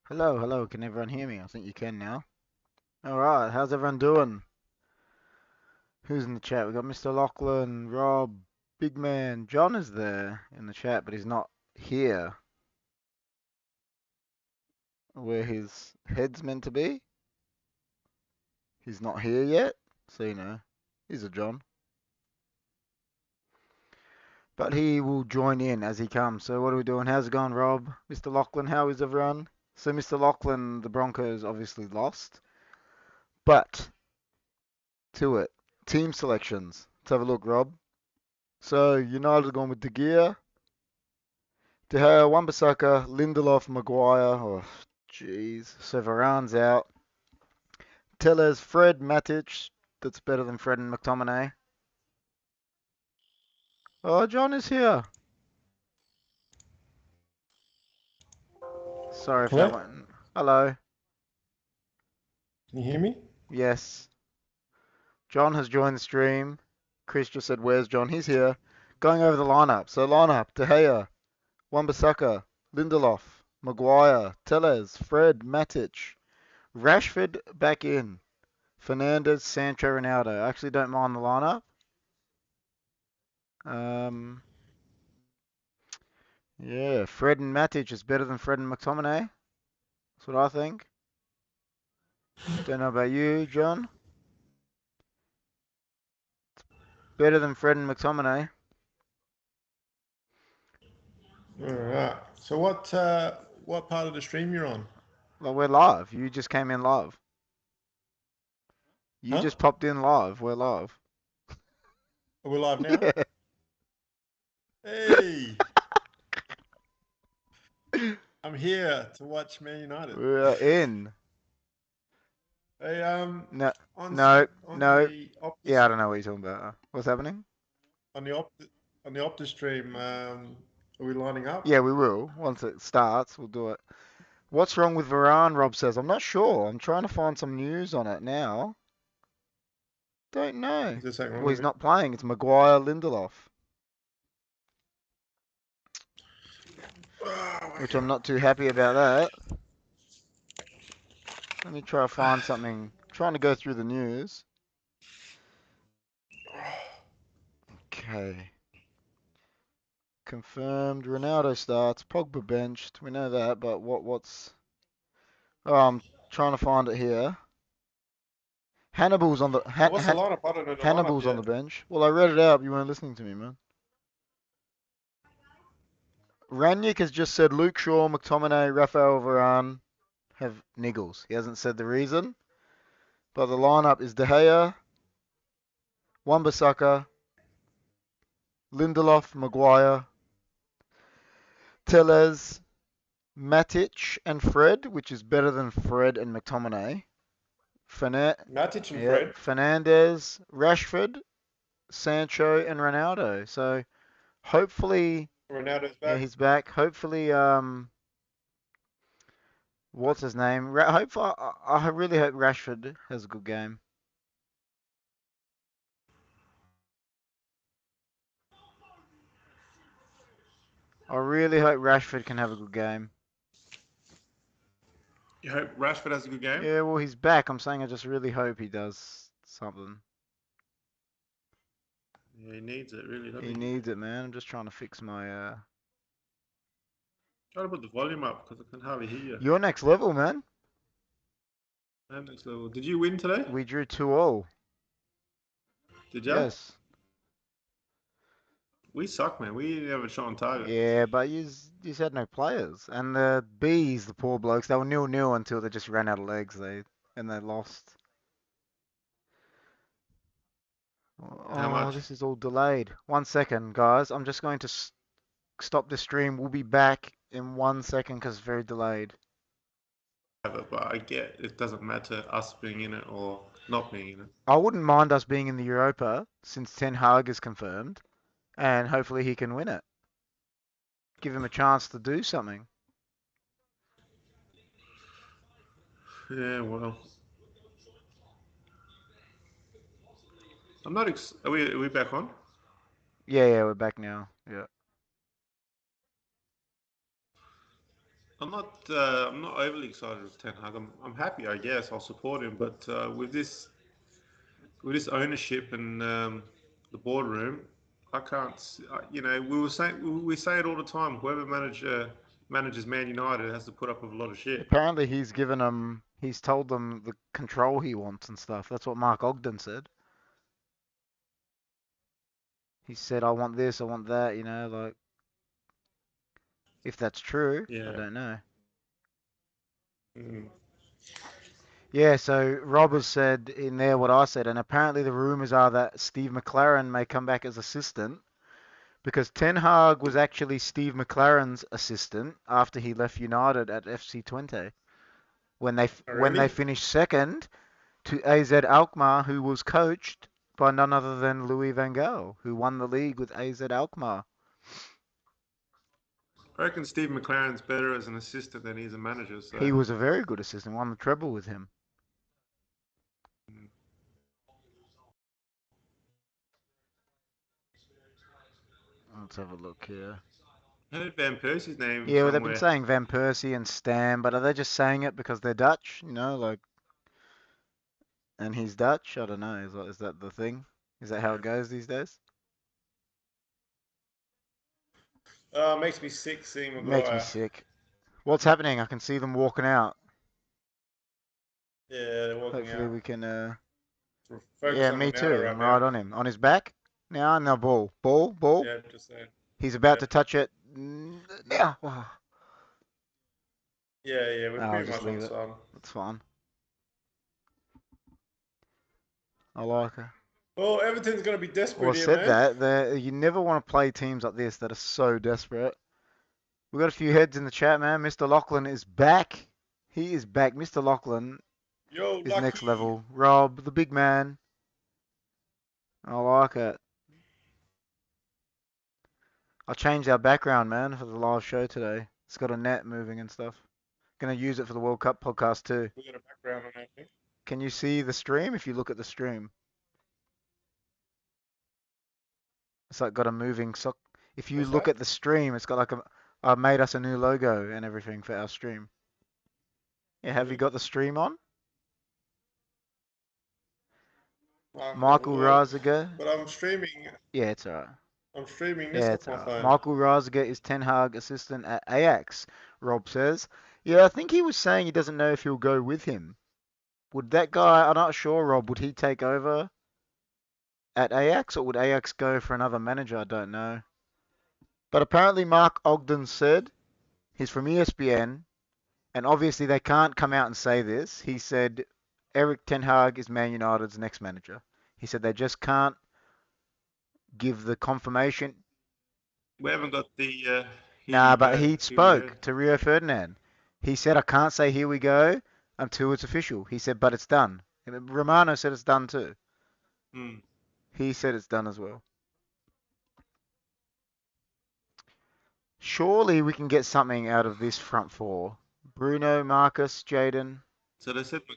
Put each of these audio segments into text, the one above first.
Hello, hello, can everyone hear me? I think you can now. Alright, how's everyone doing? Who's in the chat? We got Mr. Lachlan, Rob, Big Man, John is there in the chat, but he's not here where his head's meant to be. He's not here yet, so you know, he's a John. But he will join in as he comes. So what are we doing? How's it going, Rob? Mr. Lachlan, how is everyone? So Mr. Lachlan, the Broncos obviously lost, but to it. Team selections. Let's have a look, Rob. So United are going with De Gea, De Gea, Wan-Bissaka, Lindelof, Maguire. Oh, jeez. So Varane's out. Tellez, Fred, Matic. That's better than Fred and McTominay. Oh, John is here. Sorry if that Hello? went. Hello. Can you hear me? Yes. John has joined the stream. Chris just said, "Where's John?" He's here. Going over the lineup. So lineup: De Gea, Wan-Bissaka, Lindelof, Maguire, Tellez, Fred, Matic, Rashford back in, Fernandes, Sancho, Ronaldo. I actually don't mind the lineup. Um, yeah, Fred and Matic is better than Fred and McTominay. That's what I think. Don't know about you, John. Better than Fred and McTominay. All right. So what part of the stream you're on? Well, we're live. You just came in live. You Huh? just popped in live. We're live. Are we live now? Yeah. Hey, I'm here to watch Man United. We're in. Hey, No, on no, on no. the Yeah, I Optus don't know what you're talking about. What's happening? on the Optus stream, are we lining up? Yeah, we will. Once it starts, we'll do it. What's wrong with Varane, Rob says. I'm not sure. I'm trying to find some news on it now. Don't know. Is there something wrong Well, with he's it? not playing. It's Maguire, Lindelof, Oh my which I'm God. not too happy about that. Let me try to find something. Trying to go through the news. Okay. Confirmed. Ronaldo starts. Pogba benched. We know that, but what's... Oh, I'm trying to find it here. Hannibal's on the So what's the lineup? I don't know the lineup Hannibal's on the yet. bench. Well, I read it out. You weren't listening to me, man. Ranić has just said Luke Shaw, McTominay, Rafael Varane have niggles. He hasn't said the reason, but the lineup is De Gea, Wan-Bissaka, Lindelof, Maguire, Tellez, Matic, and Fred, which is better than Fred and McTominay. Matic and Yeah, Fred. Fernandes, Rashford, Sancho, and Ronaldo. So hopefully, Ronaldo's yeah, back. he's back. Hopefully, what's his name? I really hope Rashford has a good game. I really hope Rashford can have a good game. You hope Rashford has a good game? Yeah, well, he's back. I'm saying I just really hope he does something. Yeah, he needs it, really, doesn't He he? needs it, man. I'm just trying to fix my Try to put the volume up because I can hardly hear you. Your next level, man. And next level. Did you win today? We drew 2-all. Did ya? Yes. We suck, man. We didn't have a shot on target. Yeah, but you had no players. And the bees, the poor blokes, they were 0-0 until they just ran out of legs. They lost. How Oh, much? this is all delayed. 1 second, guys. I'm just going to stop the stream. We'll be back in 1 second because it's very delayed. Have it, but I get it doesn't matter us being in it or not being in it. I wouldn't mind us being in the Europa since Ten Hag is confirmed, and hopefully he can win it. Give him a chance to do something. Yeah, well, I'm not. Are we back on? Yeah, we're back now. Yeah. I'm not. I'm not overly excited with Ten Hag. I'm happy, I guess. I'll support him, but with this ownership and the boardroom, I can't. You know, we say it all the time. Whoever manages Man United has to put up with a lot of shit. Apparently he's told them the control he wants and stuff. That's what Mark Ogden said. He said, I want this, I want that, like, if that's true, I Yeah. don't know. Mm. Yeah, so Rob has said in there what I said, and apparently the rumours are that Steve McLaren may come back as assistant, Because Ten Hag was actually Steve McLaren's assistant after he left United at FC Twente Oh, when they really? finished second to AZ Alkmaar, who was coached by none other than Louis van Gaal, who won the league with AZ Alkmaar. I reckon Steve McLaren's better as an assistant than he is a manager. So He was a very good assistant, won the treble with him. mm. Let's have a look here. I heard Van Persie's name Yeah, well, they've been somewhere. saying Van Persie and Stam, but are they just saying it because they're Dutch? Like, and he's Dutch? I don't know. Is that the thing? Is that how Yeah. it goes these days? Oh, it makes me sick seeing Makes me Maguire. sick. What's happening? I can see them walking out. Yeah, they're walking Hopefully out. we can. Focus Yeah, on me Ronaldo too. right I'm now. right on him. On his back. Now ball. Ball. Yeah, just saying. He's about Yeah, to touch it. Now. yeah, we're I'll pretty just much leave on it. side. That's fine. I like it. Well, Everton's going to be Well, I desperate here, said man. that. You never want to play teams like this that are so desperate. We got a few heads in the chat, man. Mr. Lachlan is back. He is back. Mr. Lachlan Yo, is next Lucky. level. Rob, the big man. I like it. I changed our background, man, for the live show today. It's got a net moving and stuff. Gonna use it for the World Cup podcast too. We got a background on that thing. Can you see the stream if you look at the stream? It's like got a moving sock. If you What's look that? at the stream, it's got like I made us a new logo and everything for our stream. Yeah, have you Really? got the stream on? I can have a Michael look. Raziger. But I'm streaming. Yeah, it's alright. I'm streaming this Yeah, off it's my alright. phone. Michael Raziger is Ten Hag assistant at Ajax, Rob says. Yeah, I think he was saying he doesn't know if he'll go with him. Would that guy, I'm not sure, Rob, would he take over at Ajax or would Ajax go for another manager? I don't know. But apparently Mark Ogden said, he's from ESPN, and obviously they can't come out and say this. He said Eric Ten Hag is Man United's next manager. He said they just can't give the confirmation. We haven't got the here Nah, we but go. he Here we go. spoke to Rio Ferdinand. He said, I can't say here we go until it's official. He said, but it's done. And Romano said it's done too. Hmm. He said it's done as well. Surely we can get something out of this front four. Bruno, Marcus, Jaden. So they said Yeah,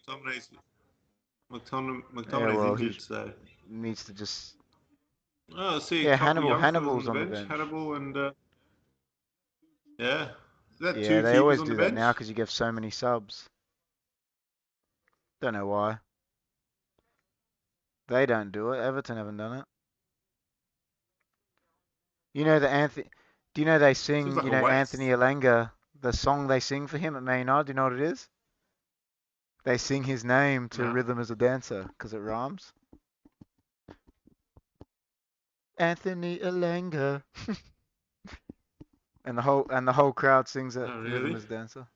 McTominay's well, he injured, so needs to just. oh, I see a Yeah, couple youngsters on Hannibal's the on the bench. bench. Hannibal and yeah. Is that Yeah, two they keepers always on the do that bench? now because you give so many subs. Don't know why. They don't do it. Everton haven't done it. You know the Anthony. Do you know they Seems sing? like You a know Anthony waste. Alanga. The song they sing for him at Man United. Do you know what it is? They sing his name to Nah. Rhythm as a Dancer because it rhymes. Anthony Alanga. And the whole crowd sings it. Oh, Rhythm really? as a Dancer.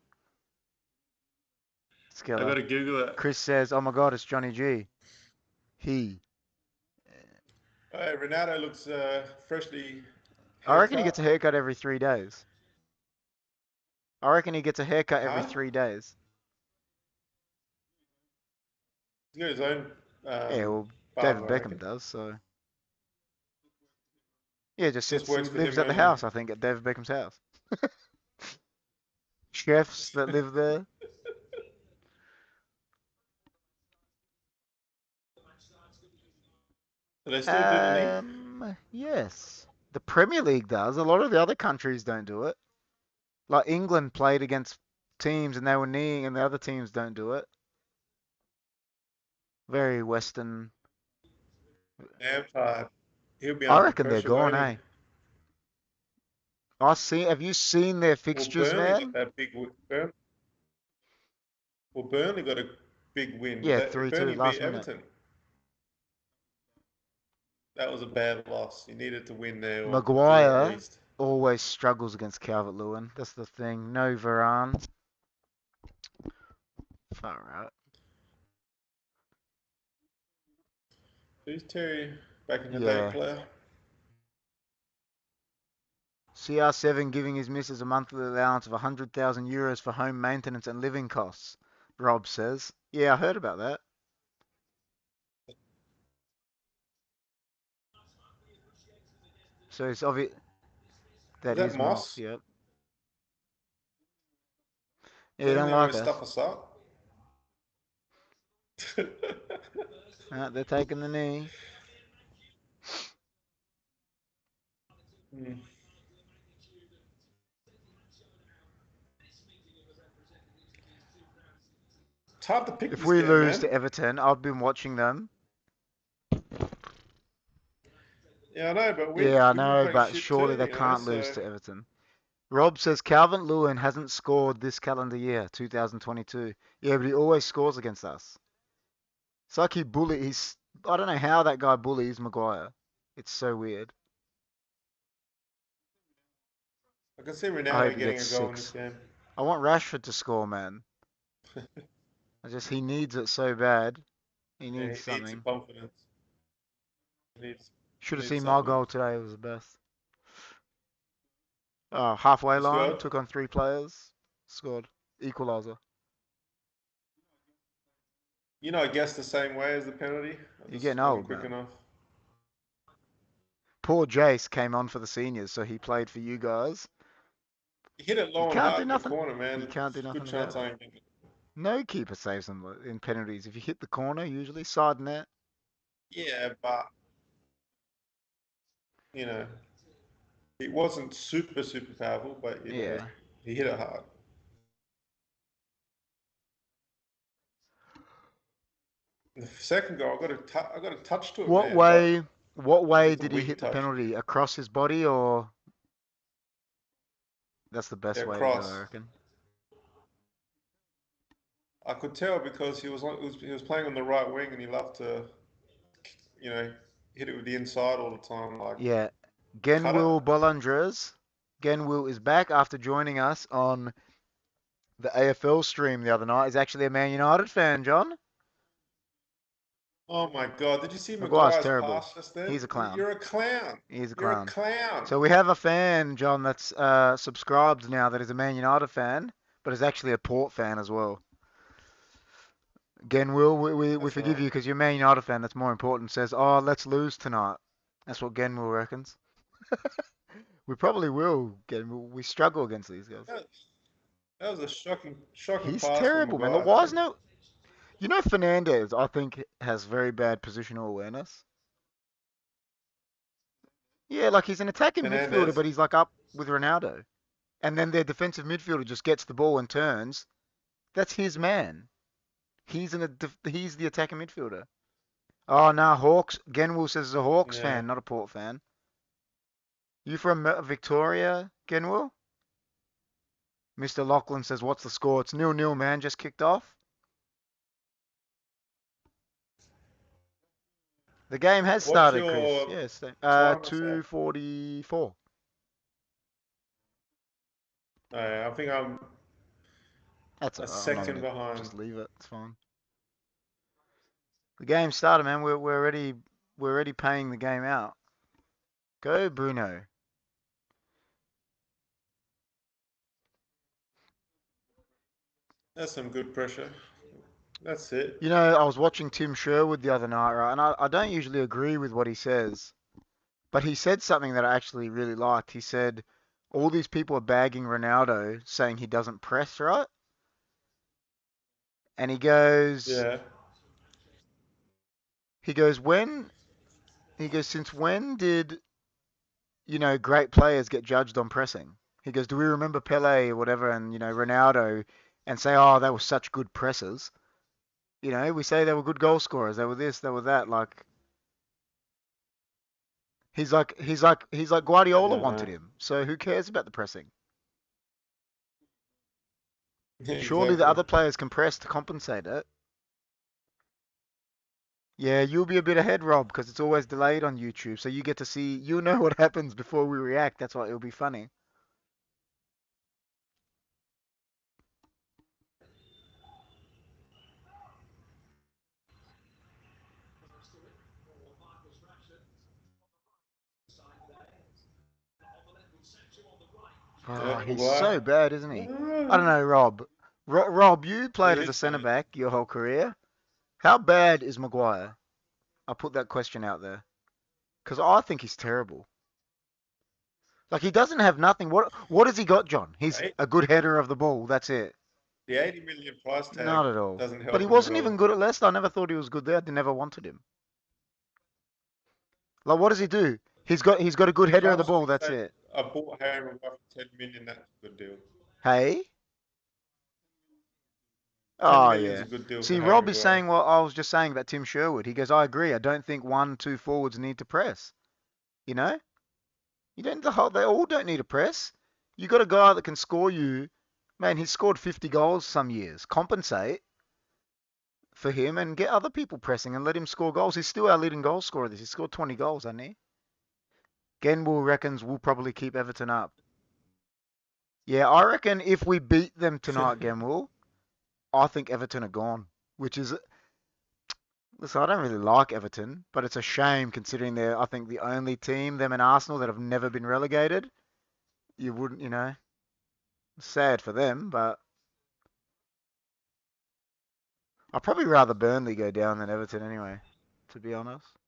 It's I killer. gotta Google it. Chris says, "Oh my God, it's Johnny G." He. Hey, Ronaldo looks freshly I reckon he gets haircut. a haircut every 3 days. I reckon he gets a haircut every Huh? 3 days. He's got his own Yeah, well, David barber, I Beckham reckon. does, so. Yeah, just Just sits, he works for lives him at the only. house, I think, at David Beckham's house. Chefs that live there. Do they still do the knee? Yes. The Premier League does. A lot of the other countries don't do it. Like England played against teams and they were kneeing and the other teams don't do it. Very Western. Lampard. He'll be I under reckon they're pressure, gone, won't he? eh? Have you seen their Well, fixtures, Burnley got man? that big win. Well, Burnley got a big win, but Yeah, 3-2 Burnley beat last minute. Everton. That was a bad loss. You needed to win there or draw at Maguire least. always struggles against Calvert-Lewin. That's the thing. No Varane. Far out. Who's Terry back in the day Yeah. player? CR7 giving his missus a monthly allowance of 100,000 euros for home maintenance and living costs, Rob says. Yeah, I heard about that. So it's obvious Is that that is Moss, Moss? yep. Yeah, you Doesn't don't he like always us. stuff us up? They're taking the knee. Hmm. It's hard to pick If this we game, lose man. to Everton, I've been watching them. Yeah, I know, but Yeah, I we've been know, playing but shit surely too, they you know. can't lose So to Everton. Rob says Calvin Lewin hasn't scored this calendar year, 2022. Yeah, but he always scores against us. It's like I don't know how that guy bullies Maguire. It's so weird. I can see I hope Ronaldo he getting gets a goal in this 6. game. I want Rashford to score, man. He needs it so bad. He Yeah, needs he needs the something. confidence. Needs Should have needs seen my something. goal today. It was the best. Oh, halfway You line, scored? took on 3 players, scored. Equaliser. You know, I guess the same way as the penalty. I You're just getting wasn't old, quick man. enough. Poor Jace came on for the seniors, so he played for you guys. He hit it You low and can't hard do in the nothing. corner, You man. can't do Good nothing chance about it. I ain't getting it. No keeper saves them in penalties. If you hit the corner, usually side net. Yeah, but you know, it wasn't super powerful, but you know, Yeah. he hit it hard. The second goal, I got a touch to it, What man, but way? What it was way just a did he weak hit the touch. penalty? Across his body, or that's the best Yeah, way to go, I cross. reckon. I could tell because he was playing on the right wing and he loved to, you know, hit it with the inside all the time. Like Yeah. cut it. Genwil Bollandres. Genwil is back after joining us on the AFL stream the other night. He's actually a Man United fan, John. Oh my God! Did you see Maguire's Maguire's terrible. pass just then? He's a clown. You're a clown. He's a You're a clown. clown. So we have a fan, John, that's subscribed now that is a Man United fan, but is actually a Port fan as well. Genwill, we That's forgive right. you because you're a Man United fan. That's more important. Says, oh, let's lose tonight. That's what Genwill reckons. We probably will. Genwill. We struggle against these guys. That, that was a shocking He's pass from terrible, man. Look, Maguire. why isn't it? You know, Fernandez, I think, has very bad positional awareness. Yeah, like he's an attacking midfielder, Fernandez. but he's like up with Ronaldo. And then their defensive midfielder just gets the ball and turns. That's his man. He's the attacking midfielder. Oh no, Hawks. Genwill says he's a Hawks Yeah. fan, not a Port fan. You from Victoria, Genwill? Mr. Lachlan says, "What's the score? It's 0-0, man. Just kicked off. The game has What's started, Chris. your Yes. time or so? 2:44. I think I'm That's a alright. I'm not second gonna behind. just leave it. It's fine. The game started, man. We're already paying the game out. Go, Bruno. That's some good pressure. That's it. You know, I was watching Tim Sherwood the other night, right? And I don't usually agree with what he says, but he said something that I actually really liked. He said, all these people are bagging Ronaldo, saying he doesn't press, right? And Yeah. he goes, when, he goes, since when did, great players get judged on pressing? He goes, do we remember Pele or whatever and, Ronaldo and say, oh, they were such good pressers? We say they were good goal scorers. They were this, they were that. Like, he's like Guardiola Yeah, I know. wanted him. So who cares about the pressing? Surely the Exactly. other players can press to compensate it. Yeah, you'll be a bit ahead, Rob, because it's always delayed on YouTube, so you get to see, you know what happens before we react. That's why it'll be funny. Oh, Yeah, he's Maguire. so bad, isn't he? I don't Ah. know, Rob. Rob, you He played as is a centre funny. back your whole career. How bad is Maguire? I'll put that question out there. Because I think he's terrible. Like, he doesn't have nothing. What has he got, John? He's Eight, a good header of the ball. That's it. the 80 million price tag Not at all. doesn't But he help him at wasn't all. even good at Leicester. I never thought he was good there. I never wanted him. Like, what does he do? He's got a good If header I of the was to ball. That's say it. I bought Harry Maguire for 10 million, that's a good deal. Hey? 10 Oh, million's a yeah. good deal for See, Harry Rob is Maguire. saying what I was just saying about Tim Sherwood. He goes, I agree. I don't think one, two forwards need to press. You know? You don't they all don't need to press. You got a guy that can score you. Man, he's scored 50 goals some years. Compensate for him and get other people pressing and let him score goals. He's still our leading goal scorer this. He scored 20 goals, hasn't he? Genwell reckons we'll probably keep Everton up. Yeah, I reckon if we beat them tonight, Genwell, I think Everton are gone. Which is, listen, I don't really like Everton, but it's a shame considering they're, I think, the only team, them and Arsenal, that have never been relegated. You wouldn't, sad for them, but I'd probably rather Burnley go down than Everton anyway, to be honest.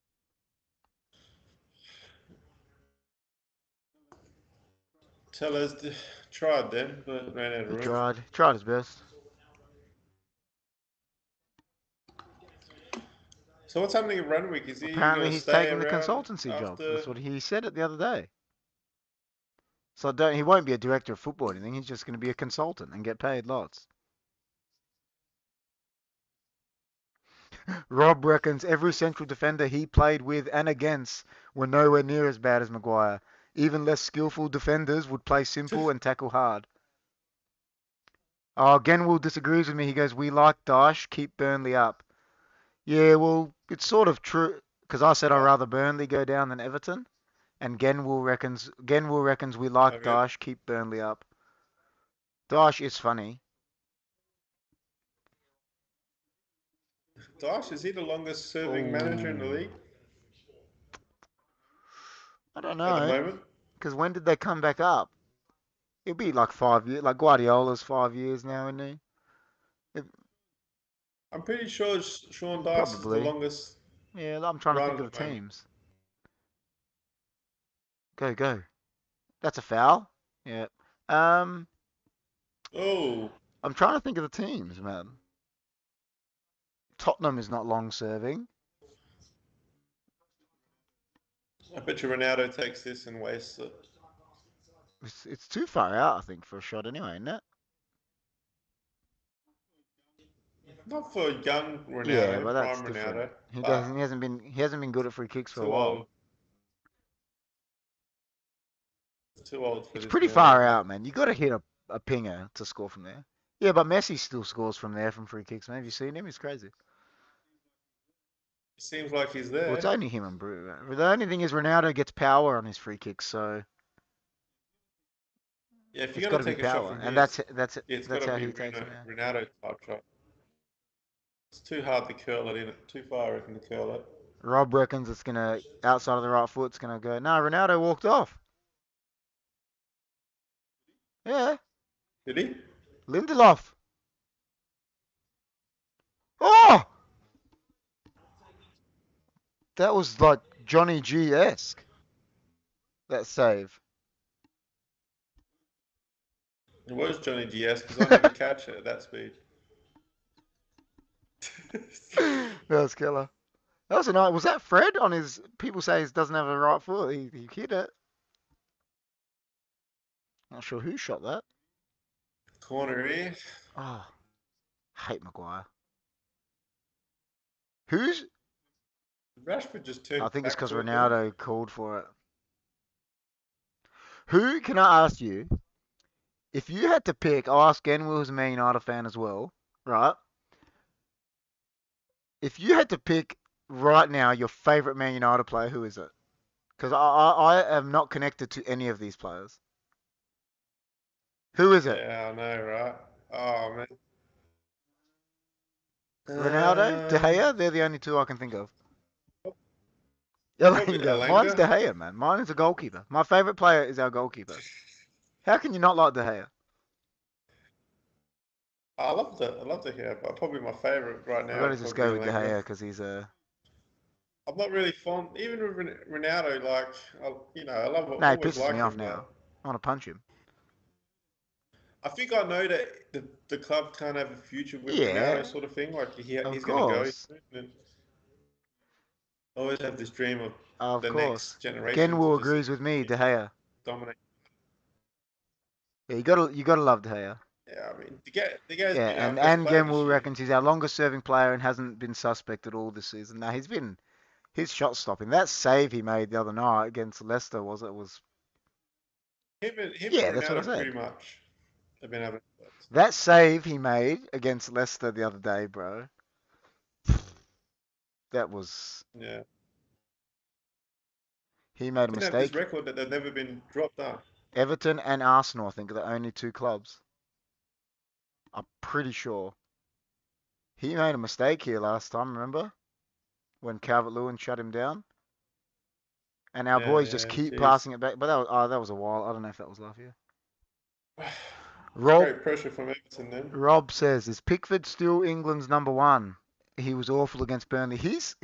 Tellers tried then, but ran out of He room. tried his best. So what's happening at Renwick? Is he going Apparently to he's stay taking the around consultancy job. after? That's what he said it the other day. So he won't be a director of football or anything. He's just going to be a consultant and get paid lots. Rob reckons every central defender he played with and against were nowhere near as bad as Maguire. Even less skillful defenders would play simple and tackle hard. Oh, Genwell disagrees with me. He goes, we like Dash, keep Burnley up. Yeah, well, it's sort of true because I said I'd Uh, rather Burnley go down than Everton, and Genwell reckons we like okay. Dash, keep Burnley up. Dash is funny. Dash, is he the longest serving manager in the Oh, league I don't at the know. moment? Because when did they come back up? It'll be like 5 years. Like Guardiola's 5 years now, isn't he? It, I'm pretty sure Sean Dyche is the probably. longest Yeah, I'm trying to run think at of the the moment. teams. Go, go. That's a foul. Yeah. Um, Oh, I'm trying to think of the teams, man. Tottenham is not long serving. I bet you Ronaldo takes this and wastes it. It's too far out, I think, for a shot anyway, isn't it? Not for young Yeah, Ronaldo, but that's prime different. Ronaldo, He doesn't. but He hasn't been good at free kicks for a too old. while. Too old for It's this pretty now, far isn't it? out, man. You got to hit a pinger to score from there. Yeah, but Messi still scores from there from free kicks, man. Have you seen him? He's crazy. It seems like he's Well, it's there. only him and Bruno. The only thing is Ronaldo gets power on his free kicks, so Yeah, if it's you're got gonna to be take a shot power, from and here, it's got that's to how be he takes it now. Ronaldo type shot. It's too hard to curl it in. Too far, I reckon, to curl it. Rob reckons it's gonna outside of the right foot. It's gonna go. No, Ronaldo walked off. Yeah, Did he? Lindelof. Oh, that was like Johnny G esque. That save. It was Johnny Diaz because I never catch it at that speed. That was killer. That was a night. Was that Fred on his? People say he doesn't have a right foot. He hit it. Not sure who shot that. Corner here. Oh, hate Maguire. Who's? Rashford just I turned think it's back because to it then. Ronaldo called for it. Who can I ask you? If you had to pick, I'll ask Genwell, who's a Man United fan as well, right? If you had to pick right now your favourite Man United player, who is it? Because I am not connected to any of these players. Who is it? Yeah, I know, right? Oh man. Ronaldo? De Um, Gea? They're the only two I can think of. Probably Elanga. Mine's Elanga. De Gea, man. Mine is a goalkeeper. My favourite player is our goalkeeper. How can you not like De Gea? I love the hair, but probably my favorite right I've now got to would just probably go be with De Elanga. Gea because he's a. I'm not really fond, even with Ronaldo. Like, I love, No, he always pisses me like off him, now. but I want to punch him. I think I know that the club can't have a future with Yeah, Ronaldo, sort of thing. Like, of he's going to go course. soon, and I always have this dream of Of the course. next generation to Genwu just, agrees with me, you De know, Gea. dominate. Yeah, you gotta love De Gea. Yeah, I mean, the guy's Yeah, been our best and player this Genwu year. reckons he's our longest serving player and hasn't been suspect at all this season. Now he's been his shot stopping. That save he made the other night against Leicester was Him and yeah, that's what I Ronaldo pretty said. much have been having. That save he made against Leicester the other day, bro. That was Yeah, he made a they have this mistake. record that they've never been dropped down. Everton and Arsenal, I think, are the only two clubs. I'm pretty sure. He made a mistake here last time, remember? When Calvert-Lewin shut him down. And our Yeah, boys just yeah, keep jeez. passing it back. But that was a while. I don't know if that was last year. Rob Great pressure from Everton then. Rob says, is Pickford still England's number one? He was awful against Burnley. He's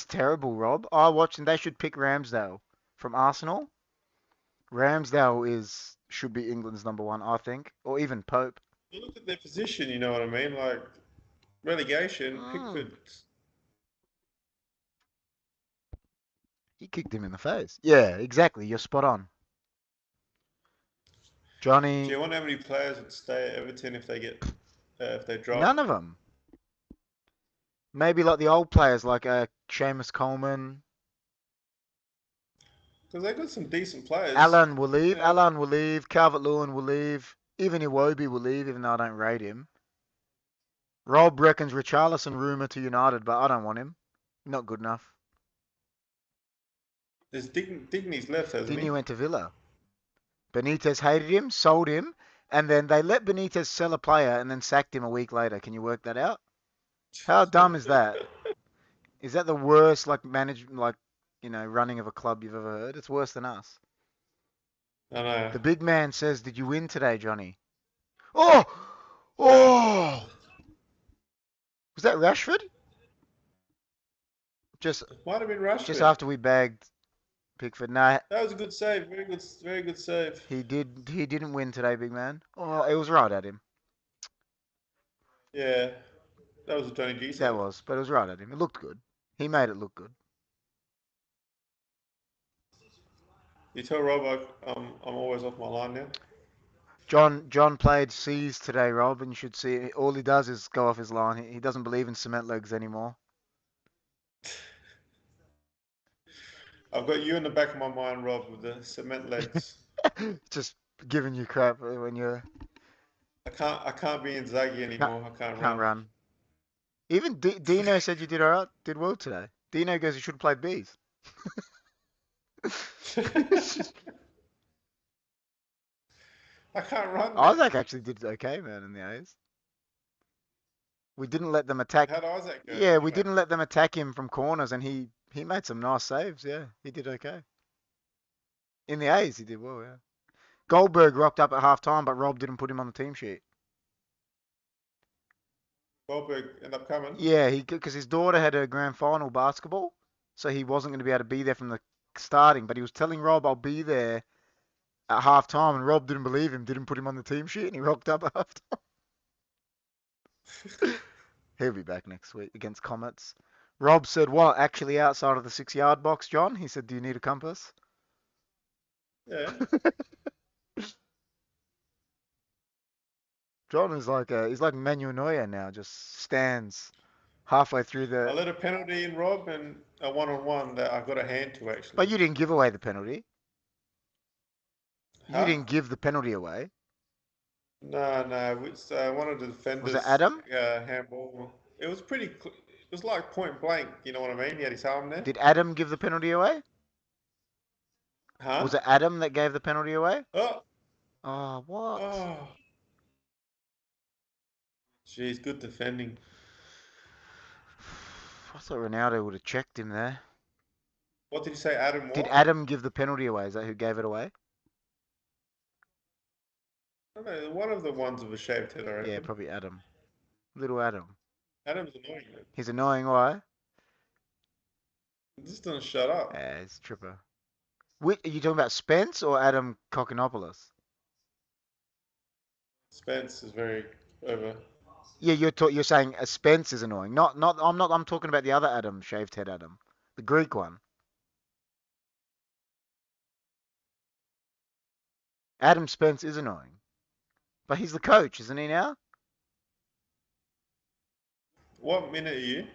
terrible, Rob. I watched him. They should pick Ramsdale from Arsenal. Ramsdale should be England's number one, I think, or even Pope. You look at their position, you know what I mean? Like relegation, Mm. Pickford. He kicked him in the face. Yeah, exactly. You're spot on. Do Johnny, you wonder how many players would stay at Everton if they none drop? of them. Maybe like the old players, like Seamus Coleman. Because they got some decent players. Alan will leave. Yeah, Alan will leave. Calvert-Lewin will leave. Even Iwobi will leave, even though I don't rate him. Rob reckons Richarlison rumour to United, but I don't want him. Not good enough. there's Digny's left, hasn't Dini he? went to Villa. Benitez hated him, sold him, and then they let Benitez sell a player and then sacked him a week later. Can you work that out? How dumb is that? Is that the worst running of a club you've ever heard? It's worse than us. I know. The big man says, "Did you win today, Johnny?" Oh, oh, was that Rashford? Just Might have been just Rashford. after we bagged Pickford. No, That was a good save. Very good save. he didn't win today, big man. Oh, it was right at him. Yeah, that was a Tony G That save. was, but it was right at him. It looked good. He made it look good. You tell Rob I'm always off my line now. John played C's today, Rob, and you should see it. All he does is go off his line. He doesn't believe in cement legs anymore. I've got you in the back of my mind, Rob, with the cement legs. Just giving you crap when you I can't be in Zaggy can't, anymore. I can't can't run. run. Even Dino said you did alright, did well today. Dino goes, you should have played B's. I can't run, man. Isaac actually did okay, man, in the A's. We didn't let them attack. How'd Isaac go Yeah, we anyway? didn't let them attack him from corners, and he made some nice saves. Yeah, he did okay. In the A's, he did well. Yeah. Goldberg rocked up at half time, but Rob didn't put him on the team sheet. Goldberg end up coming. Yeah, he because his daughter had a grand final basketball, so he wasn't going to be able to be there from the starting. But he was telling Rob, "I'll be there at half time," and Rob didn't believe him, didn't put him on the team sheet, and he rocked up at half time. He'll be back next week against Comets. Rob said, "What? Actually outside of the 6 yard box, John?" He said, "Do you need a compass?" Yeah. John is he's like Manuel Neuer now, just stands halfway through I the. let a penalty in, Rob, and a one-on-one that I got a hand to But actually. you didn't give away the penalty. You Huh? didn't give the penalty away. No, no. It's one of the Was it defenders Adam? handball. It was it was like point blank. You know what I mean? He had his arm there. Did Adam give the penalty away? Huh? Was it Adam that gave the penalty away? Oh, Oh, what? oh. Jeez, good defending. I thought Ronaldo would have checked him there. What did you say, Adam? Did What? Adam give the penalty away? Is that who gave it away? I don't know, one of the ones with a shaved head, I Yeah, reckon. probably Adam. Little Adam. Adam's annoying, man. He's annoying, why? He just doesn't shut up. Yeah, he's a tripper. Are you talking about Spence or Adam Kokonopoulos? Spence is very over. Yeah, you're saying Spence is annoying. I'm talking about the other Adam, shaved head Adam. The Greek one. Adam Spence is annoying. But he's the coach, isn't he now? What minute are you?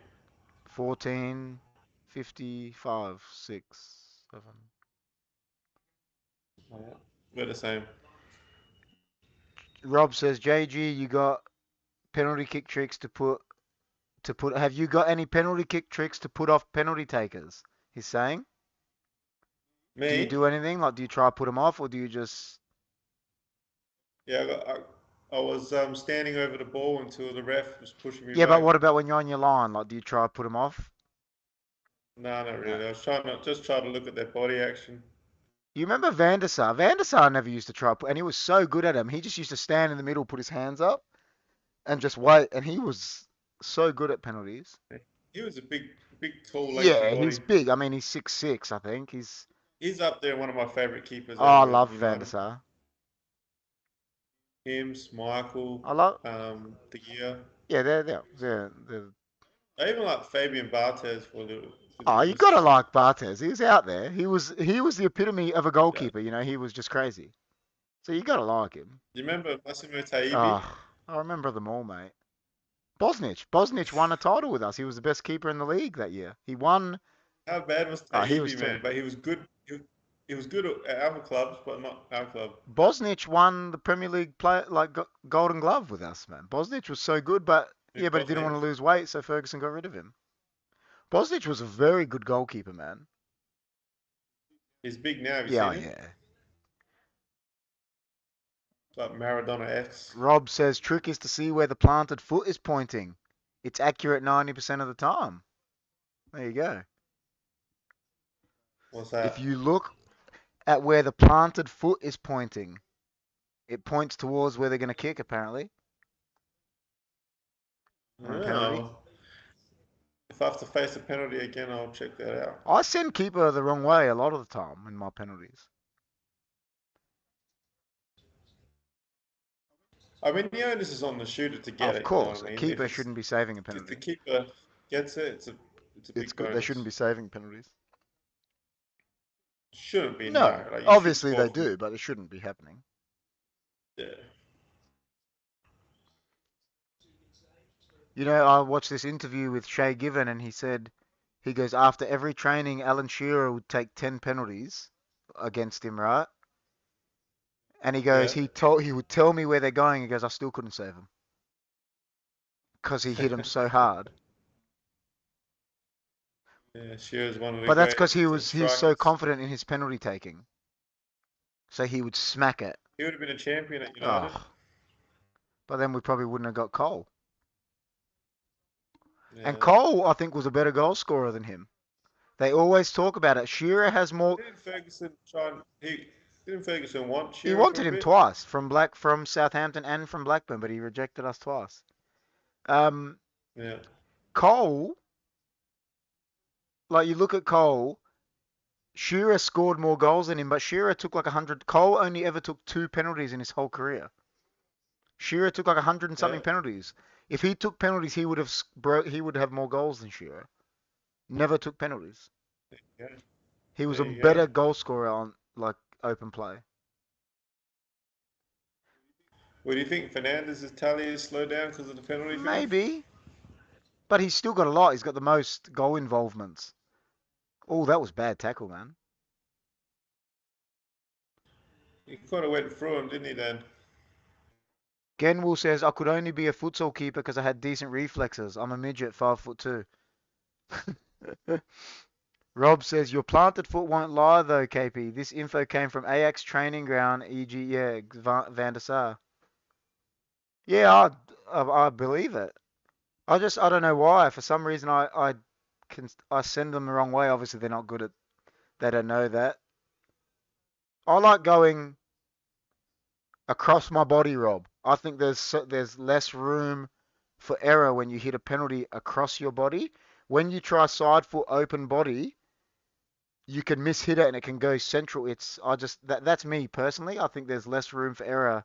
14, 55, 6, 7. Oh, yeah. We're the same. Rob says, JG, you got penalty kick tricks have you got any penalty kick tricks to put off penalty takers? He's saying. Do you Me? do anything? Like, do you try to put them off, or do you just? Yeah, I was standing over the ball until the ref was pushing me Yeah, but back. what about when you're on your line? Like, do you try to put them off? No, not No. really. I was trying to just try to look at their body action. You remember Van der Sar? Van der Sar never used to try, and he was so good at him. He just used to stand in the middle, put his hands up, and just wait. And he was so good at penalties. He was a big, tall, lengthy Yeah, he's body. big. I mean, he's 6'6", I think. He's up there, one of my favourite keepers Oh, I ever in love Van der United. Sar. Him, Michael, I love. De Gea. Yeah, they're. I even like Fabian Barthez for a little, because Oh, he you was, gotta like Barthez. He was out there. He was the epitome of a yeah. goalkeeper. You know, he was just crazy. So you gotta like him. Do you remember Massimo Taibi? Oh, I remember them all, mate. Bosnich won a title with us. He was the best keeper in the league that year. He won. How bad was Oh, he was Taibi, too. man? But he was good. He was good at other clubs, but not our club. Bosnich won the Premier League Golden Glove with us, man. Bosnich was so good, but Who, yeah, but he didn't want to Bosnich? lose weight, so Ferguson got rid of him. Bosnich was a very good goalkeeper, man. He's big now. Have you Yeah, seen him? yeah. Like Maradona X. Rob says trick is to see where the planted foot is pointing. It's accurate 90% of the time. There you go. What's If that? you look at where the planted foot is pointing, it points towards where they're going to kick, apparently, on a penalty. Oh, if I have to face a penalty again, I'll check that out. I send keeper the wrong way a lot of the time in my penalties. I mean, the onus is on the shooter to get Of it. You know course, what a I mean? keeper shouldn't be saving a If the penalty. keeper gets it, it's a It's big good. They bonus. shouldn't be saving penalties. Shouldn't be, No, no. Like, you should obviously score they from it. do, but it shouldn't be happening. Yeah. You know, I watched this interview with Shay Given, and he goes, after every training, Alan Shearer would take 10 penalties against him, right? And he goes, Yeah. he would tell me where they're going. He goes, I still couldn't save them because he hit them so hard. Yeah, Shearer's one of the But that's because great he's so strikers. confident in his penalty taking. So he would smack it. He would have been a champion at United. Oh, but then we probably wouldn't have got Cole. And Yeah. Cole, I think, was a better goal scorer than him. They always talk about it. Shearer has more. Didn't Ferguson try and didn't Ferguson want He Shearer for wanted a him bit? twice from Southampton and from Blackburn, but he rejected us twice. Um, Yeah. Cole, like you look at Cole, Shearer scored more goals than him, but Shearer took like 100. Cole only ever took 2 penalties in his whole career. Shearer took like 100 and Yeah. something penalties. If he took penalties, he would have more goals than Shearer. Never took penalties. Yeah. He was There a you go. better goal scorer on like open play. Well, do you think Fernandez's tally is slowed down because of the penalty thing? Maybe, but he's still got a lot. He's got the most goal involvements. Oh, that was bad tackle, man. He kind of went through him, didn't he, then? Genwool says I could only be a futsal keeper because I had decent reflexes. I'm a midget, 5'2". Rob says your planted foot won't lie though, KP. This info came from Ajax training ground, e.g., yeah, Van der Sar. Yeah, I believe it. I don't know why. For some reason, I send them the wrong way. Obviously, they're not good at. They don't know that. I like going. Across my body, Rob. I think there's less room for error when you hit a penalty across your body. When you try side foot open body, you can mishit it and it can go central. That's me personally. I think there's less room for error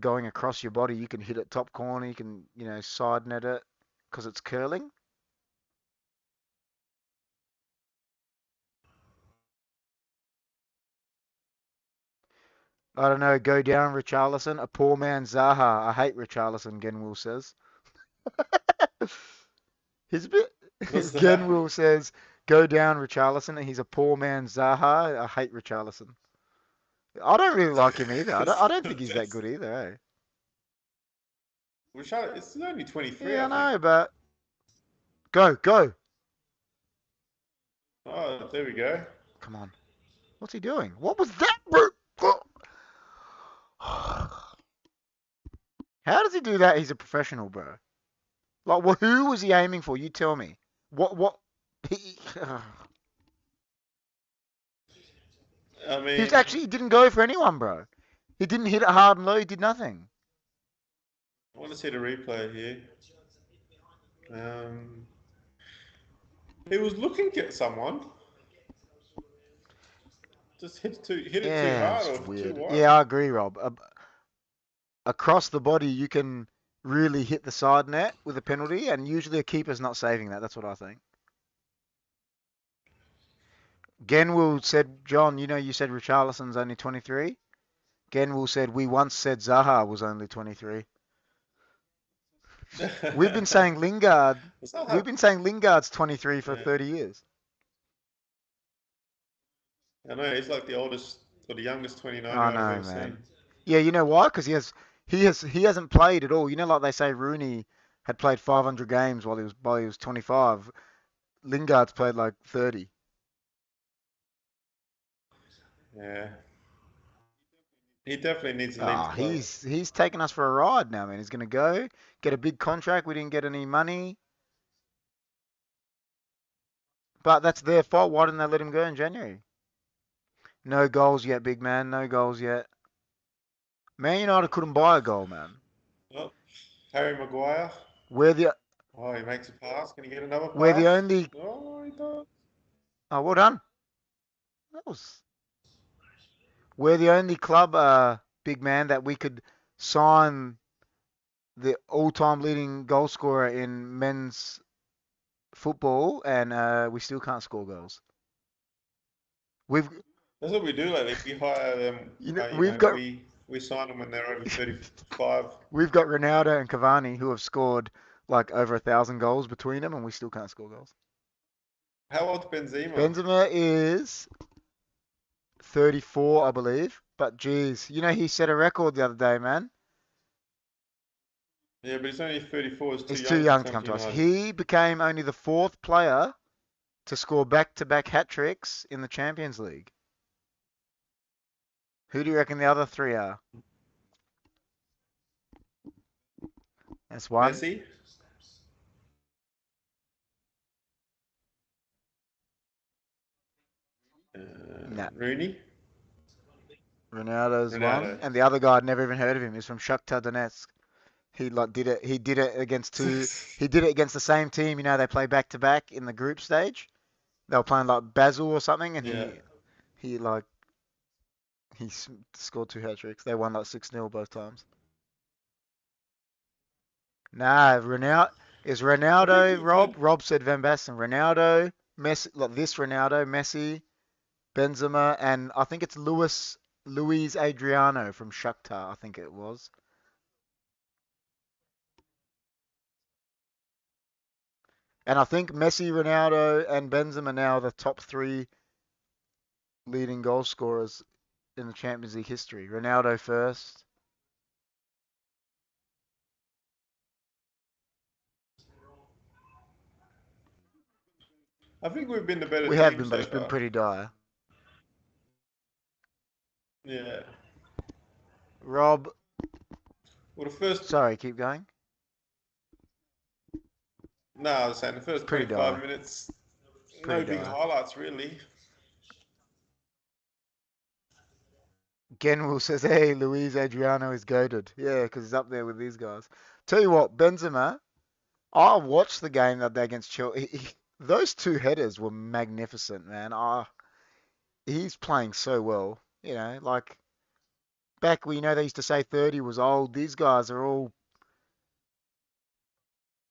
going across your body. You can hit it top corner. You can side net it because it's curling. I don't know. Go down, Richarlison. A poor man, Zaha. I hate Richarlison. Genwill says. His bit. What's that? Genwill says, "Go down, Richarlison." And he's a poor man, Zaha. I hate Richarlison. I don't really like him either. I don't think he's that That's, good either. Eh? it's only 23, Yeah, I I think. know, but go. Oh, there we go. Come on. What's he doing? What was that, bro? How does he do that? He's a professional, bro. Like, well, who was he aiming for? You tell me. What? He, I he's mean, actually he didn't go for anyone, bro. He didn't hit it hard and low. He did nothing. I want to see the replay here. Um, he was looking at someone. Just hit it too Yeah, hard it's or too weird. wide. Yeah, I agree, Rob. Across the body, you can really hit the side net with a penalty, and usually a keeper's not saving that. That's what I think. Genwill said, John, you said Richarlison's only 23. Genwill said, we once said Zaha was only 23. We've been saying Lingard. Does that We've have? been saying Lingard's 23 for Yeah, 30 years. I know he's like the oldest or the youngest I 29-year-old I've know, ever seen. man. Yeah, you know why? Because he hasn't played at all. Like they say, Rooney had played 500 games while he was 25. Lingard's played like 30. Yeah, he definitely needs to leave the Ah, club. he's taking us for a ride now, man. He's gonna go get a big contract. We didn't get any money, but that's their fault. Why didn't they let him go in January? No goals yet, big man. No goals yet. Man United couldn't buy a goal, man. Oh, Harry Maguire. We're the Oh, he makes a pass. Can he get another we're the pass? only. Oh, he does. Oh, well done. That was. We're the only club, big man, that we could sign the all-time leading goal scorer in men's football, and we still can't score goals. We've That's what we do lately. We hire them. you know You we've know, got we sign them when they're over 35. we've got Ronaldo and Cavani who have scored like over 1,000 goals between them, and we still can't score goals. How old's Benzema? Benzema is 34, I believe. But geez, he set a record the other day, man. Yeah, but he's only 34. He's too He's too young to young to come come to to us. United. He became only the fourth player to score back-to-back hat tricks in the Champions League. Who do you reckon the other three are? That's one. Messi, Nah, Rooney, Ronaldo's one, Ronaldo. and the other guy I'd never even heard of him. He's from Shakhtar Donetsk. He like did it. He did it against two. He did it against the same team. They play back to back in the group stage. They were playing like Basel or something, and Yeah. he like he scored two hat tricks. They won like 6-0 both times. Nah, I think Ronaldo. we've Rob had. Rob said Van Basten. Ronaldo, Messi. Like this Ronaldo, Messi, Benzema, and I think it's Luis Adriano from Shakhtar. I think it was. And I think Messi, Ronaldo, and Benzema now are the top three leading goal scorers in the Champions League history. Ronaldo first. I think we've been the better We have team been, but so it's been far. pretty dire. Yeah. Rob, Well, the first. sorry, keep going. No, I was saying the first Pretty 25 dire. minutes. Pretty No big dire. highlights really. Genwell says, hey, Luis Adriano is goated. Yeah, because he's up there with these guys. Tell you what, Benzema, I watched the game that day against Chelsea. Those two headers were magnificent, man. He's playing so well. You know, like back when they used to say 30 was old. These guys are all,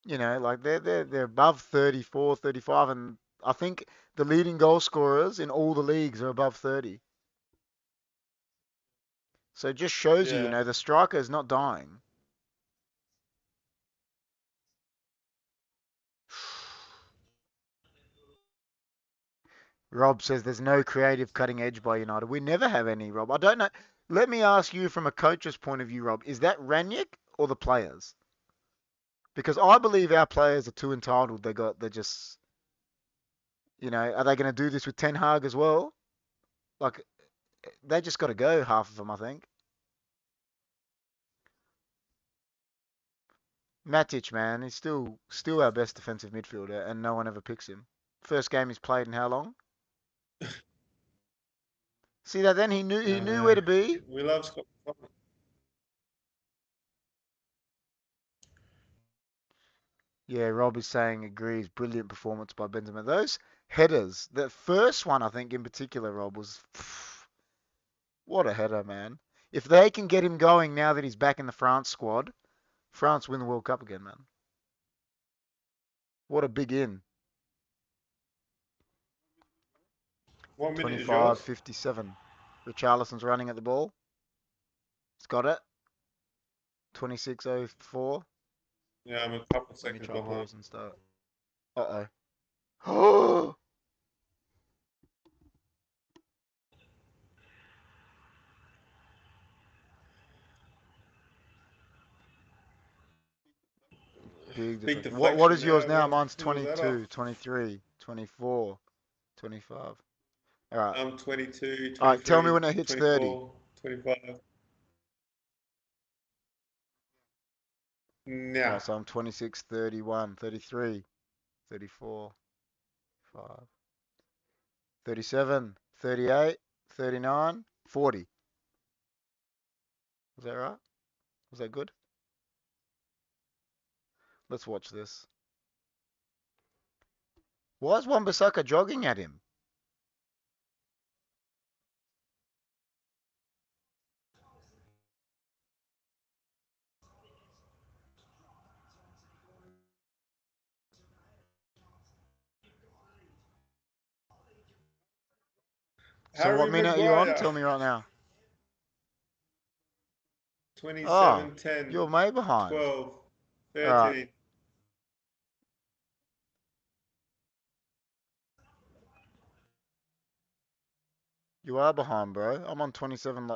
like they're above 34, 35, and I think the leading goal scorers in all the leagues are above 30. So it just shows you, Yeah. the striker is not dying. Rob says there's no creative cutting edge by United. We never have any, Rob. I don't know. Let me ask you from a coach's point of view, Rob. Is that Ranić or the players? Because I believe our players are too entitled. They're just, are they going to do this with Ten Hag as well? Like, they just got to go, half of them, I think. Matic, man, he's still our best defensive midfielder, and no one ever picks him. First game he's played in how long? See that then? He knew where to be. We love Scott. Yeah, Rob is saying agrees. Brilliant performance by Benzema. Those headers, the first one I think in particular, Rob, was what a header, man. If they can get him going now that he's back in the France squad, France win the World Cup again, man. What a big in. 1 minute is 25, yours. 57. Richarlison's running at the ball. He's got it. 26:04. Yeah, I'm a couple Let me seconds try behind. pause and start. Uh-oh. Big Big deflection. What deflection is yours there. now? Mine's Who was that off? 22, 23, 24, 25. All right. I'm 22, All right. Tell me 23, when it hits 30. 24, 25. All Nah. right. So I'm 26, 31, 33, 34, 5, 37, 38, 39, 40. Was that right? Was that good? Let's watch this. Why is Wan-Bissaka jogging at him? So what Harry minute are you on? Maguire. Tell me right now. Oh, 27, 10, you're way behind. 12, All right. 13. You are behind, bro. I'm on 27,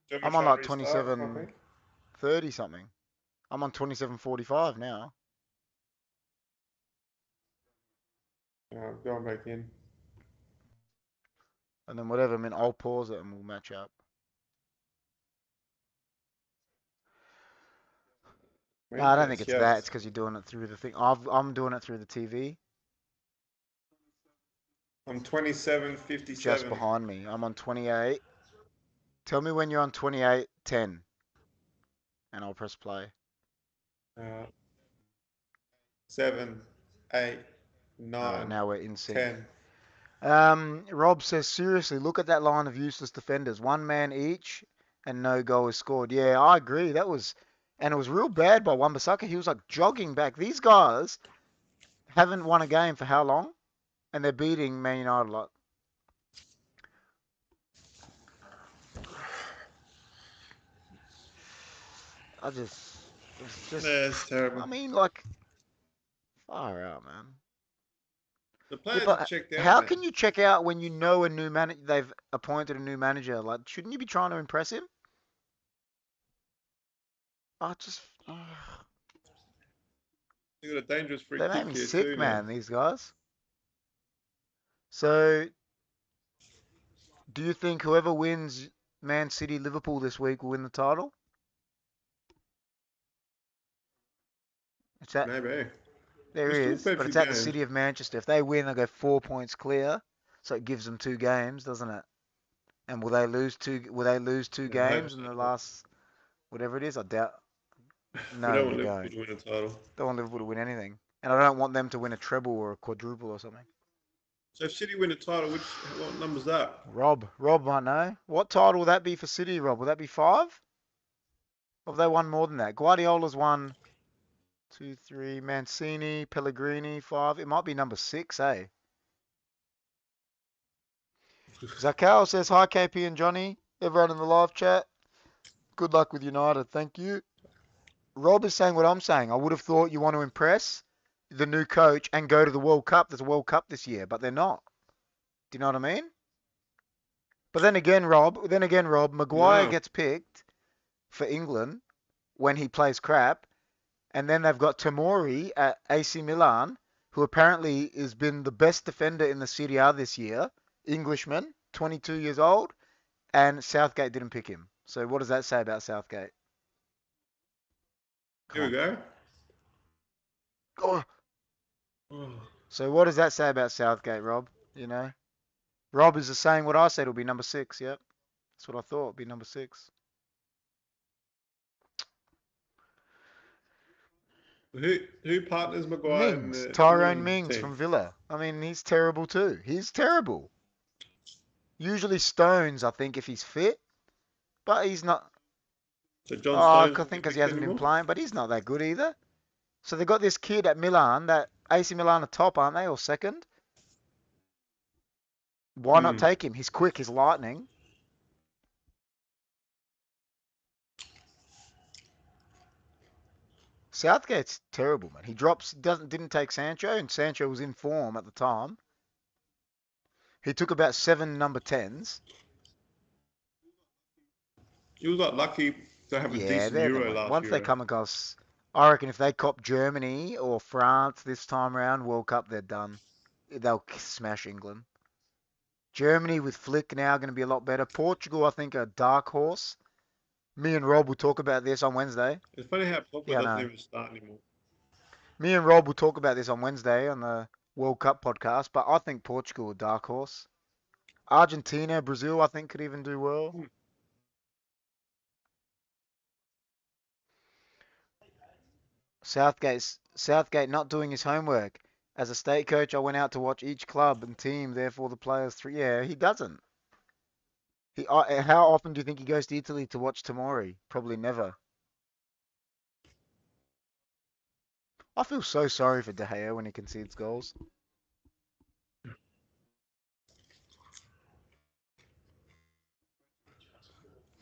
Do you want me I'm to on try and like restart? I think. 27:30 something. I'm on 27:45 now. I'm going back in. And then whatever, I'll pause it and we'll match up. No, When I don't think gets it's that. It's yes. because you're doing it through the thing. I'm doing it through the TV. I'm 27, Just 57. behind me. I'm on 28. Tell me when you're on 28:10, and I'll press play. Uh, 7, 8, All right, 9, now we're in sync. 10. Rob says, seriously, look at that line of useless defenders. One man each, and no goal is scored. Yeah, I agree. And it was real bad by Wan-Bissaka. He was like jogging back. These guys haven't won a game for how long? And they're beating Man United a lot. It's just, Yeah, it's terrible. like, far out, man. The Yeah, players have but checked out, how man. can you check out when you know they've appointed a new manager? Like, shouldn't you be trying to impress him? I just, You got a dangerous free they make kick me here sick, too, man. man, these guys. So, do you think whoever wins Man City Liverpool this week will win the title? It's at Maybe. There We still is, played a but few it's at the games. City of Manchester. If they win, they'll go 4 points clear. So it gives them 2 games, doesn't it? And will they lose two? Will they lose two I hope games in the so. last whatever it is? I doubt. We No, don't you want Liverpool don't. to win a title. Don't want Liverpool to win anything, and I don't want them to win a treble or a quadruple or something. So if City win a title, what number's that? Rob might know. What title will that be for City, Rob? Will that be 5? Or have they won more than that? Guardiola's won 2, 3. Mancini, Pellegrini, 5. It might be number 6, eh? Zakal says, hi, KP and Johnny. Everyone in the live chat. Good luck with United. Thank you. Rob is saying what I'm saying. I would have thought you want to impress the new coach and go to the World Cup. There's a World Cup this year, but they're not. Do you know what I mean? But then again, Rob, Maguire No. gets picked for England when he plays crap, and then they've got Tomori at AC Milan, who apparently has been the best defender in the Serie A this year. Englishman, 22 years old, and Southgate didn't pick him. So what does that say about Southgate? Come Here we on. go. Oh. Oh. So what does that say about Southgate, Rob? You know, Rob is saying what I said. It'll be number 6. Yep, that's what I thought. It'd be number 6. Who partners Maguire in Mings, the Tyrone England Mings team? from Villa. I mean, he's terrible too. He's terrible. Usually Stones, I think, if he's fit, but he's not. So John Oh, I Stones think won't get because he picked hasn't been anymore? playing, but he's not that good either. So they got this kid at Milan, that AC Milan are top, aren't they, or second? Why not Hmm. take him? He's quick, he's lightning. Southgate's terrible, man. He didn't take Sancho, and Sancho was in form at the time. He took about 7 number 10s. You got lucky to have a Yeah, decent they're the Euro one. last Once they Euro. come across, I reckon if they cop Germany or France this time around, World Cup, they're done. They'll smash England. Germany with Flick now going to be a lot better. Portugal, I think, a dark horse. Me and Rob will talk about this on Wednesday. It's funny how Pogba Yeah, I doesn't know. even start anymore. Me and Rob will talk about this on Wednesday on the World Cup podcast, but I think Portugal a dark horse. Argentina, Brazil, I think could even do well. Hmm. Southgate not doing his homework. As a state coach, I went out to watch each club and team, therefore the players. Yeah, he doesn't. How often do you think he goes to Italy to watch Tomori? Probably never. I feel so sorry for De Gea when he concedes goals.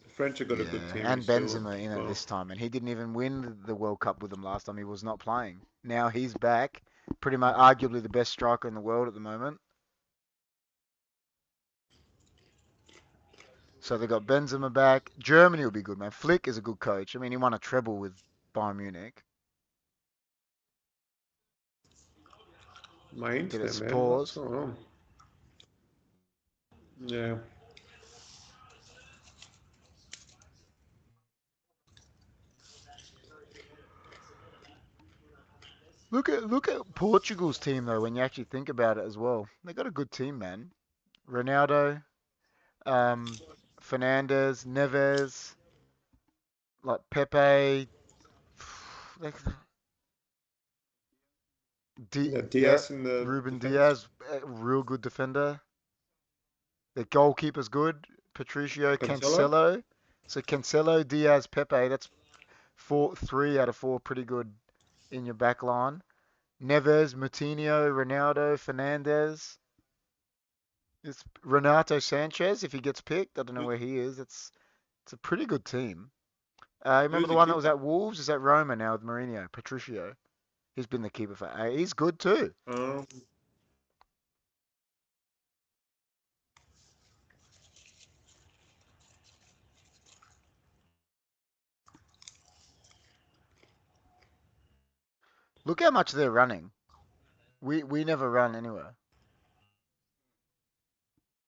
The French have got a good Yeah, team and still Benzema in as it well. this time, and he didn't even win the World Cup with them last time. He was not playing. Now he's back, pretty much arguably the best striker in the world at the moment. So they got Benzema back. Germany will be good, man. Flick is a good coach. I mean, he won a treble with Bayern Munich. My Did it internet, man. What's Spurs. going on? Yeah. Look at Portugal's team though. When you actually think about it as well, they got a good team, man. Ronaldo, um, Fernandes, Neves, like Pepe, like Yeah, yeah, Diaz in the Ruben defense. Diaz, a real good defender. The goalkeeper's good. Patricio Cancelo. Cancelo. So Cancelo, Diaz, Pepe. That's 3 out of 4 pretty good in your back line. Neves, Moutinho, Ronaldo, Fernandez. It's Renato Sanchez if he gets picked. I don't know Who, where he is. It's a pretty good team. Remember who's the the one that was keeper? at Wolves? Is that Roma now with Mourinho? Patricio. He's been the keeper for. He's good too. Um, Look how much they're running. We never run anywhere.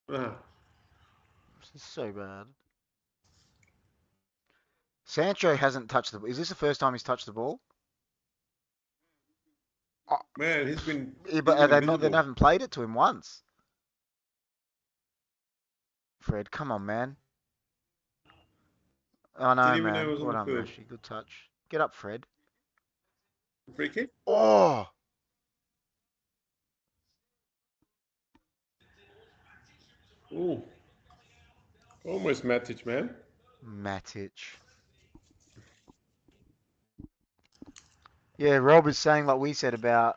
ah, This is so bad. Sancho hasn't touched the ball. Is this the first time he's touched the ball? Oh, man, yeah, he's but are been they not? They invisible. haven't played it to him once. Fred. Come on, man. I know, Didn't even know man. he was on Well the done, field. Rashi. Good touch. Get up, Fred. Free kick? Oh, Ooh, almost Matic, man. Matic. Yeah, Rob is saying like we said about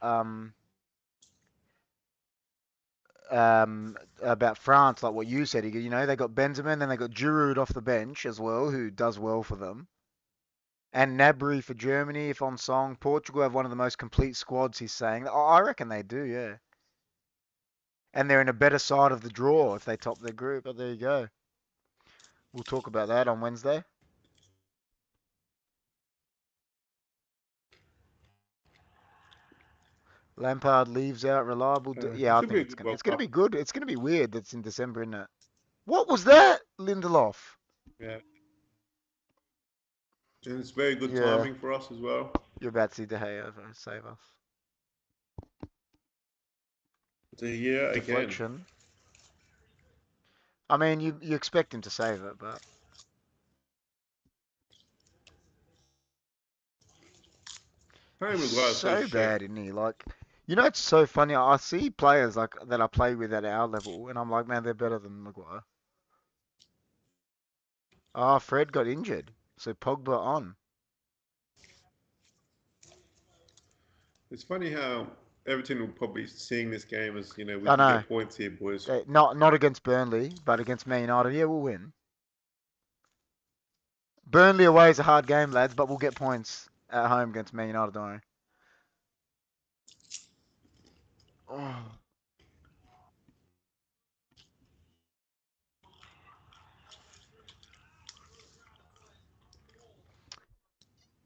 France, like what you said. You know, they got Benzema, then they got Giroud off the bench as well, who does well for them. And Nabry for Germany, if on song. Portugal have one of the most complete squads, he's saying. Oh, I reckon they do, yeah. And they're in a better side of the draw if they top their group. But there you go. We'll talk about that on Wednesday. Lampard leaves out reliable. It Yeah, I should be think a it's good gonna World it's gonna Cup. be good. It's gonna be weird. That's in December, isn't it? What was that, Lindelof? Yeah, and it's very good Yeah, timing for us as well. you're about to see De Gea save us. It's a year again. Deflection. I mean, you expect him to save it, but Harry he's Maguire's so so shit. bad, isn't he? Like, you know, it's so funny. I see players like that I play with at our level, and I'm like, man, they're better than Maguire. Ah, Fred got injured, so Pogba on. It's funny how Everton will probably seeing this game as, we I can know. get points here, boys. Not against Burnley, but against Man United. Yeah, we'll win. Burnley away is a hard game, lads, but we'll get points at home against Man United, don't worry. Oh.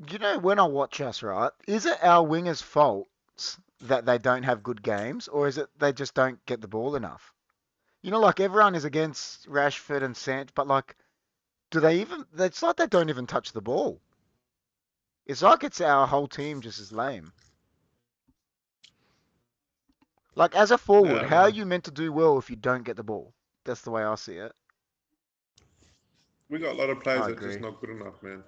You know, when I watch us, right, is it our wingers' faults that they don't have good games, or is it they just don't get the ball enough? You know, like everyone is against Rashford and Sant, but like, do they even? It's like they don't even touch the ball. It's like it's our whole team just as lame. Like as a Yeah, forward, I don't how are know. you meant to do well if you don't get the ball? That's the way I see it. We got a lot of players I that are just agree. not good enough, man.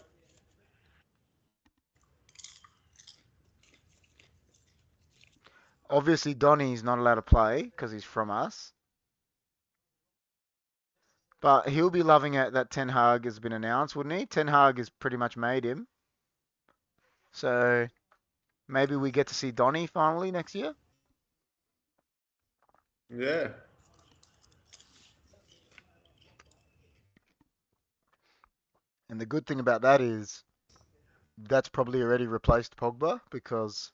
Obviously, Donny's not allowed to play because he's from us, but he'll be loving it that Ten Hag has been announced, wouldn't he? Ten Hag has pretty much made him, so maybe we get to see Donny finally next year. Yeah. And the good thing about that is that's probably already replaced Pogba because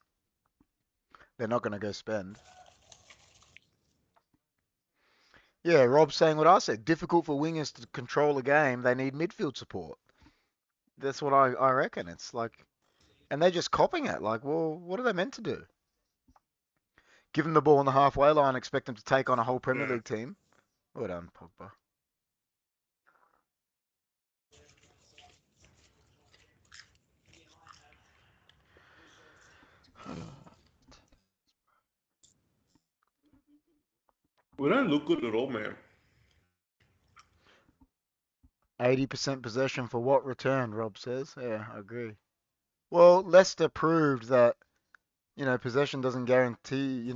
they're not going to go spend. Yeah, Rob's saying what I said. Difficult for wingers to control a game. They need midfield support. That's what I reckon. It's like, and they're just copying it. Like, well, what are they meant to do? Give them the ball on the halfway line, expect them to take on a whole Premier Yeah. League team. Well done, Pogba. We don't look good at all, man. 80% possession for what return, Rob says. Yeah, I agree. Well, Leicester proved that, possession doesn't guarantee,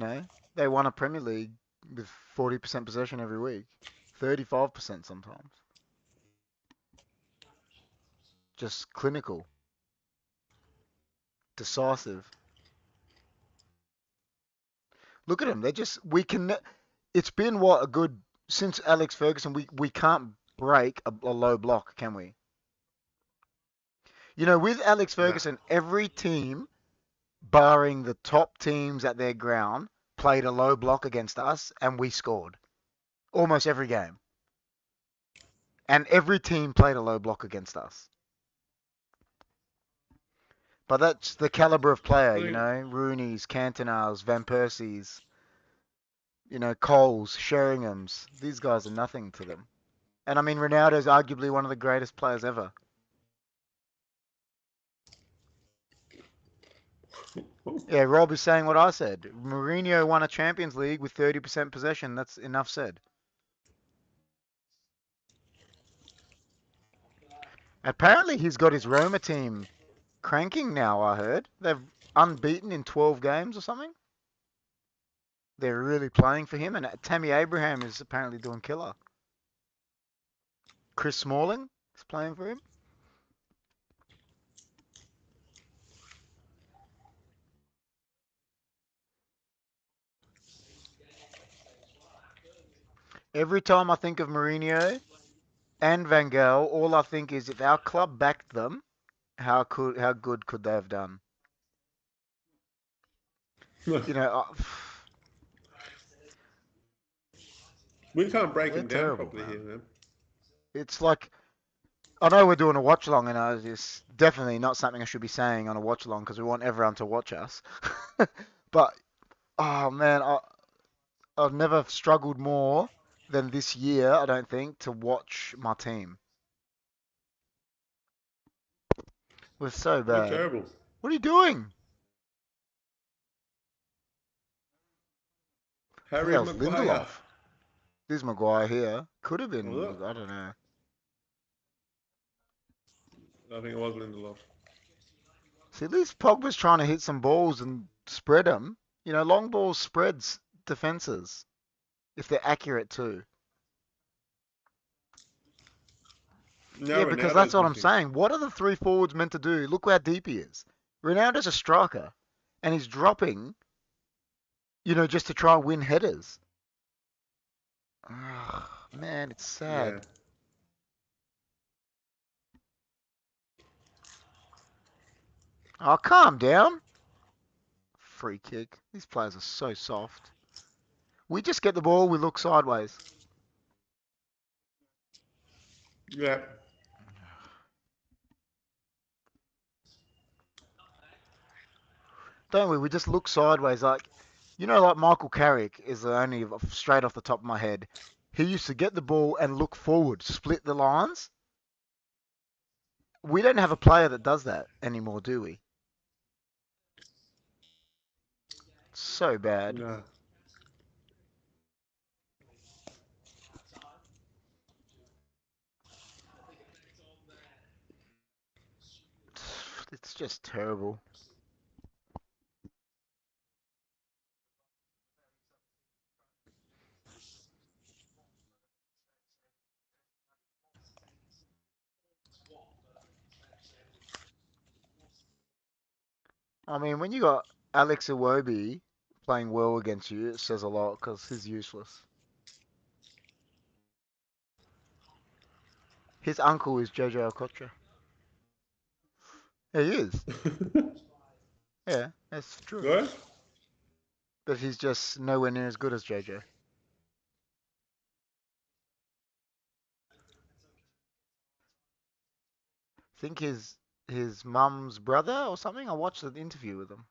they won a Premier League with 40% possession every week, 35% sometimes. Just clinical, decisive. Look at them. It's been what, a good, since Alex Ferguson, we can't break a low block, can we? With Alex Nah. Ferguson, every team, barring the top teams at their ground, played a low block against us and we scored. Almost every game. And every team played a low block against us. But that's the caliber of player, I think, Rooney's, Cantona's, Van Persie's, Cole's, Sheringham's. These guys are nothing to them. And I mean, Ronaldo's arguably one of the greatest players ever. Yeah, Rob is saying what I said. Mourinho won a Champions League with 30% possession. That's enough said. Apparently, he's got his Roma team cranking now, I heard. They've unbeaten in 12 games or something. They're really playing for him, and Tammy Abraham is apparently doing killer. Chris Smalling is playing for him. Every time I think of Mourinho and Van Gaal, all I think is if our club backed them, how good could they have done? You know, We can't break they're him down terrible, properly here, man. man. It's like I know we're doing a watch along, and it's definitely not something I should be saying on a watch along because we want everyone to watch us. But oh man, I've never struggled more than this year. I don't think to watch my team. We're so We're bad. terrible. What are you doing? I think Harry that was Maguire. Lindelof. There's Maguire here. Could have Was been. it? I don't know. I think it was Lindelof. See, at least Pogba's trying to hit some balls and spread them. You know, long balls spreads defenses if they're accurate too. Now Yeah, because that's Ronaldo's what I'm missing. saying. What are the three forwards meant to do? Look how deep he is. Ronaldo's a striker, and he's dropping, just to try and win headers. Ugh, man, it's Yeah. sad. Oh, calm down. Free kick. These players are so soft. We just get the ball, we look sideways. Yeah. Don't we? We just look sideways. Like Michael Carrick is the only straight off the top of my head. He used to get the ball and look forward, split the lines. We don't have a player that does that anymore, do we? So bad. No. It's just terrible. I mean, when you got Alex Iwobi playing well against you, it says a lot because he's useless. His uncle is Jojo Okocha. Yeah, he is. Yeah, that's true. What? But he's just nowhere near as good as Jojo. I think his mum's brother or something. I watched an interview with him.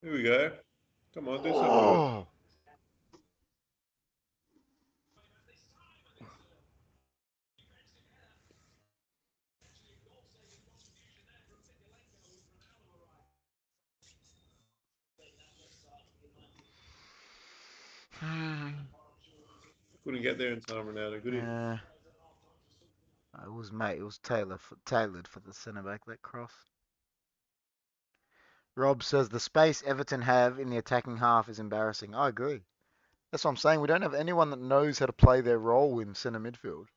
Here we go. Come on, do something with it. Oh, Couldn't get there in time, Ronaldo. Good he? yeah. It was mate. It was tailored for the centre back that cross. Rob says the space Everton have in the attacking half is embarrassing. I agree. That's what I'm saying. We don't have anyone that knows how to play their role in centre midfield.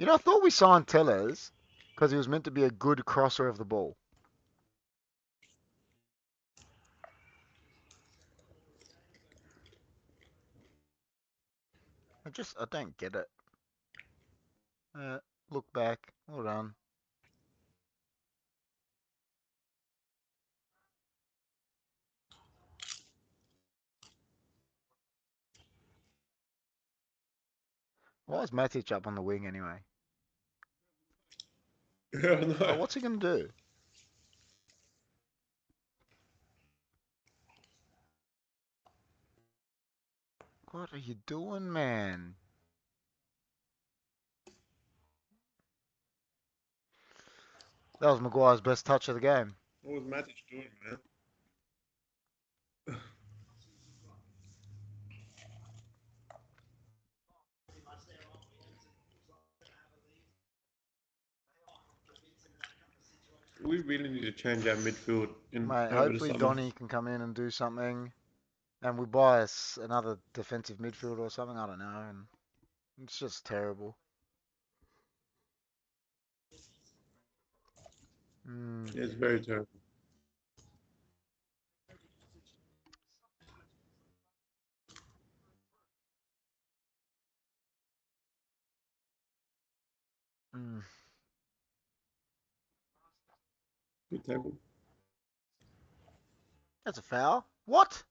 I thought we signed Tellers because he was meant to be a good crosser of the ball. I don't get it. Look back. Hold on. Why is Matic up on the wing anyway? Yeah, Oh, no. what's he gonna do? What are you doing, man? That was Maguire's best touch of the game. What was Matic doing, man? We really need to change our midfield Mate, over the hopefully summer. Donny can come in and do something, and we buy us another defensive midfielder or something. I don't know, and it's just terrible. Mm, Yeah, it's very terrible. mm. Good tackle. That's a foul. What?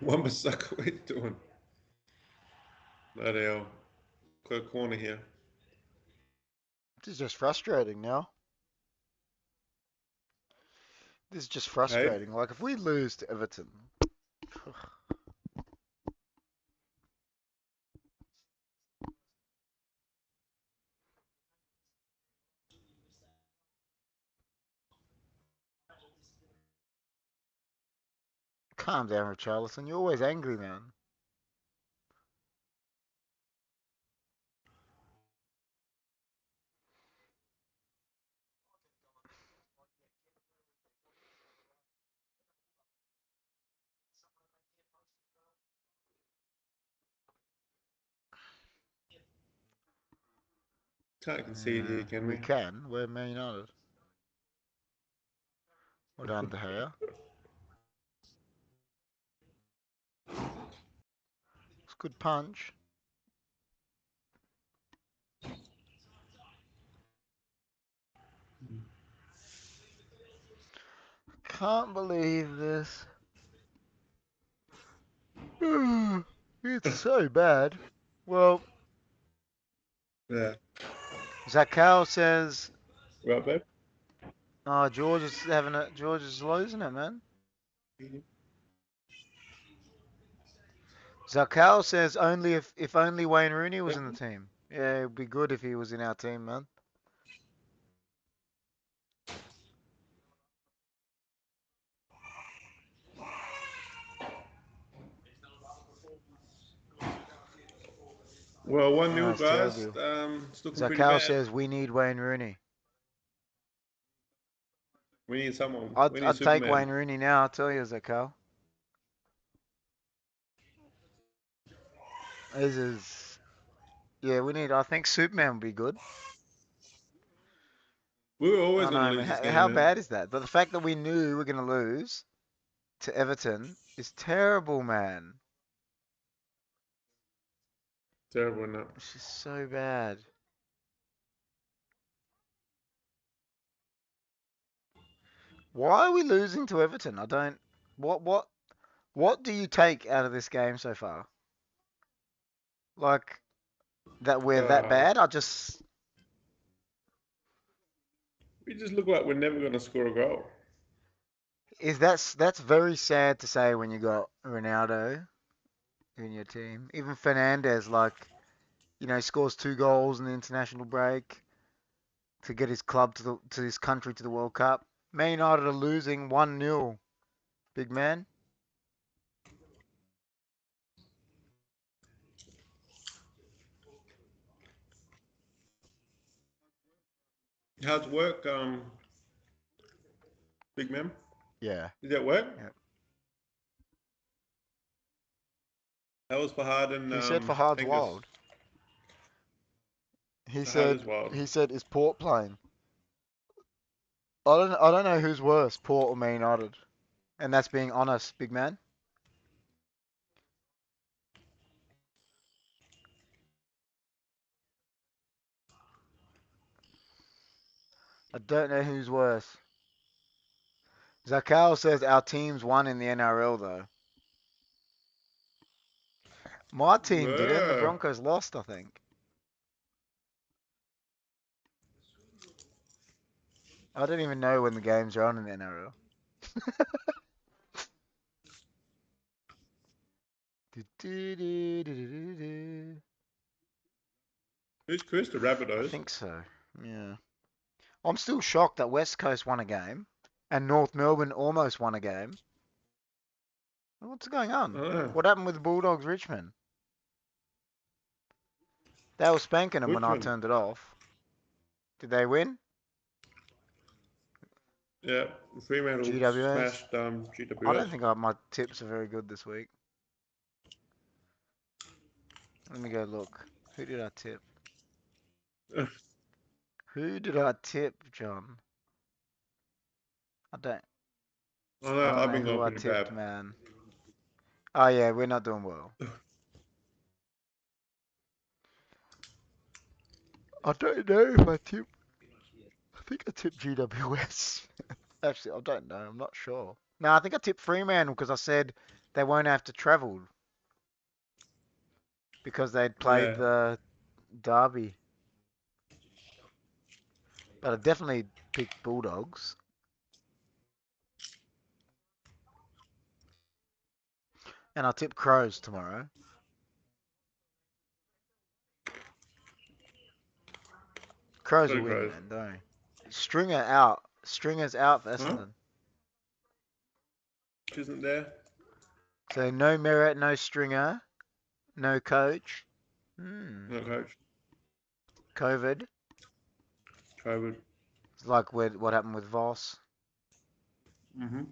Wambasaka, what are you doing? Bloody hell. Got a corner here. This is just frustrating now. This is just Hey, frustrating. Like if we lose to Everton, calm down, Richarlison. You're always angry, man. can't concede here, can We we? can. We're Man United. Well done, De Gea. It's a good punch. Can't believe this. It's so bad. Well, Yeah. Zakal says, Right, babe? "Oh, George is losing it, man." Zakal says only if only Wayne Rooney was in the team. Yeah, it'd be good if he was in our team, man. Well, 1 Oh, nil, it's guys. terrible. It's looking pretty Zakal bad. says we need Wayne Rooney. We need someone. I'd We need I'd take Superman. Wayne Rooney now. I'll tell you, Zakal. This is yeah. We need. I think Superman would be good. We were always I going to know, lose man. this game, How man. bad is that? But the fact that we knew we were gonna lose to Everton is terrible, man. Terrible enough. It's just so bad. Why are we losing to Everton? I don't. What do you take out of this game so far? Like that we're that Uh, bad? I just we just look like we're never going to score a goal. is that's very sad to say when you got Ronaldo in your team. Even Fernandez, like scores 2 goals in the international break to get his club to his country to the World Cup. Man United are losing 1-0. Big man. How's work, big man? Yeah. Is that work? Yeah. That was Fahad and He said Fahad's Angus. wild. He Fahad is said wild. he said is Port playing? I don't know who's worse, Port or Man United. And that's being honest, big man. I don't know who's worse. Zakal says our team's won in the NRL though. My team didn't. The Yeah. Broncos lost, I think. I don't even know when the games are on in the NRL. Who's Chris? The I Rabbitohs. think so. Yeah. I'm still shocked that West Coast won a game And North Melbourne almost won a game. What's going on? Oh, What happened with the Bulldogs Richmond? They were spanking them when which I one? turned it off. Did they win? Yeah, Fremantle GWS? smashed I GWS. don't think my tips are very good this week. Let me go look. Who did I tip? Who did I tip, John? I don't. I I know, don't I've know been who going I pretty bad. tipped, man. Oh yeah, we're not doing well. I don't know if I tipped. I think I tipped GWS. Actually, I don't know. I'm not sure. No, I think I tipped Fremantle because I said they won't have to travel because they'd played Yeah, the derby. But I definitely picked Bulldogs. And I'll tip Crows tomorrow. Crows got will it, win, guys. man, don't they? Stringer out. Stringer's out for Huh? Essendon. Isn't there? So no Merritt, no Stringer, no coach. No coach. COVID. COVID. It's like what happened with Voss. Mm-hmm.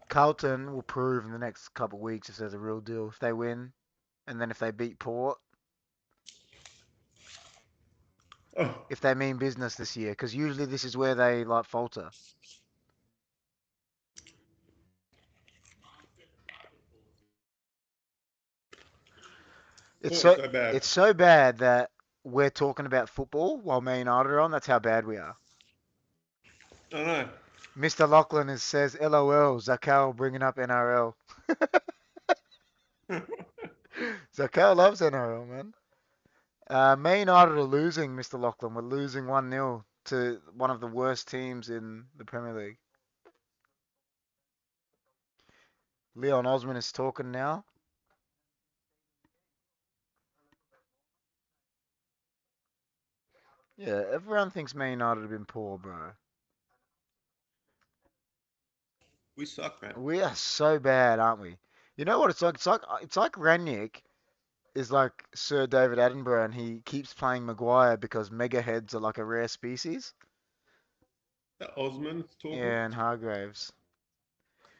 Carlton will prove in the next couple of weeks if there's a real deal. If they win, and then if they beat Port, Oh, if they mean business this year, because usually this is where they like falter. It's Port is so so bad. it's so bad that we're talking about football while Man United are on. That's how bad we are. I know. Mr. Lachlan says, "LOL, Zakal bringing up NRL." Zakal loves NRL, man. Man United are losing, Mr. Lachlan. We're losing 1-0 to one of the worst teams in the Premier League. Leon Osman is talking now. Yeah, everyone thinks Man United have been poor, bro. We suck, man. We are so bad, aren't we? You know what it's like? It's like Ranić is like Sir David Attenborough, and he keeps playing Maguire because mega heads are like a rare species. That Osman's talking. Yeah, and Hargraves.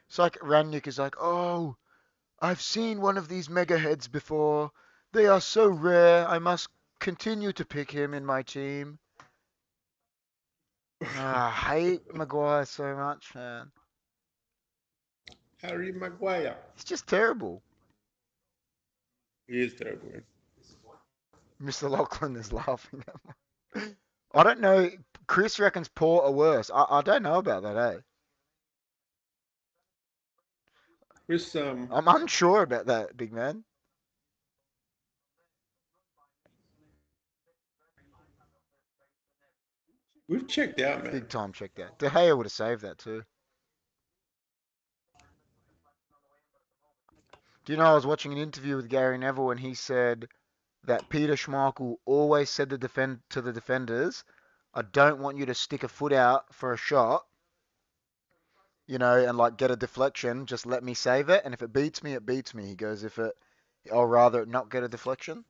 It's like Ranić is like, oh, I've seen one of these mega heads before. They are so rare. I must continue to pick him in my team. I hate Maguire so much, man. Harry Maguire. He's just terrible. He is terrible, man. Mr. Lachlan is laughing at me. I don't know. Chris reckons Port are worse. I don't know about that, eh? Chris, I'm unsure about that, big man. we've checked out, man. Big time check that. De Gea would have saved that too. Do you know I was watching an interview with Gary Neville and he said that Peter Schmeichel always said to the defenders, I don't want you to stick a foot out for a shot, and like get a deflection. Just let me save it, and if it beats me, it beats me. He goes, I'll rather not get a deflection.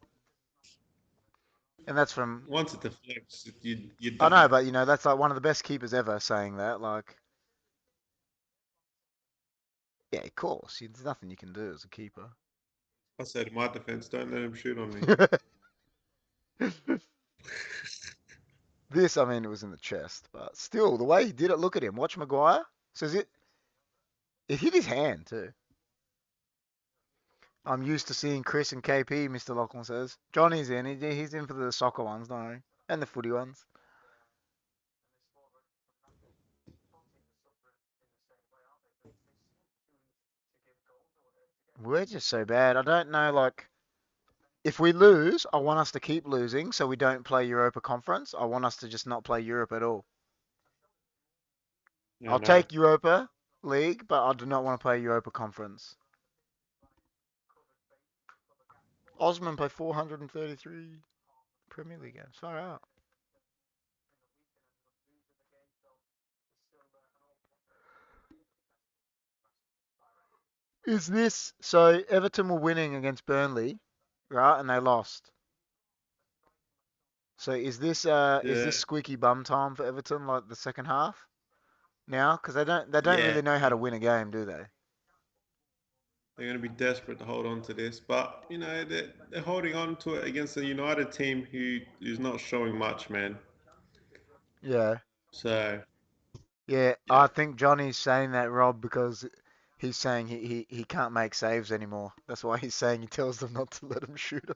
And that's from, Once it deflects, you're I know, done. but that's like one of the best keepers ever saying that. Like, yeah, of course, there's nothing you can do as a keeper. I said in my defense, don't let him shoot on me. This, I mean, it was in the chest, but still, the way he did it, look at him. Watch Maguire. Says it hit his hand too. I'm used to seeing Chris and KP, Mr. Lachlan says. Johnny's in. He's in for the soccer ones, no, and the footy ones. We're just so bad. I don't know, like, if we lose, I want us to keep losing so we don't play Europa Conference. I want us to just not play Europe at all. No, I'll no. take Europa League, but I do not want to play Europa Conference. Osman play 433. Premier League games. Far out. Is this so? Everton were winning against Burnley, right? And they lost. So is Yeah, this squeaky bum time for Everton, like the second half now? Because they don't yeah. really know how to win a game, do they? They're going to be desperate to hold on to this, but you know they're holding on to it against a United team who is not showing much, man. Yeah. So Yeah, yeah, I think Johnny's saying that, Rob, because he's saying he can't make saves anymore. That's why he's saying he tells them not to let him shoot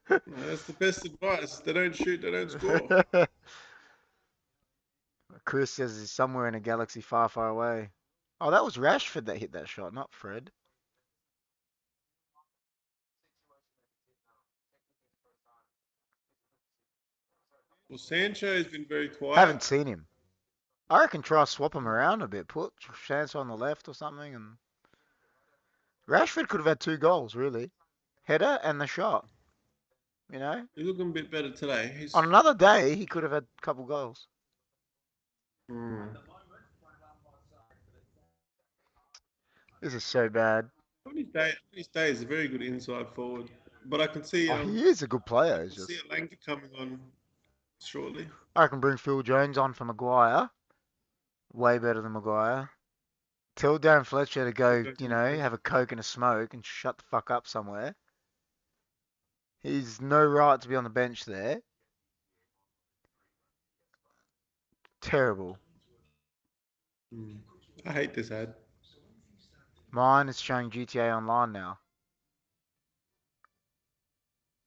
that's the best advice. They don't shoot, they don't score. him. Chris says he's somewhere in a galaxy far, far away. Oh, that was Rashford that hit that shot, not Fred. Well, Sancho has been very quiet. Haven't seen him. I reckon try swap him around a bit. Put Chance on the left or something, and Rashford could have had 2 goals, really. Header and the shot, you know? He's looking a bit better today. On He's another day, he could have had a couple goals. hmm. This is so bad. On his day is a very good inside forward, but I can see Oh, he is a good I player. It's can see just Alanka coming on shortly. I can bring Phil Jones on for Maguire. Way better than Maguire. Tell Darren Fletcher to Go go, back to the have a coke and a smoke and shut the fuck up somewhere. He's no right to be on the bench there. Terrible. hmm. I hate this ad. Mine is showing GTA Online now.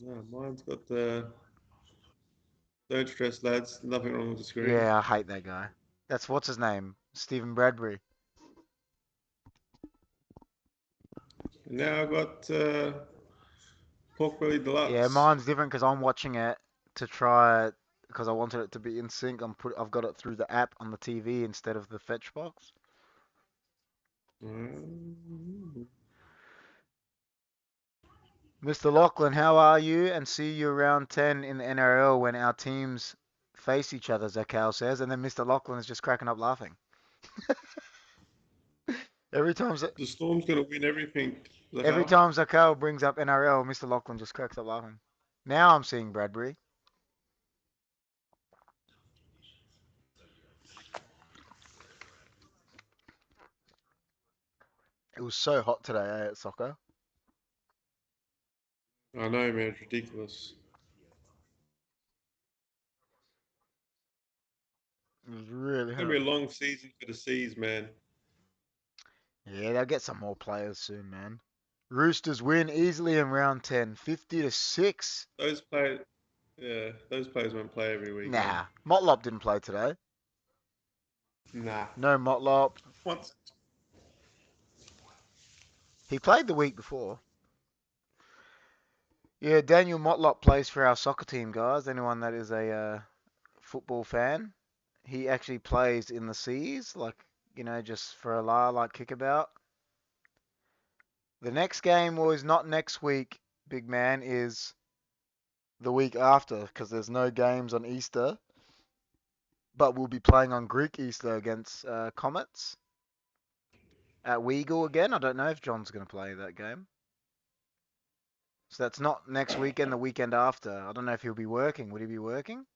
No, mine's got the don't stress, lads. Nothing wrong with the screen. Yeah, I hate that guy. That's what's his name? Stephen Bradbury. And now I've got pork belly Yeah, deluxe. mine's different because I'm watching it to try it because I wanted it to be in sync. I've got it through the app on the TV instead of the fetch box. Mm. Mr. Lachlan, how are you? And see you around 10 in the NRL when our teams face each other, Zakal says. And then Mr. Lachlan is just cracking up laughing. Every time, The Storm's going to win everything, every Zakal. time Zakal brings up NRL, Mr. Lachlan just cracks up laughing. Now I'm seeing Bradbury. It was so hot today, at soccer. I know, man. It's ridiculous. It was really It's going to hot. be a long season for the Seas, man. Yeah, they'll get some more players soon, man. Roosters win easily in round 10, 50-6. Those players, yeah, those players won't play every weekend. Nah, Motlop didn't play today. Nah. No Motlop. Once, He played the week before. Yeah, Daniel Motlop plays for our soccer team, guys. Anyone that is a football fan, he actually plays in the Seas, like, just for a la, like kickabout. The next game was not next week, big man, is the week after, because there's no games on Easter. But we'll be playing on Greek Easter against Comets at Weagle again. I don't know if John's going to play that game. So that's not next weekend, the weekend after. I don't know if he'll be working. Would he be working?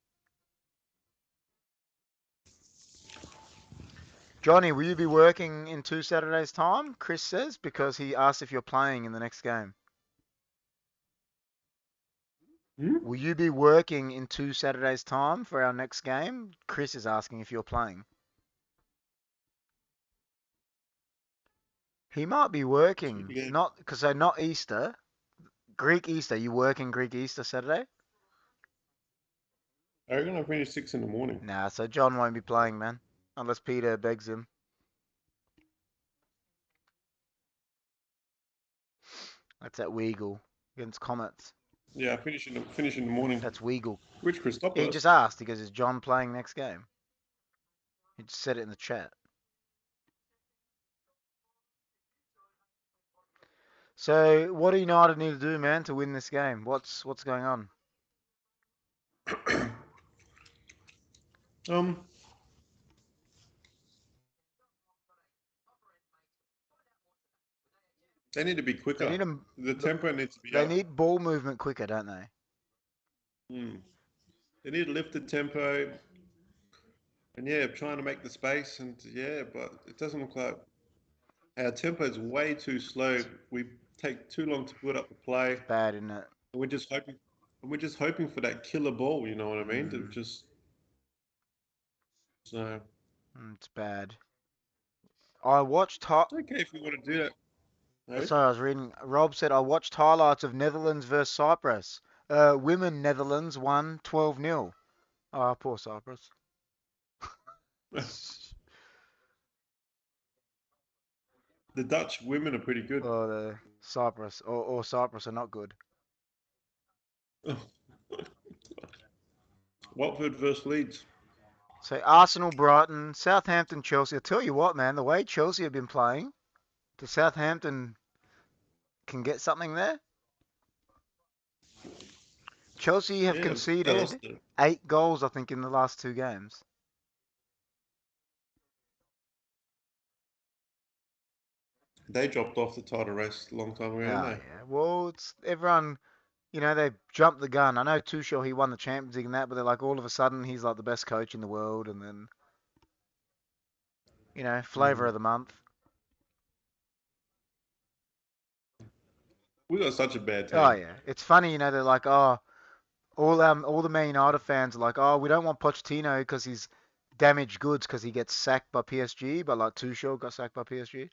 Johnny, will you be working in 2 Saturdays' time? Chris says, because he asked if you're playing in the next game. hmm? Will you be working in 2 Saturdays' time for our next game? Chris is asking if you're playing. He might be Skip working, again. not because so not Easter, Greek Easter. You working Greek Easter Saturday? I reckon I'll finish 6 in the morning. Nah, so John won't be playing, man, unless Peter begs him. That's at Weagle against Comets. Yeah, I finish in the morning. That's Weagle. Which He just Christopoulos? asked. He goes, "Is John playing next game?" He just said it in the chat. So, what do United need to do, man, to win this game? What's going on? um, they need to be They quicker. need them. The tempo needs to be They up. need ball movement quicker, don't they? Mm. They need to lift the tempo, and yeah, trying to make the space, and yeah, but it doesn't look like our tempo is way too slow. We take too long to build up the play, It's bad, isn't it? and we're just hoping for that killer ball. You know what I mean? To Mm, just so it's bad. I watched. it's okay if you want to do that. No? Sorry, I was reading. Rob said I watched highlights of Netherlands versus Cyprus. Women Netherlands won 12-0. Oh, poor Cyprus. The Dutch women are pretty good. Or the Cyprus or Cyprus are not good. Watford versus Leeds. So Arsenal, Brighton, Southampton, Chelsea. I tell you what, man, the way Chelsea have been playing, the Southampton can get something there. Chelsea have Yeah, they lost conceded it. 8 goals, I think, in the last 2 games. They dropped off the title race a long time ago, didn't Oh they? yeah. Well, it's everyone. They jumped the gun. I know Tuchel, he won the Champions League and that, but they're like all of a sudden he's like the best coach in the world, and then flavor Mm. of the month. We got such a bad Oh team. yeah, it's funny. They're like, oh, all the Man United fans are like, oh, we don't want Pochettino because he's damaged goods because he gets sacked by PSG, but like Tuchel got sacked by PSG.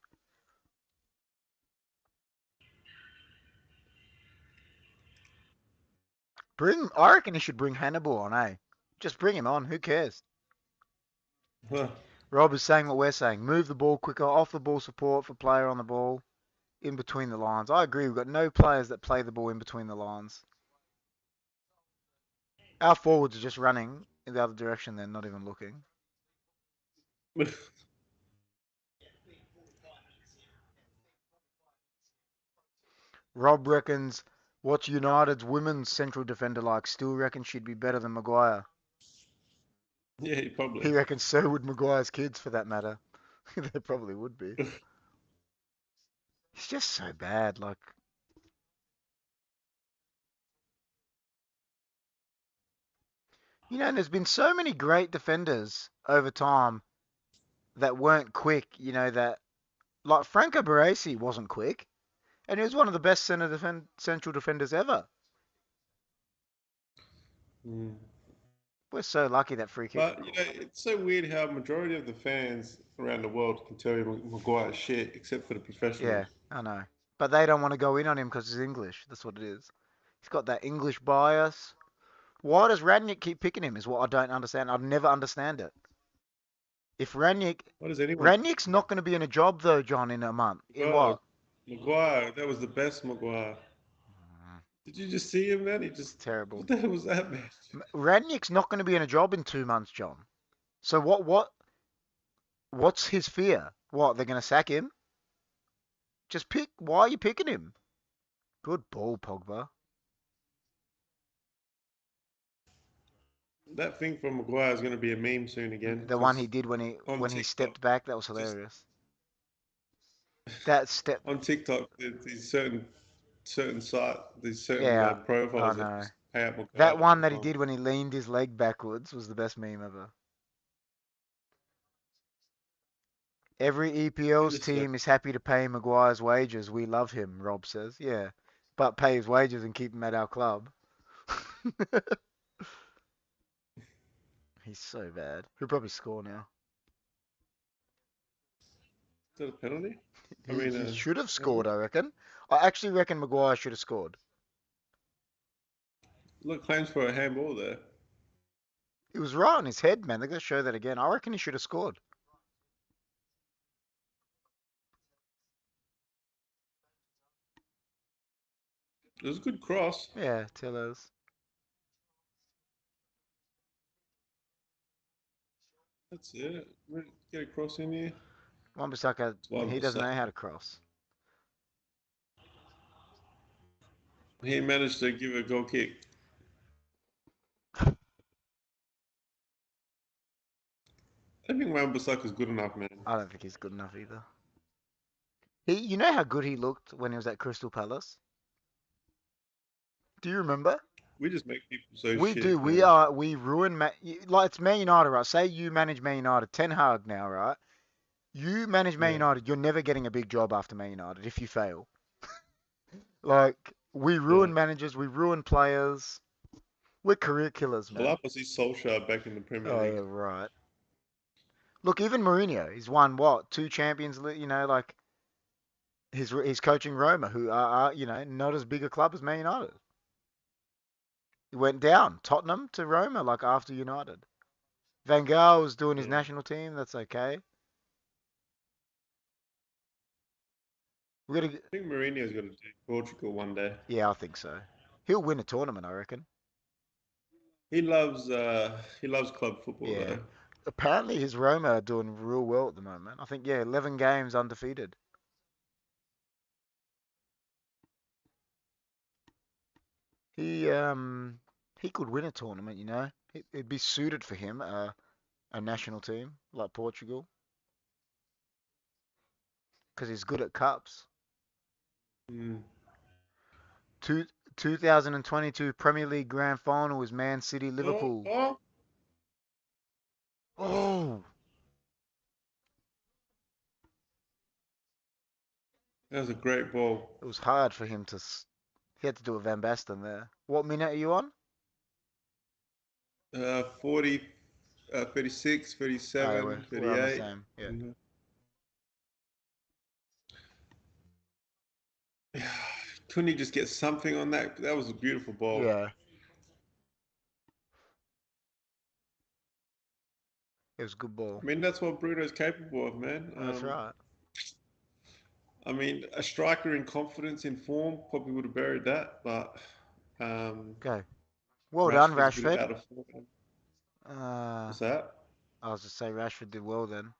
I reckon he should bring Hannibal on, eh? Just bring him on. Who cares? Huh. Rob is saying what we're saying. Move the ball quicker, off the ball support for player on the ball, in between the lines. I agree. We've got no players that play the ball in between the lines. Our forwards are just running in the other direction. They're not even looking. Rob reckons, what's United's women's central defender like? Still reckons she'd be better than Maguire. Yeah, He probably. reckons so would Maguire's kids, for that matter. They probably would be. He's just so bad. Like, and there's been so many great defenders over time that weren't quick. That like Franco Baresi wasn't quick, and he was one of the best central defenders ever. Mm. We're so lucky that free kick. But it's so weird how majority of the fans around the world can tell you Maguire's shit, except for the Yeah, professionals. I know. But they don't want to go in on him because he's English. That's what it is. He's got that English bias. Why does Ranić keep picking him? Is what I don't understand. I'd never understand it. If Ranić, Why does anyone? Ranić's not going to be in a job though, John, in a month. In Oh, what? Maguire, that was the best Maguire. Did you just see him, man? He It's just, what terrible. the hell was that, man? Ranić's not going to be in a job in 2 months, John. So what's his fear? What, they're going to sack him? Just pick. Why are you picking him? Good ball, Pogba. That thing from Maguire is going to be a meme soon again, The one he because did when he on when he TikTok, stepped back, that was just hilarious. That step. on TikTok, there's these these certain Yeah, I profiles that know. just pay out Maguire That all one the that he time. did when he leaned his leg backwards was the best meme ever. Every EPL's Honestly, team is happy to pay Maguire's wages. We love him, Rob says. Yeah, but pay his wages and keep him at our club. He's so bad. He'll probably score now. is that a penalty? I He mean, he should have handball? scored, I reckon. I actually reckon Maguire should have scored. Look, claims for a handball there. He was right on his head, man. They're gonna show that again. I reckon he should have scored. It was a good cross. Yeah, Tellers. That's it. Get a cross in here. Wan-Bissaka, It's one he for doesn't Saka. know how to cross. He managed to give a goal kick. I think Wan-Bissaka's good enough, man. I don't think he's good enough either. You know how good he looked when he was at Crystal Palace? Do you remember? We just make people so We do. shit, man. We ruin like it's Man United, right? Say you manage Man United, Ten Hag now, right? You manage Man Yeah, United, you're never getting a big job after Man United if you fail. Like we yeah. ruin managers, we ruin players. We're career killers, I'd man. love to see Solskjaer back in the Premier Oh yeah, League. right. Look, even Mourinho, he's won what? Two Champions League, like he's coaching Roma, who are not as big a club as Man United. He went down Tottenham to Roma like after United. Van Gaal was doing his Yeah. national team. That's okay. We're gonna, I think Mourinho's got to do Portugal one day. yeah, I think so. He'll win a tournament, I reckon. He loves club football Yeah. though. Apparently, his Roma are doing real well at the moment. I think 11 games undefeated. He he could win a tournament. It'd be suited for him, a national team like Portugal, because he's good at cups. Mm. Two, 2022 Premier League Grand Final was Man City Oh, Liverpool. oh, Oh, that was a great ball. it was hard for him to. He had to do a Van Basten there. What minute are you on? 40, 36, Oh, yeah, 37, we're on the 38. same. Yeah. Mhm. Couldn't he just get something on that? That was a beautiful ball. Yeah, it was a good ball. I mean, that's what Bruno's capable of, man. That's right. I mean, a striker in confidence, in form, probably would have buried that, but Okay. Well done, Rashford's a bit Rashford. out of form. Uh, What's that? I was just say Rashford did well then.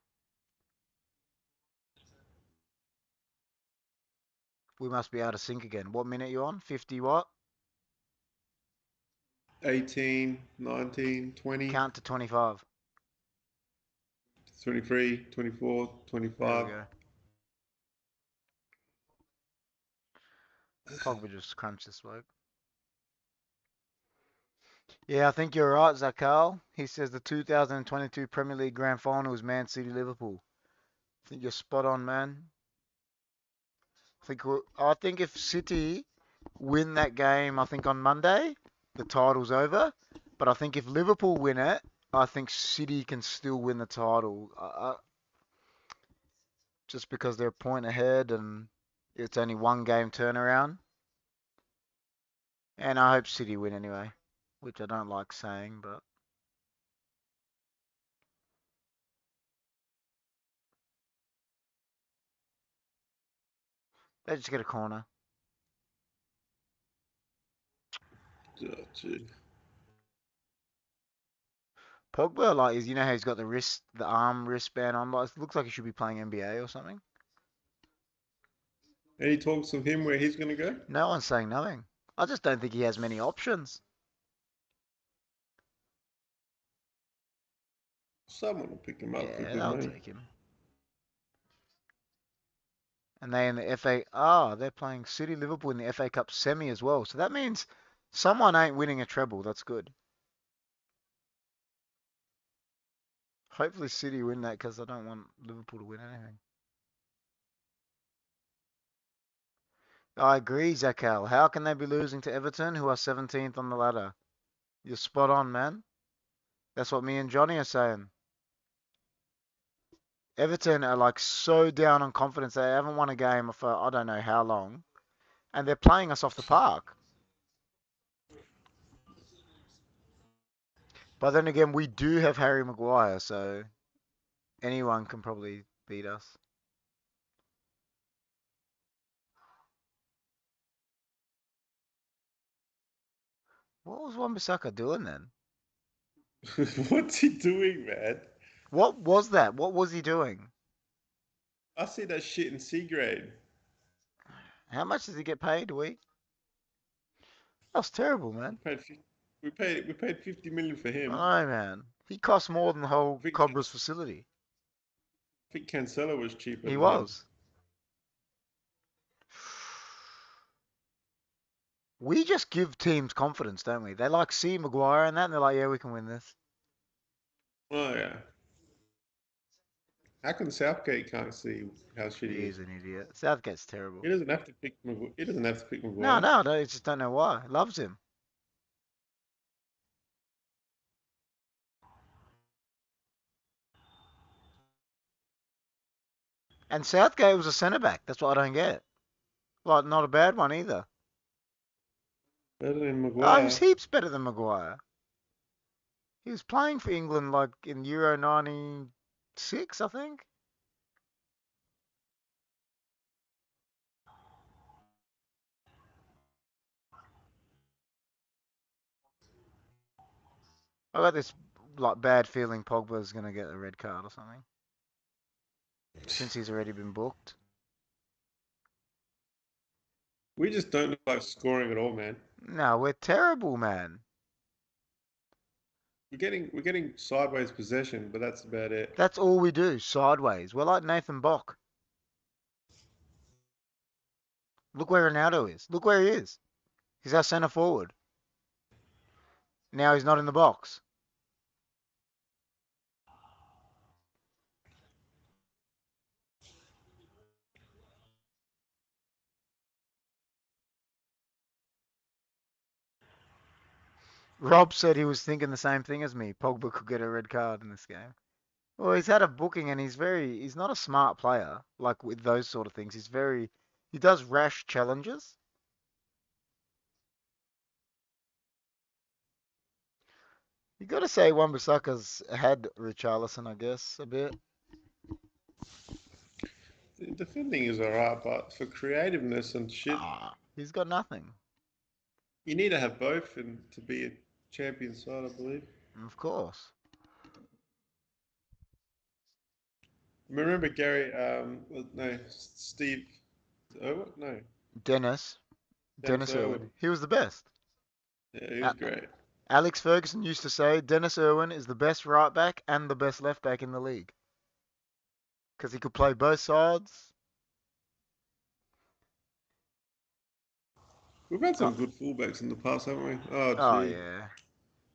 We must be out of sync again. What minute you on? 50 what? 18, 19, 20, Count to 25. 23, 24, There we 25. go. Pogba just crunched this bloke. Yeah, I think you're right, Zakal. He says the 2022 Premier League Grand Final was Man City Liverpool. I think you're spot on, man. I think if City win that game, I think on Monday, the title's over. But I think if Liverpool win it, I think City can still win the title. Just because they're a point ahead and it's only one game turnaround. And I hope City win anyway, which I don't like saying, but they just get a corner. Oh, gee. Pogba, like, how he's got the arm wristband on. Like, it looks like he should be playing NBA or something. Any talks of him where he's going to go? No one's saying nothing. I just don't think he has many options. Someone will pick him up for Yeah, good they'll money. take him. And they in the FA. Ah, they're playing City Liverpool in the FA Cup semi as well. So that means someone ain't winning a treble. That's good. Hopefully City win that because I don't want Liverpool to win anything. I agree, Zakal. How can they be losing to Everton, who are 17th on the ladder? You're spot on, man. That's what me and Johnny are saying. Everton are like so down on confidence. They haven't won a game for I don't know how long. And they're playing us off the park. But then again, we do have Harry Maguire, so anyone can probably beat us. What was Wan-Bissaka doing then? What's he doing, man? What was that? What was he doing? I see that shit in C grade. How much does he get paid a week? That's terrible, We man. paid, we paid 50 million for him. I know, man. He cost more than the whole I think, Cobra's facility. I think Cancelo was cheaper He than him. was. We just give teams confidence, don't we? They like see Maguire and that, and they're like, yeah, we can win this. Oh yeah. How come Southgate can't see how shit he He is? is an idiot. Southgate's terrible. He doesn't have to pick. He doesn't have to pick No, Maguire. no, I just don't know why. Loves him. And Southgate was a centre back. That's what I don't get. Like, not a bad one either. Better than Oh, he was Maguire. heaps better than Maguire. He was playing for England like in Euro 96, I think. I got this like bad feeling Pogba's gonna get a red card or something since he's already been booked. We just don't look like scoring at all, man. No, we're terrible, man. We're getting sideways possession, but that's about it. That's all we do, sideways. We're like Nathan Bock. Look where Ronaldo is. Look where he is. He's our centre forward. Now he's not in the box. Rob said he was thinking the same thing as me. Pogba could get a red card in this game. Well, he's had a booking and he's not a smart player. Like with those sort of things, he does rash challenges. You got to say Wan-Bissaka's had Richarlison, I guess, a bit. The defending is alright, but for creativeness and shit, Ah, he's got nothing. you need to have both and to be a champion side, I believe. Of course. Remember Gary? No, Steve Irwin? No, Dennis, Dennis Dennis Irwin. Irwin. He was the best. Yeah, he was A- great. Alex Ferguson used to say Dennis Irwin is the best right back and the best left back in the league because he could play both sides. We've had Oh, some good fullbacks in the past, haven't we? Oh, oh gee. yeah.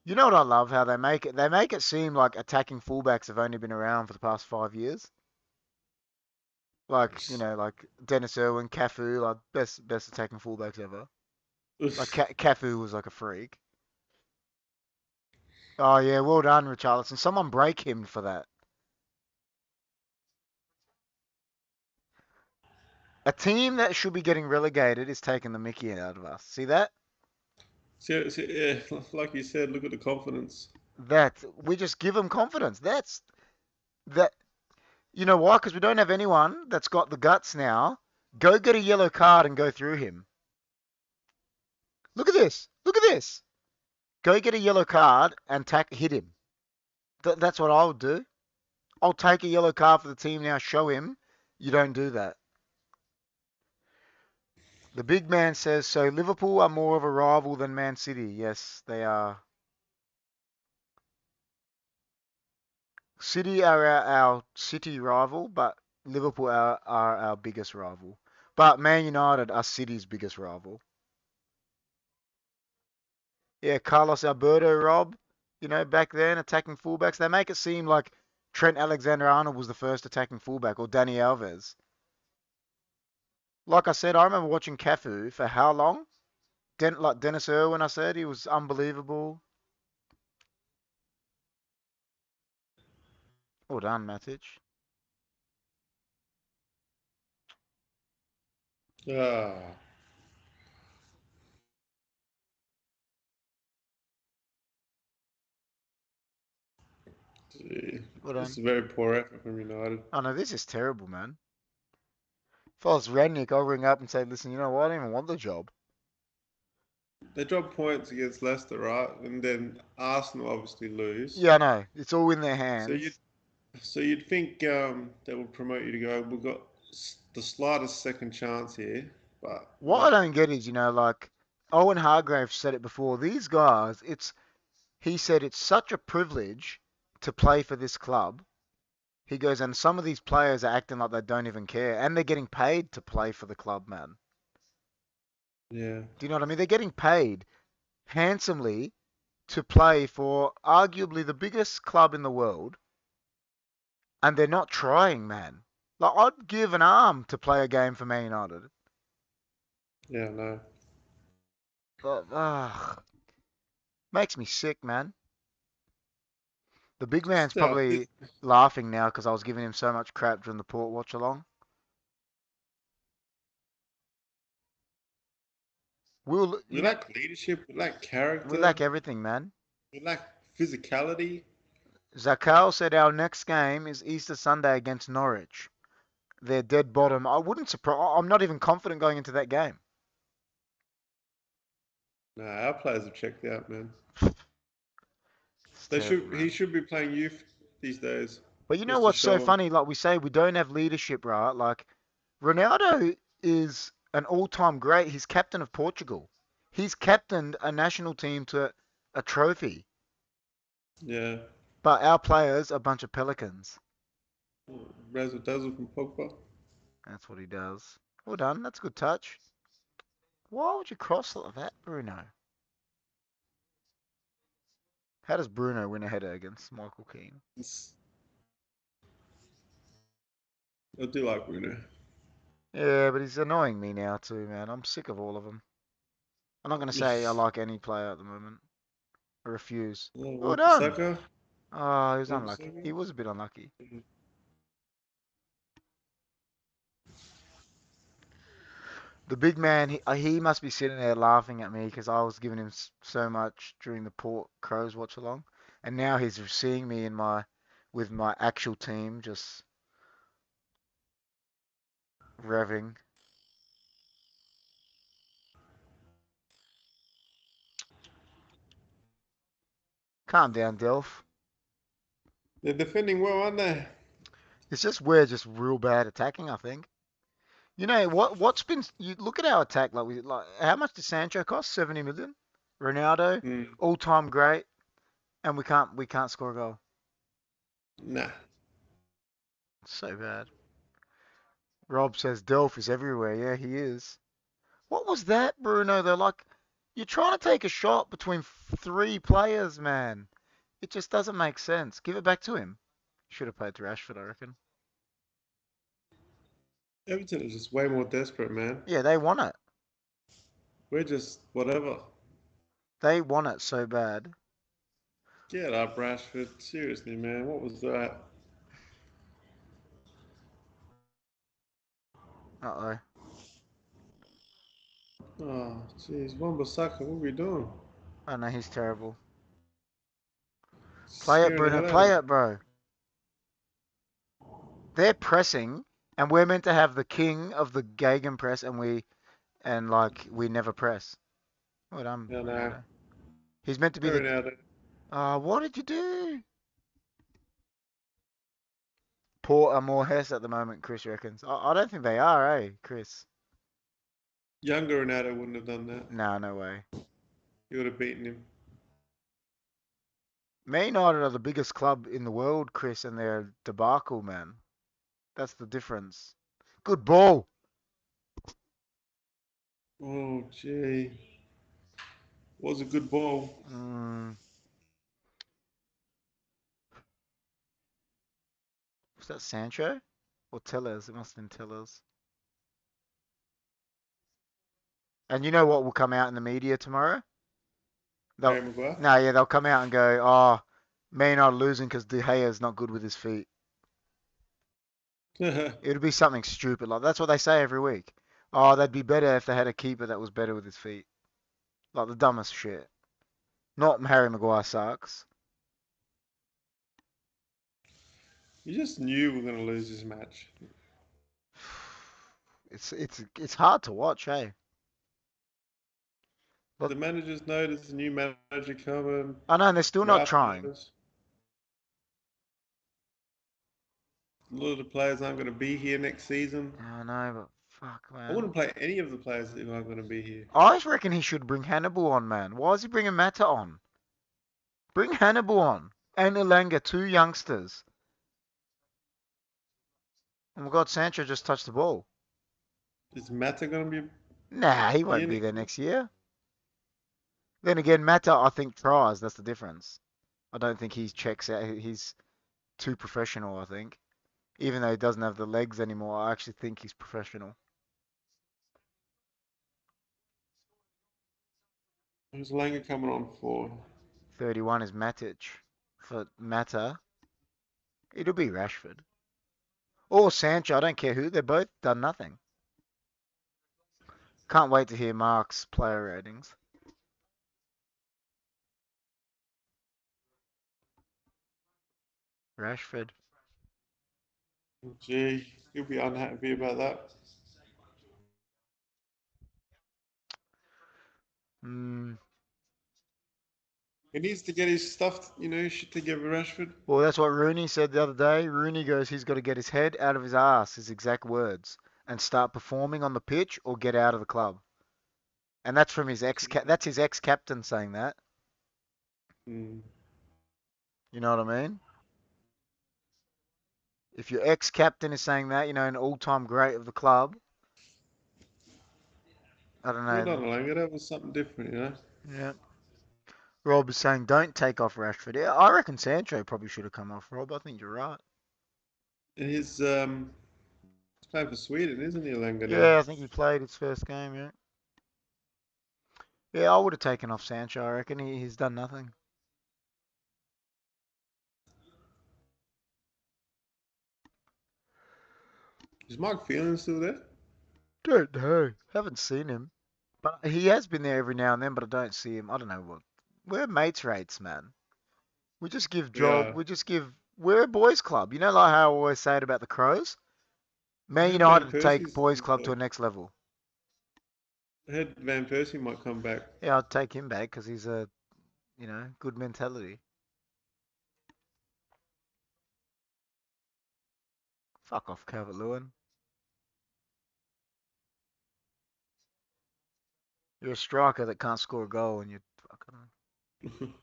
You know what I love? How they make it. They make it seem like attacking fullbacks have only been around for the past 5 years. Like like Dennis Irwin, Cafu, like best attacking fullbacks ever. Like Cafu was like a freak. Oh yeah, well done, Richarlison. Someone break him for that. A team that should be getting relegated is taking the mickey out of us. See that? Yeah, like you said, look at the confidence. That we just give them confidence. That. You know why? Because we don't have anyone that's got the guts now. Go get a yellow card and go through him. Look at this. Look at this. Go get a yellow card and hit him. That's what I would do. I'll take a yellow card for the team now. Show him you don't do that. The big man says so. Liverpool are more of a rival than Man City. Yes, they are. City are our city rival, but Liverpool are our biggest rival. But Man United are City's biggest rival. Yeah, Carlos Alberto, Rob. Back then attacking fullbacks, they make it seem like Trent Alexander-Arnold was the first attacking fullback or Dani Alves. Like I said, I remember watching Cafu for how long? Like Dennis Irwin, I said he was unbelievable. Well done, Matic. Ah, gee. Well This is done. a very poor effort from United. Oh no, this is terrible, man. If I was Ranić, I'll ring up and say, listen, you know what? I don't even want the job. They dropped points against Leicester, right? And then Arsenal obviously lose. Yeah, I know. It's all in their So you hands. so you'd think they would promote you to go. We've got the slightest second chance here, but What I no. don't get is, like, Owen Hargrave said it before. These guys, he said it's such a privilege to play for this club. He goes, and some of these players are acting like they don't even care, and they're getting paid to play for the club, man. Yeah. Do you know what I mean? They're getting paid handsomely to play for arguably the biggest club in the world, and they're not trying, man. Like, I'd give an arm to play a game for Man United. Yeah, no. But, makes me sick, man. The big man's Still, probably laughing now because I was giving him so much crap during the Port watch along. We'll, we you know, lack leadership, we lack we character, lack everything, man. we lack physicality. Zakal said our next game is Easter Sunday against Norwich. They're dead bottom. I wouldn't surprise. I'm not even confident going into that game. Nah, our players have checked out, man. It's They terrible, should. He man. should be playing youth these days, But you know just to what's so show them. funny? Like we say, we don't have leadership, right? Like Ronaldo is an all-time great. He's captain of Portugal. He's captained a national team to a trophy. Yeah. But our players are a bunch of pelicans. Razzle dazzle from Pogba. That's what he does. Well done. That's a good touch. Why would you cross like that, Bruno? How does Bruno win a header against Michael Keane? I do like Bruno. Yeah, but he's annoying me now too, man. I'm sick of all of them. I'm not going to say I like any player at the moment. I refuse. Well done. Wan-Bissaka. Oh, he was unlucky. Wan-Bissaka. He was a bit unlucky. The big man, he must be sitting there laughing at me because I was giving him so much during the Port Crows watch along, and now he's seeing me in with my actual team just revving. Calm down, Delph. They're defending well, aren't they? It's just we're just real bad attacking, I think. You know what's been you look at our attack like how much does Sancho cost? 70 million. Ronaldo, Mm, all-time great, and we can't score a goal. nah. So bad. Rob says Delph is everywhere. Yeah, he is. What was that, Bruno? They're like you're trying to take a shot between three players, man. It just doesn't make sense. Give it back to him. Should have played to Rashford, I reckon. Everton is just way more desperate, man. Yeah, they want it. We're just whatever. They want it so bad. Get up, Rashford. Seriously, man. What was that? Uh-oh. Oh, jeez. Wan-Bissaka, what are we doing? Oh no, he's terrible. Play it, Scaring the Bruno. hell out Play of me. it, bro. They're pressing, and we're meant to have the king of the Gegenpress, and we never press. Well done, No, no. Ronaldo. He's meant to be the. Scaring out of What did you do? Poor are more Hess at the moment, Chris reckons. I don't think they are, eh, Chris? Younger Ronaldo wouldn't have done that. Nah, no way. He would have beaten him. Man United are the biggest club in the world, Chris, and they're a debacle, man. That's the difference. Good ball. Oh, gee. Was a good ball. Mm, was that Sancho? Or Tellers? It must have been Tellers. And you know what will come out in the media tomorrow? They'll Harry Maguire. no, yeah, they'll come out and go, "Oh, Man United losing because De Gea's not good with his feet." It'll be something stupid like that's what they say every week. Oh, they'd be better if they had a keeper that was better with his feet. Like the dumbest shit. Not Harry Maguire sucks. You just knew we were going to lose this match. It's hard to watch, hey. Look, The managers know there's a new manager coming. I know and they're still not Ralph trying. knows. A lot of the players aren't going to be here next season. I know, but Fuck, I man. wouldn't play any of the players if I'm going to be here. I just reckon he should bring Hannibal on, man. Why is he bringing Mata on? Bring Hannibal on. And Ilanga, two youngsters. Oh my God, Sancho just touched the ball. Is Mata going to be Nah, he won't here be next there year? next year. Then again, Mata, I think, tries. That's the difference. I don't think he checks out. He's too professional, I think. Even though he doesn't have the legs anymore, I actually think he's professional. Who's Langer coming on for? 31 is Matic. For Mata, it'll be Rashford. Or Sancho, I don't care who. They're both done nothing. Can't wait to hear Mark's player ratings. Rashford. Gee, he'll be unhappy about that. Hmm. He needs to get his stuff, shit together, Rashford. Well, that's what Rooney said the other day. Rooney goes, he's got to get his head out of his ass, his exact words, and start performing on the pitch or get out of the club. And that's from his that's his ex-captain saying that. Mm. You know what I mean? If your ex-captain is saying that, an all-time great of the club, I don't Well done, know. Langer. That was something different. Yeah. Rob is saying don't take off Rashford. Yeah, I reckon Sancho probably should have come off, Rob. I think you're right. And he's playing for Sweden, isn't he, Langer now? Yeah, I think he played his first game, yeah. Yeah, I would have taken off Sancho. I reckon he's done nothing. Is Mark Phelan still there? Don't know. Haven't seen him. But he has been there every now and then, but I don't see him. I don't know what. We're mates rates, man. We just give job. Yeah. We just give. We're a boys club. You know, like how I always say it about the Crows. I Man heard United Van to take Persie's boys club to a next level. I heard Van Persie might come back. Yeah, I'd take him back because he's a, good mentality. Fuck off, Calvert-Lewin. You're a striker that can't score a goal, and you fucking.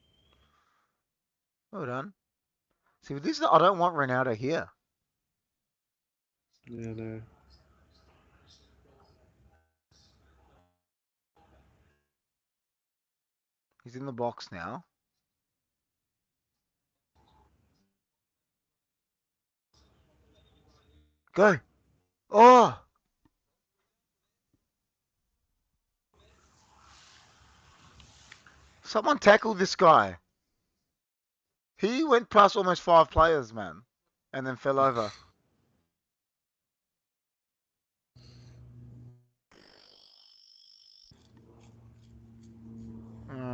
Well done. See, this is I don't want Ronaldo here. Yeah, no. He's in the box now. Go. Oh, someone tackled this guy. He went past almost 5 players, man, and then fell over.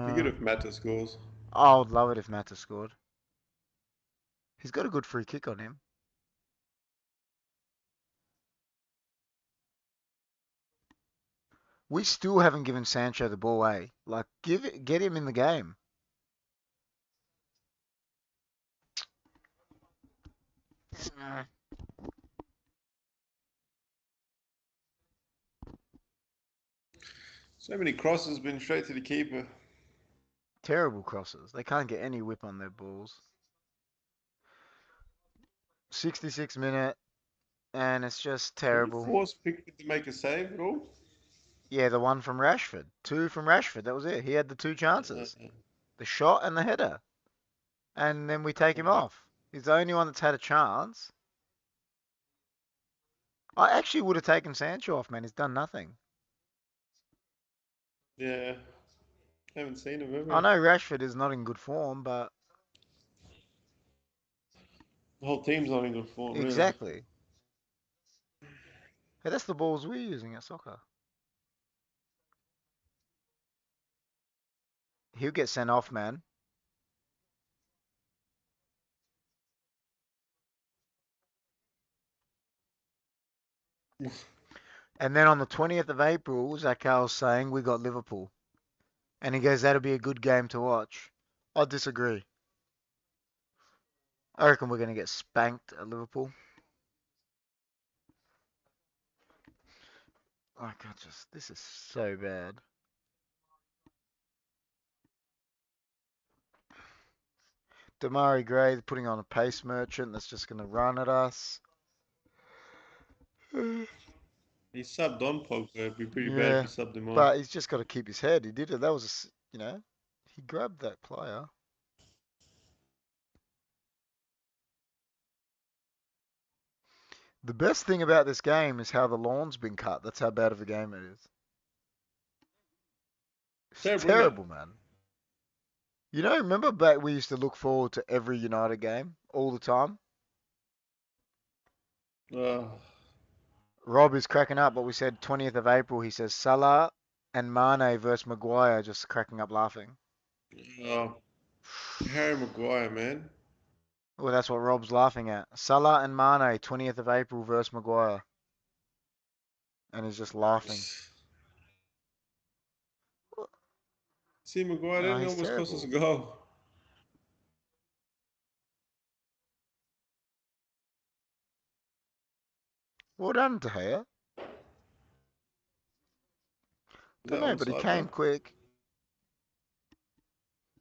Be good Uh, if Mata scores. I would love it if Mata scored. He's got a good free kick on him. We still haven't given Sancho the ball, eh? Like, get him in the game. So many crosses been straight to the keeper. Terrible crosses. They can't get any whip on their balls. 66 minute, and it's just Did he terrible. force Pickford to make a save at all? Yeah, the one from Rashford. Two from Rashford. That was it. He had the two Uh, chances. The shot and the header. And then we take him off. He's the only one that's had a chance. I actually would have taken Sancho off, man. He's done nothing. yeah, haven't seen him, have I we? know Rashford is not in good form, but The whole team's not in good form, really. exactly. Hey, that's the balls we're using at soccer. He'll get sent off, man. And then on the 20th of April, Zakal's saying we got Liverpool. And he goes, that'll be a good game to watch. I disagree. I reckon we're going to get spanked at Liverpool. I can't just. This is so bad. Damari Gray putting on a pace merchant that's just going to run at us. He subbed on Pogba. It'd be pretty bad if Yeah, he subbed him on. but he's just got to keep his head. He did it. That was, he grabbed that player. The best thing about this game is how the lawn's been cut. That's how bad of a game it is. It's Terrible, isn't it? terrible, man. Remember back we used to look forward to every United game all the time? Oh, Rob is cracking up, but we said 20th of April. He says Salah and Mane versus Maguire, just cracking up laughing. oh, Harry Maguire, man. Well, that's what Rob's laughing at. Salah and Mane, 20th of April versus Maguire. And he's just laughing. See, Maguire Oh, didn't he's almost cost us a terrible. goal. Well done, De Gea. Is Don't that know, but he onside, bro? came quick.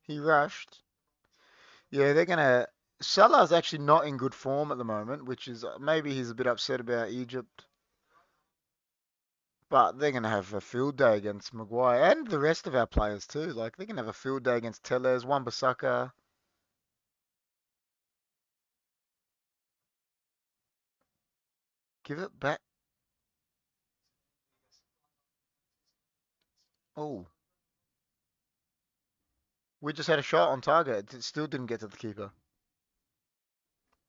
He rushed. Yeah, they're gonna. Salah's actually not in good form at the moment, which is maybe he's a bit upset about Egypt. But they're gonna have a field day against Maguire and the rest of our players too. Like they're gonna have a field day against Tellez, Wan-Bissaka. Give it back. Oh, we just had a shot on target. It still didn't get to the keeper.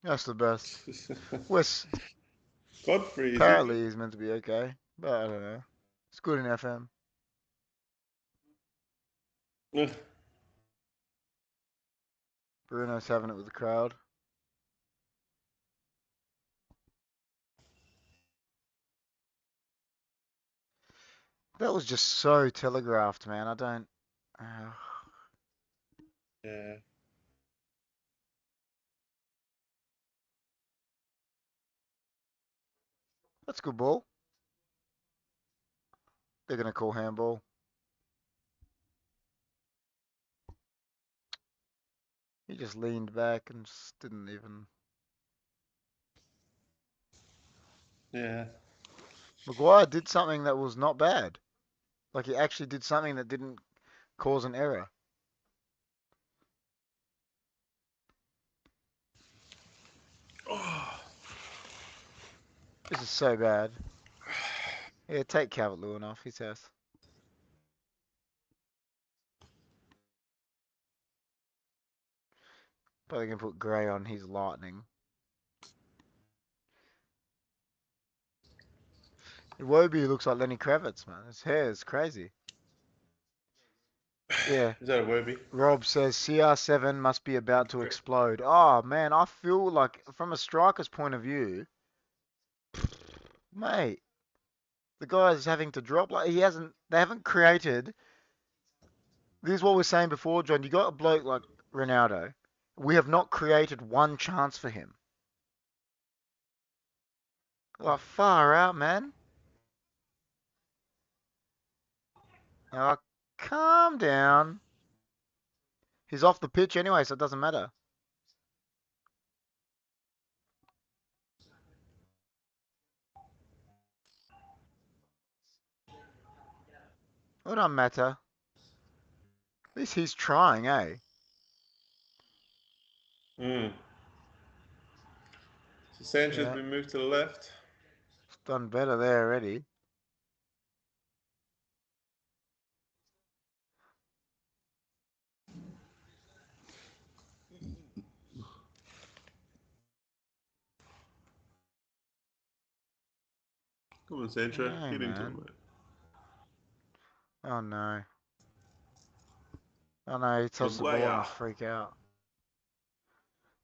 That's the best. West Godfrey, is he apparently good? he's meant to be okay, but I don't know. It's good in FM. Bruno's having it with the crowd. That was just so telegraphed, man. I don't. Uh, Yeah. that's a good ball. They're gonna call handball. He just leaned back and just didn't even. Yeah. Maguire did something that was not bad. Like he actually did something that didn't cause an error. Oh, This is so bad. Yeah, take Calvert-Lewin off his house. Probably gonna put Gray on his lightning. Iwobi looks like Lenny Kravitz, man. His hair is crazy. Yeah. is that a Wobie? Rob says CR7 must be about to explode. Oh man, I feel like from a striker's point of view, mate, the guy's having to drop like he hasn't. They haven't created. This is what we are saying before, John. You got a bloke like Ronaldo. We have not created one chance for him. Like far out, man. Now, calm down. He's off the pitch anyway, so it doesn't matter. It don't matter. At least he's trying, eh? Mm. So Sancho's Yeah, been moved to the left. he's done better there already. Come on, Sancho. No, Get into it, man. mate. Oh no. Oh no, he touched the ball and Maguire. I freak out.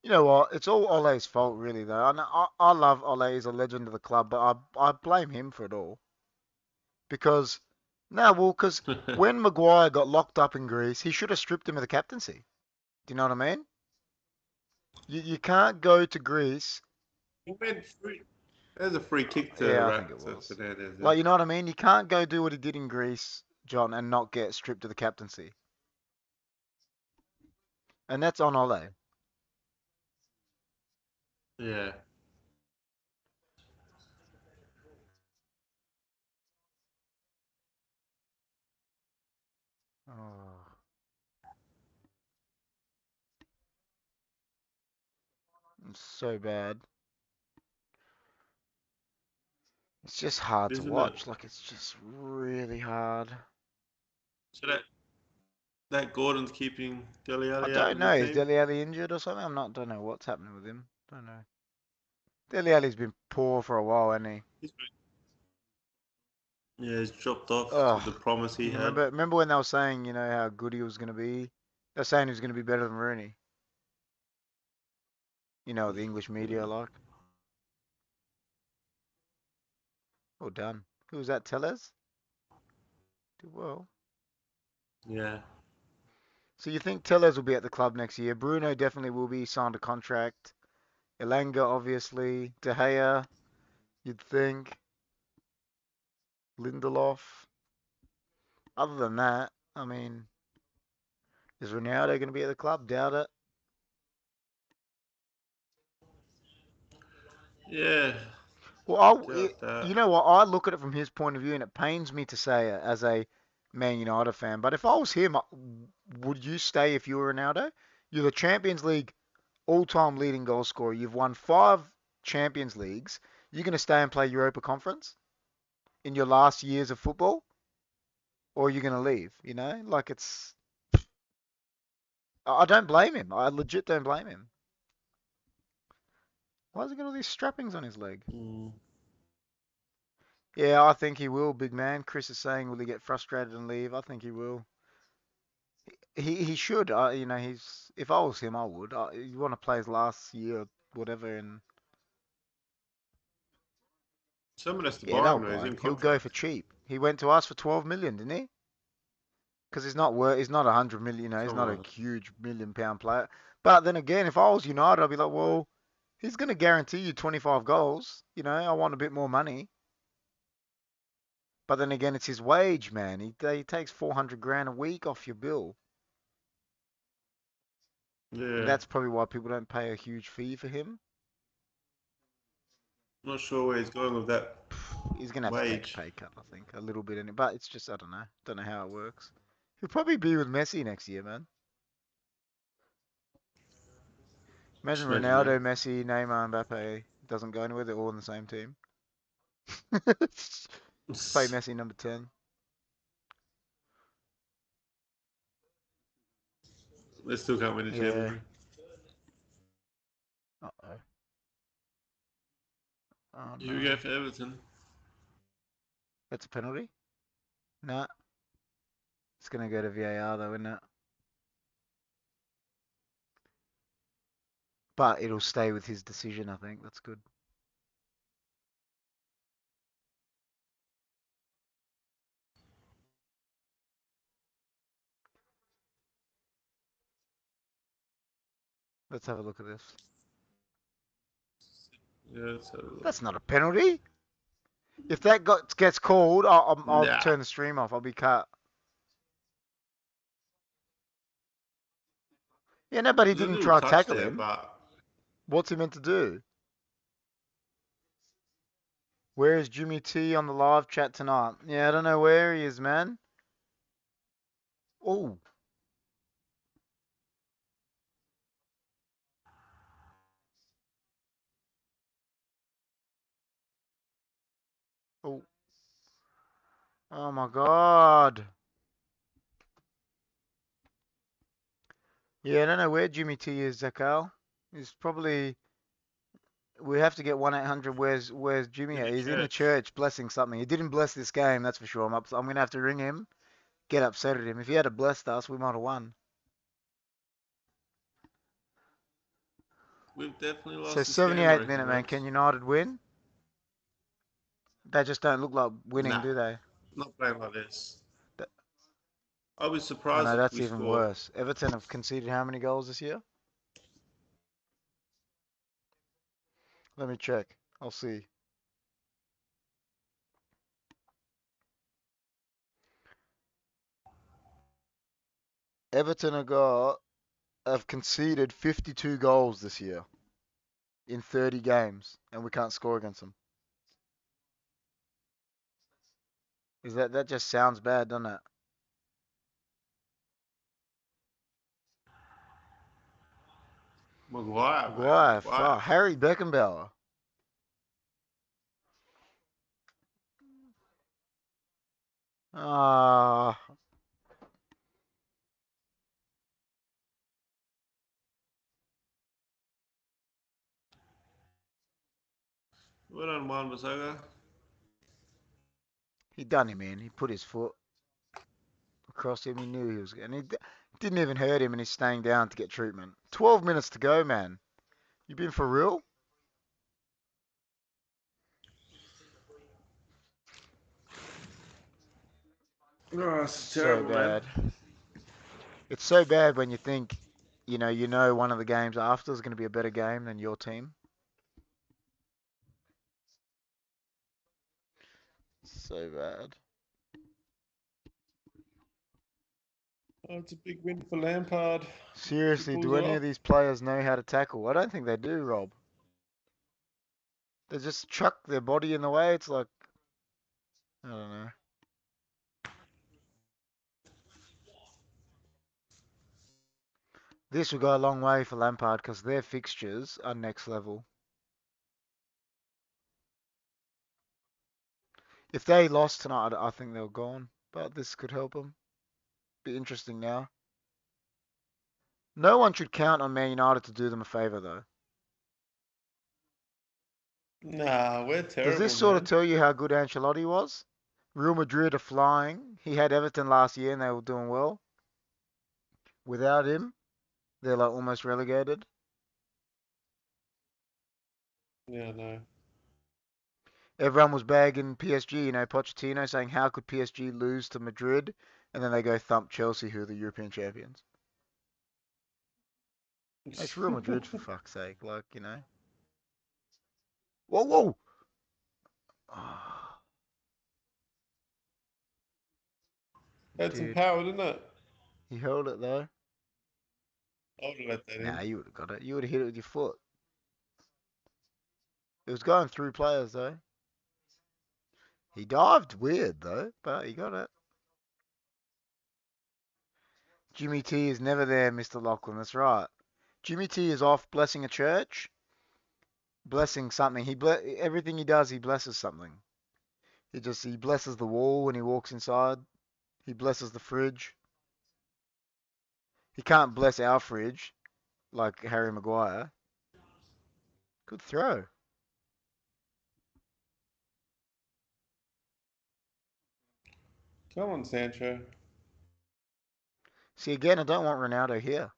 You know what? It's all Ole's fault, really, though. I love Ole. He's a legend of the club, but I blame him for it all. Because, no, well, because when Maguire got locked up in Greece, he should have stripped him of the captaincy. Do you know what I mean? You can't go to Greece. He went free. There's a free kick to Yeah, I think it was. Fernandez there. Like, you know what I mean? You can't go do what he did in Greece, John, and not get stripped of the captaincy. And that's on Ole. Yeah. Oh, it's so bad. It's just hard to Isn't it? watch. Like, it's just really hard. So that Gordon's keeping Dele I Alli out don't of the know. Is team. Dele Alli injured or something? Don't know what's happening with him. Don't know. Dele Alli's been poor for a while, hasn't he? Yeah, he's dropped off Ugh. with the promise he had. Remember when they were saying, how good he was going to be? They're saying he was going to be better than Rooney. The English media like. Well done. Who was that? Tellez? Did well. Yeah. So you think Tellez will be at the club next year? Bruno definitely will be signed a contract. Elanga, obviously. De Gea, you'd think. Lindelof. Other than that, I mean, is Ronaldo going to be at the club? Doubt it. Yeah. Well, Doubt that. you know what? I look at it from his point of view, and it pains me to say it as a Man United fan. But if I was him, would you stay if you were Ronaldo? You're the Champions League all-time leading goal scorer. You've won 5 Champions Leagues. You're going to stay and play Europa Conference in your last years of football, or you're going to leave? Like it's. I don't blame him. I legit don't blame him. Why has he got all these strappings on his leg? Mm. Yeah, I think he will, big man. Chris is saying, will he get frustrated and leave? I think he will. He should. He's. If I was him, I would. You want to play his last year, or whatever, and Someone has to yeah, buy they'll him though. He's buy in him. He'll go for contract. cheap. He went to us for 12 million, didn't he? Because he's not worth. He's not 100 million. He's not a Someone. huge £1 million player. But then again, if I was United, I'd be like, well, he's going to guarantee you 25 goals. I want a bit more money. But then again, it's his wage, man. He takes 400 grand a week off your bill. And Yeah. that's probably why people don't pay a huge fee for him. Not sure where he's going with that He's gonna have to take a wage. pay cut, I think, a little bit in it. But it's just I don't know. Don't know how it works. He'll probably be with Messi next year, man. Imagine Just imagine Ronaldo, Messi, Neymar, Mbappe doesn't go anywhere. They're all in the same team. Play that. Messi number 10. They still can't win the Yeah. championship. Uh oh. Oh Here we no. go for Everton. That's a penalty? Nah. It's gonna go to VAR though, isn't it? But it'll stay with his decision, I think. That's good. Let's have a look at this. Yeah, let's have a look. That's not a penalty. If that gets called, I'll Nah. turn the stream off. I'll be cut. Yeah, no, but he There's a didn't little try to touch tackle there, him. but What's he meant to do? Where is Jimmy T on the live chat tonight? Yeah, I don't know where he is, man. Oh, oh, oh my God. Yeah, I don't know where Jimmy T is, Zakal. He's probably. We have to get 1-800. Where's Jimmy in at? the He's in the church. church blessing something. He didn't bless this game, that's for sure. I'm gonna have to ring him, get upset at him. If he had blessed us, we might have won. We've definitely So lost this game, I 78th reckon, minute, man. lads. Can United win? They just don't look like winning, Nah, do they? not playing like this. Th- I was I surprised know if that's we even scored. worse. Everton have conceded how many goals this year? Let me check. I'll see. Everton have conceded 52 goals this year in 30 games, and we can't score against them. That just sounds bad, doesn't it? Maguire, man, Maguire, Maguire. Harry Beckenbauer. Ah, Well done, Juan Bissaka. he done him in. He put his foot across him. He knew he was, and didn't even hurt him, and he's staying down to get treatment. 12 minutes to go, man. You been for real? Oh, it's So terrible, man. bad. It's so bad when you think, you know one of the games after is going to be a better game than your team. So bad. Oh, it's a big win for Lampard if he Seriously, pulls do it any off. of these players know how to tackle? I don't think they do, Rob. They just chuck their body in the way. It's like, I don't know. This will go a long way for Lampard because their fixtures are next level. If they lost tonight, I think they're gone. But this could help them. Be interesting now. No one should count on Man United to do them a favour, though. Nah, we're Does this terrible, sort of man. tell you how good Ancelotti was? Real Madrid are flying. He had Everton last year and they were doing well. Without him, they're like almost relegated. Yeah, no. Everyone was bagging PSG, Pochettino saying how could PSG lose to Madrid and then they go thump Chelsea who are the European champions. It's Real Madrid for fuck's sake, like. Whoa, whoa! Oh, Had some dude, power, didn't it? he held it though. I would have let that Nah, in. you would have got it. You would have hit it with your foot. It was going through players though. He dived weird though, but he got it. Jimmy T is never there, Mr. Lachlan. That's right. Jimmy T is off blessing a church, blessing something. Everything he does, he blesses something. He blesses the wall when he walks inside. He blesses the fridge. He can't bless our fridge like Harry Maguire. Good throw. Come on, Sancho. See again, I don't want Ronaldo here.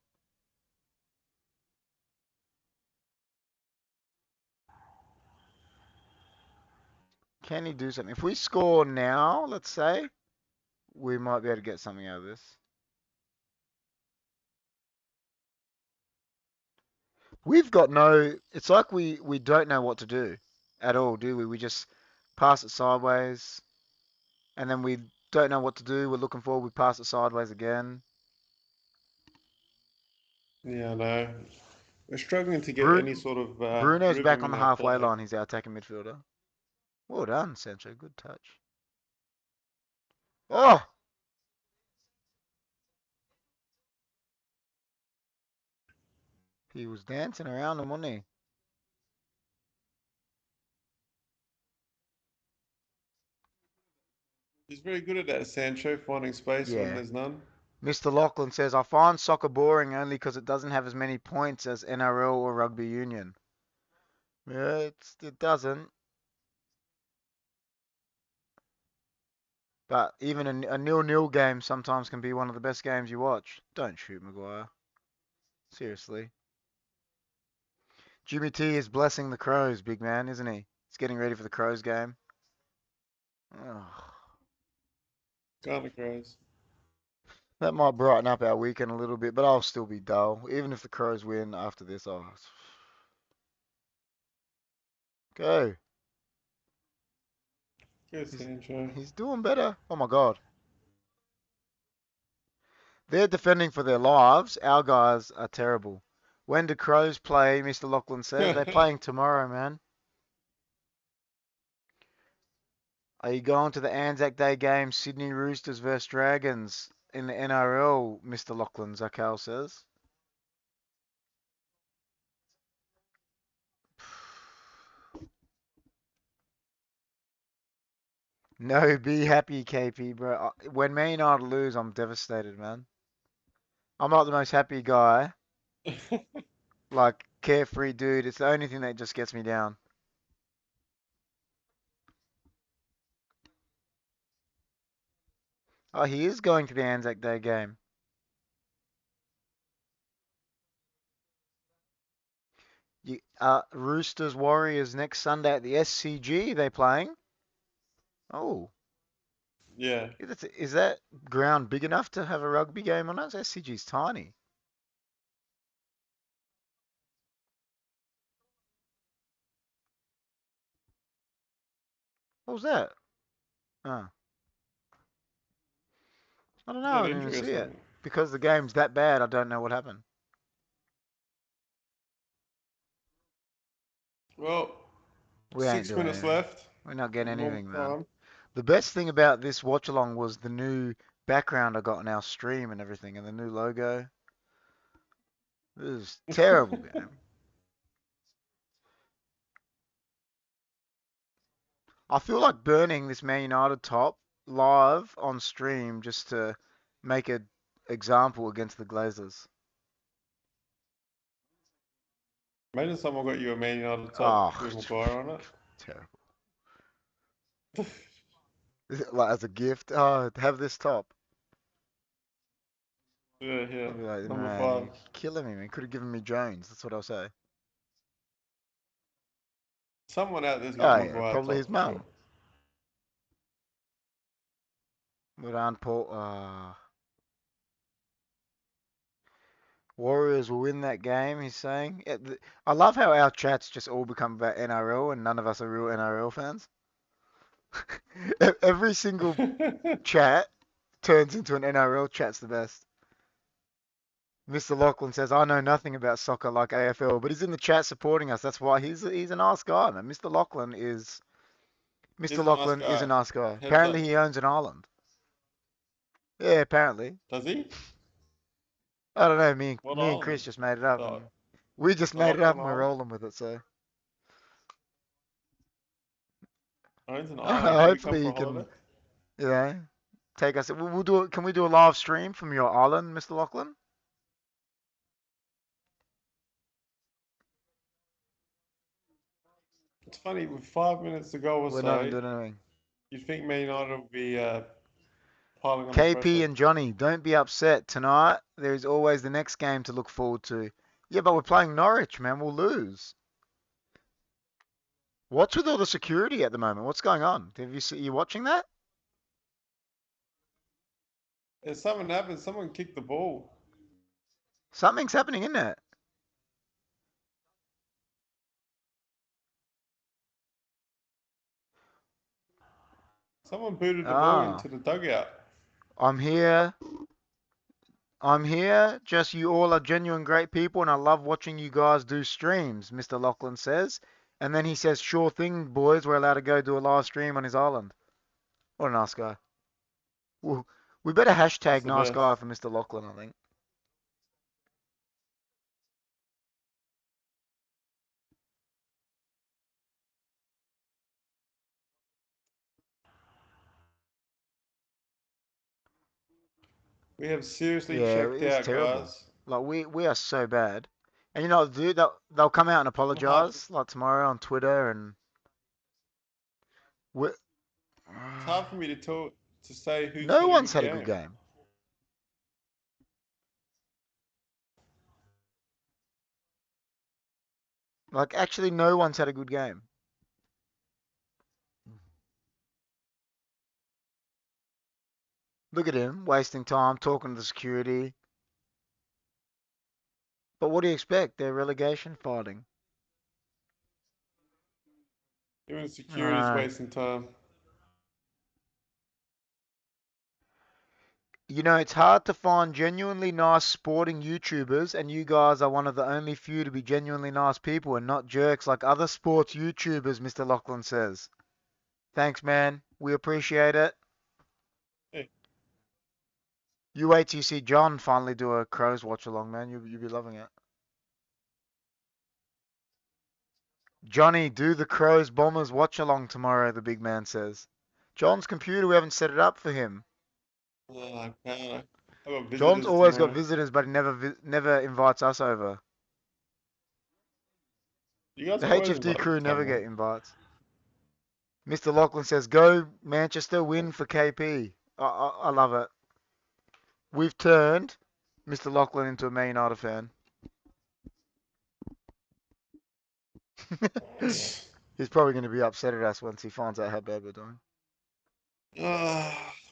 Can he do something? If we score now, let's say, we might be able to get something out of this. We've got no. It's like we don't know what to do at all, do we? We just pass it sideways, and then we don't know what to do. We're looking forward. We pass it sideways again. Yeah, no. We're struggling to get any Bru- sort of Bruno's back rhythm on in the our halfway play. line. He's our attacking midfielder. Well done, Sancho. Good touch. Oh, he was dancing around him, wasn't He's very good at that, Sancho, finding he? space when Yeah. there's none. Mr. Lachlan says, I find soccer boring only because it doesn't have as many points as NRL or rugby union. Yeah, it doesn't. But even a nil-nil game sometimes can be one of the best games you watch. Don't shoot, Maguire. Seriously. Jimmy T is blessing the Crows, big man, isn't he? He's getting ready for the Crows game. Oh, Kind of gross. that might brighten up our weekend a little bit, but I'll still be dull. Even if the Crows win after this, oh, go. Good He's, Sancho. he's doing better. Oh my God. They're defending for their lives. Our guys are terrible. When do Crows play? Mr. Lachlan says they're playing tomorrow, man. Are you going to the Anzac Day game? Sydney Roosters versus Dragons in the NRL. Mr. Lachlan Zakal says. No, be happy, KP, bro. When Man United lose, I'm devastated, man. I'm not the most happy guy. Like, carefree dude. It's the only thing that just gets me down. Oh, he is going to the Anzac Day game. Roosters Warriors next Sunday at the SCG. They playing? Oh, Yeah, is that ground big enough to have a rugby game on it? SCG's tiny. What was that? Oh, I don't know. had I didn't even injury or see it something. because the game's that bad. I don't know what happened. Well, We ain't six doing minutes anything. left. We're not getting Normal anything, man. time. The best thing about this watch along was the new background I got on our stream and everything, and the new logo. It was terrible game. I feel like burning this Man United top live on stream just to make an example against the Glazers. Imagine someone got you a Man United top Oh, with Maguire on terrible. it. Like as a gift, oh, have this top. Yeah, yeah. I'd be like, Number man, five. you're killing me, man. Could have given me Jones. That's what I'll say. Someone out there's got a Oh yeah, Maguire probably top his for sure. mum. But Aunt Paul, Warriors will win that game. He's saying. I love how our chats just all become about NRL and none of us are real NRL fans. Every single chat turns into an NRL chat's the best. Mr. Lachlan says, I know nothing about soccer like AFL, but he's in the chat supporting us. That's why he's a nice guy, man. He's Mr. a nice Lachlan is a guy. nice guy. Heads Apparently up. he owns an island. Yeah, apparently. Does he? I don't know, me and What me and island? Chris just made it up Oh, and we just the made it up Auckland and we're Island? rolling with it, so Owns an island. Should we come hopefully for you a holiday? can, you know, take us we'll do it. Can we do a live stream from your island, Mr. Lachlan? It's funny, with 5 minutes to go or We're not even so, doing anything. you'd think Man United would be piling on the KP pressure. and Johnny, don't be upset. Tonight, there is always the next game to look forward to. Yeah, but we're playing Norwich, man. We'll lose. What's with all the security at the moment? What's going on? You watching that? If something happens, someone kicked the ball. Something's happening, isn't it? Someone booted the ball Ah, into the dugout. I'm here. I'm here. Just you all are genuine great people, and I love watching you guys do streams, Mr. Lachlan says. And then he says, sure thing, boys, we're allowed to go do a live stream on his island. What a nice guy. Well, we better It's hashtag the nice guy best. for Mr. Lachlan, I think. We have seriously Yeah, checked it's out, terrible. guys. Like we are so bad. And you know what, dude, they'll come out and Hard for, apologize like tomorrow on Twitter and we it's hard for me to tell to say who's no had a one's good had a good game. game. Like actually no one's had a good game. Look at him wasting time talking to the security. But what do you expect? They're relegation fighting. Even I don't security's know. wasting time. You know, it's hard to find genuinely nice sporting YouTubers, and you guys are one of the only few to be genuinely nice people and not jerks like other sports YouTubers, Mr. Lachlan says. Thanks, man. We appreciate it. Hey, You wait till you see John finally do a Crows watch along, man. You'll be loving it. Johnny, do the Crows Bombers watch along tomorrow, the big man says. John's computer, we haven't set it up for him. oh, I can't. I got John's visitors always got tomorrow. visitors, but he never invites us over. You guys The always HFD invite me crew to never come, man. get invites. Mr. Lachlan says, "Go Manchester, win for KP." I love it. We've turned Mr. Lachlan into a Man United fan. He's probably going to be upset at us once he finds out how bad we're doing.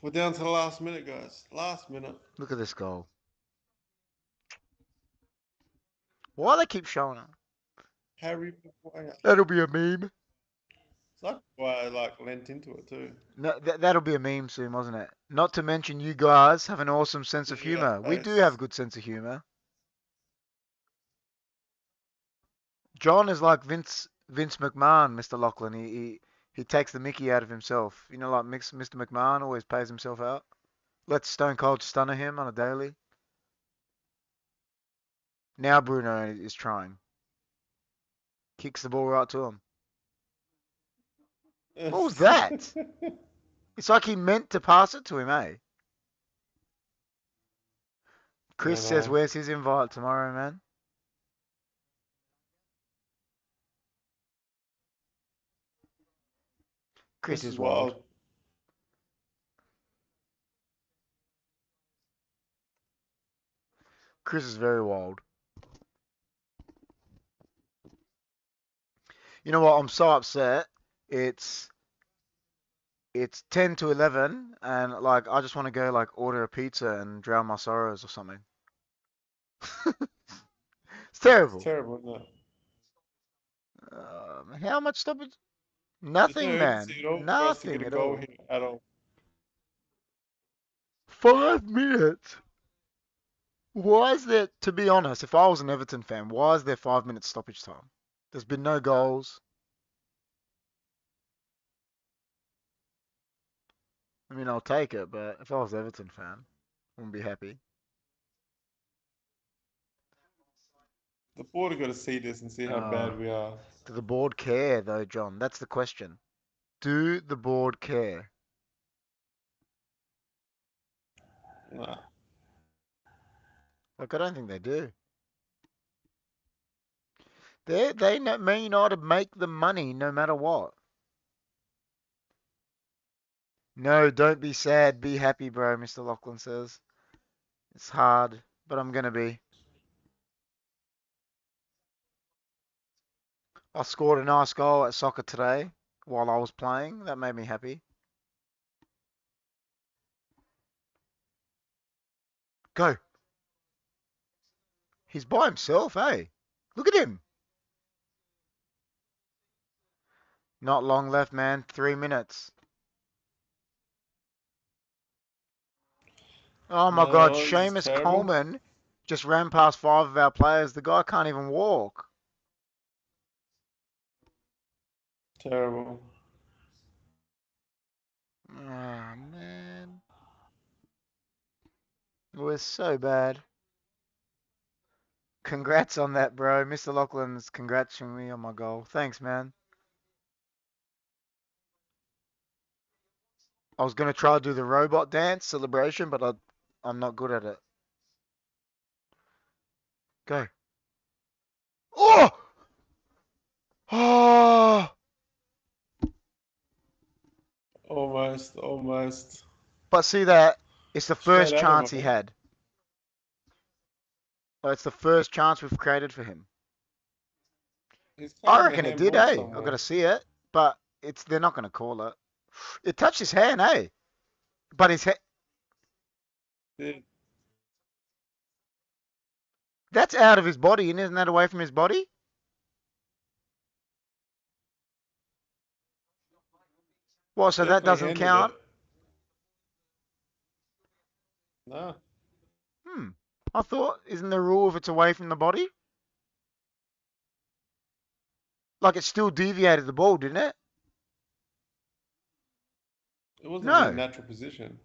We're down to the last minute, guys. Last minute. Look at this goal. Why they keep showing it? Harry Maguire. That'll be a meme. It's like why I like lent into it too. No, that'll be a meme soon, wasn't it? Not to mention you guys have an awesome sense of Look at humor. that We do have a face. good sense of humor. John is like Vince McMahon, Mr. Lachlan. He takes the mickey out of himself. You know, like Mr. McMahon always pays himself out. Lets Stone Cold stunner him on a daily. Now Bruno is trying. Kicks the ball right to him. What was that? It's like he meant to pass it to him, eh? I Chris don't says, know. "Where's his invite tomorrow, man?" Chris This is is wild. wild. Chris is very wild. You know what? I'm so upset. It's it's 10 to 11, and like I just want to go like order a pizza and drown my sorrows or something. It's It's terrible. terrible, isn't it? How much stoppage? There's no Nothing, urgency man. at all for us to get Nothing a at goal all. here at all. 5 minutes. Why is there, to be honest, if I was an Everton fan, why is there 5 minutes stoppage time? There's been no goals. I mean, I'll take it, but if I was an Everton fan, I wouldn't be happy. The board have got to see this and see how Uh, bad we are. do the board care, though, John? That's the question. Do the board care? Nah. Like, I don't think they do. They may not make the money no matter what. No, don't be sad. Be happy, bro, Mr. Lachlan says. It's hard, but I'm gonna be. I scored a nice goal at soccer today while I was playing. That made me happy. Go. He's by himself, eh? Look at him. Not long left, man. 3 minutes. Oh my God, No, this is Seamus terrible. Coleman just ran past 5 of our players. The guy can't even walk. Terrible. Oh man. We're so bad. Congrats on that, bro. Mr. Lachlan's congratuling me on my goal. Thanks, man. I was gonna try to do the robot dance celebration, but I'm not good at it. Go. Oh! Oh! Almost, almost. But see that? It's the Straight first at him, chance I he think. had. Oh, it's the first chance we've created for him. He's I claiming a reckon it did, handball eh? I've got somewhere. to see it, but they're not gonna call it. It touched his hand, eh? But his head Dude, that's out of his body, and isn't that away from his body? Well, so that definitely doesn't handled it. count. No, I thought, isn't the rule if it's away from the body? Like it still deviated the ball, didn't it? it wasn't his No, natural position.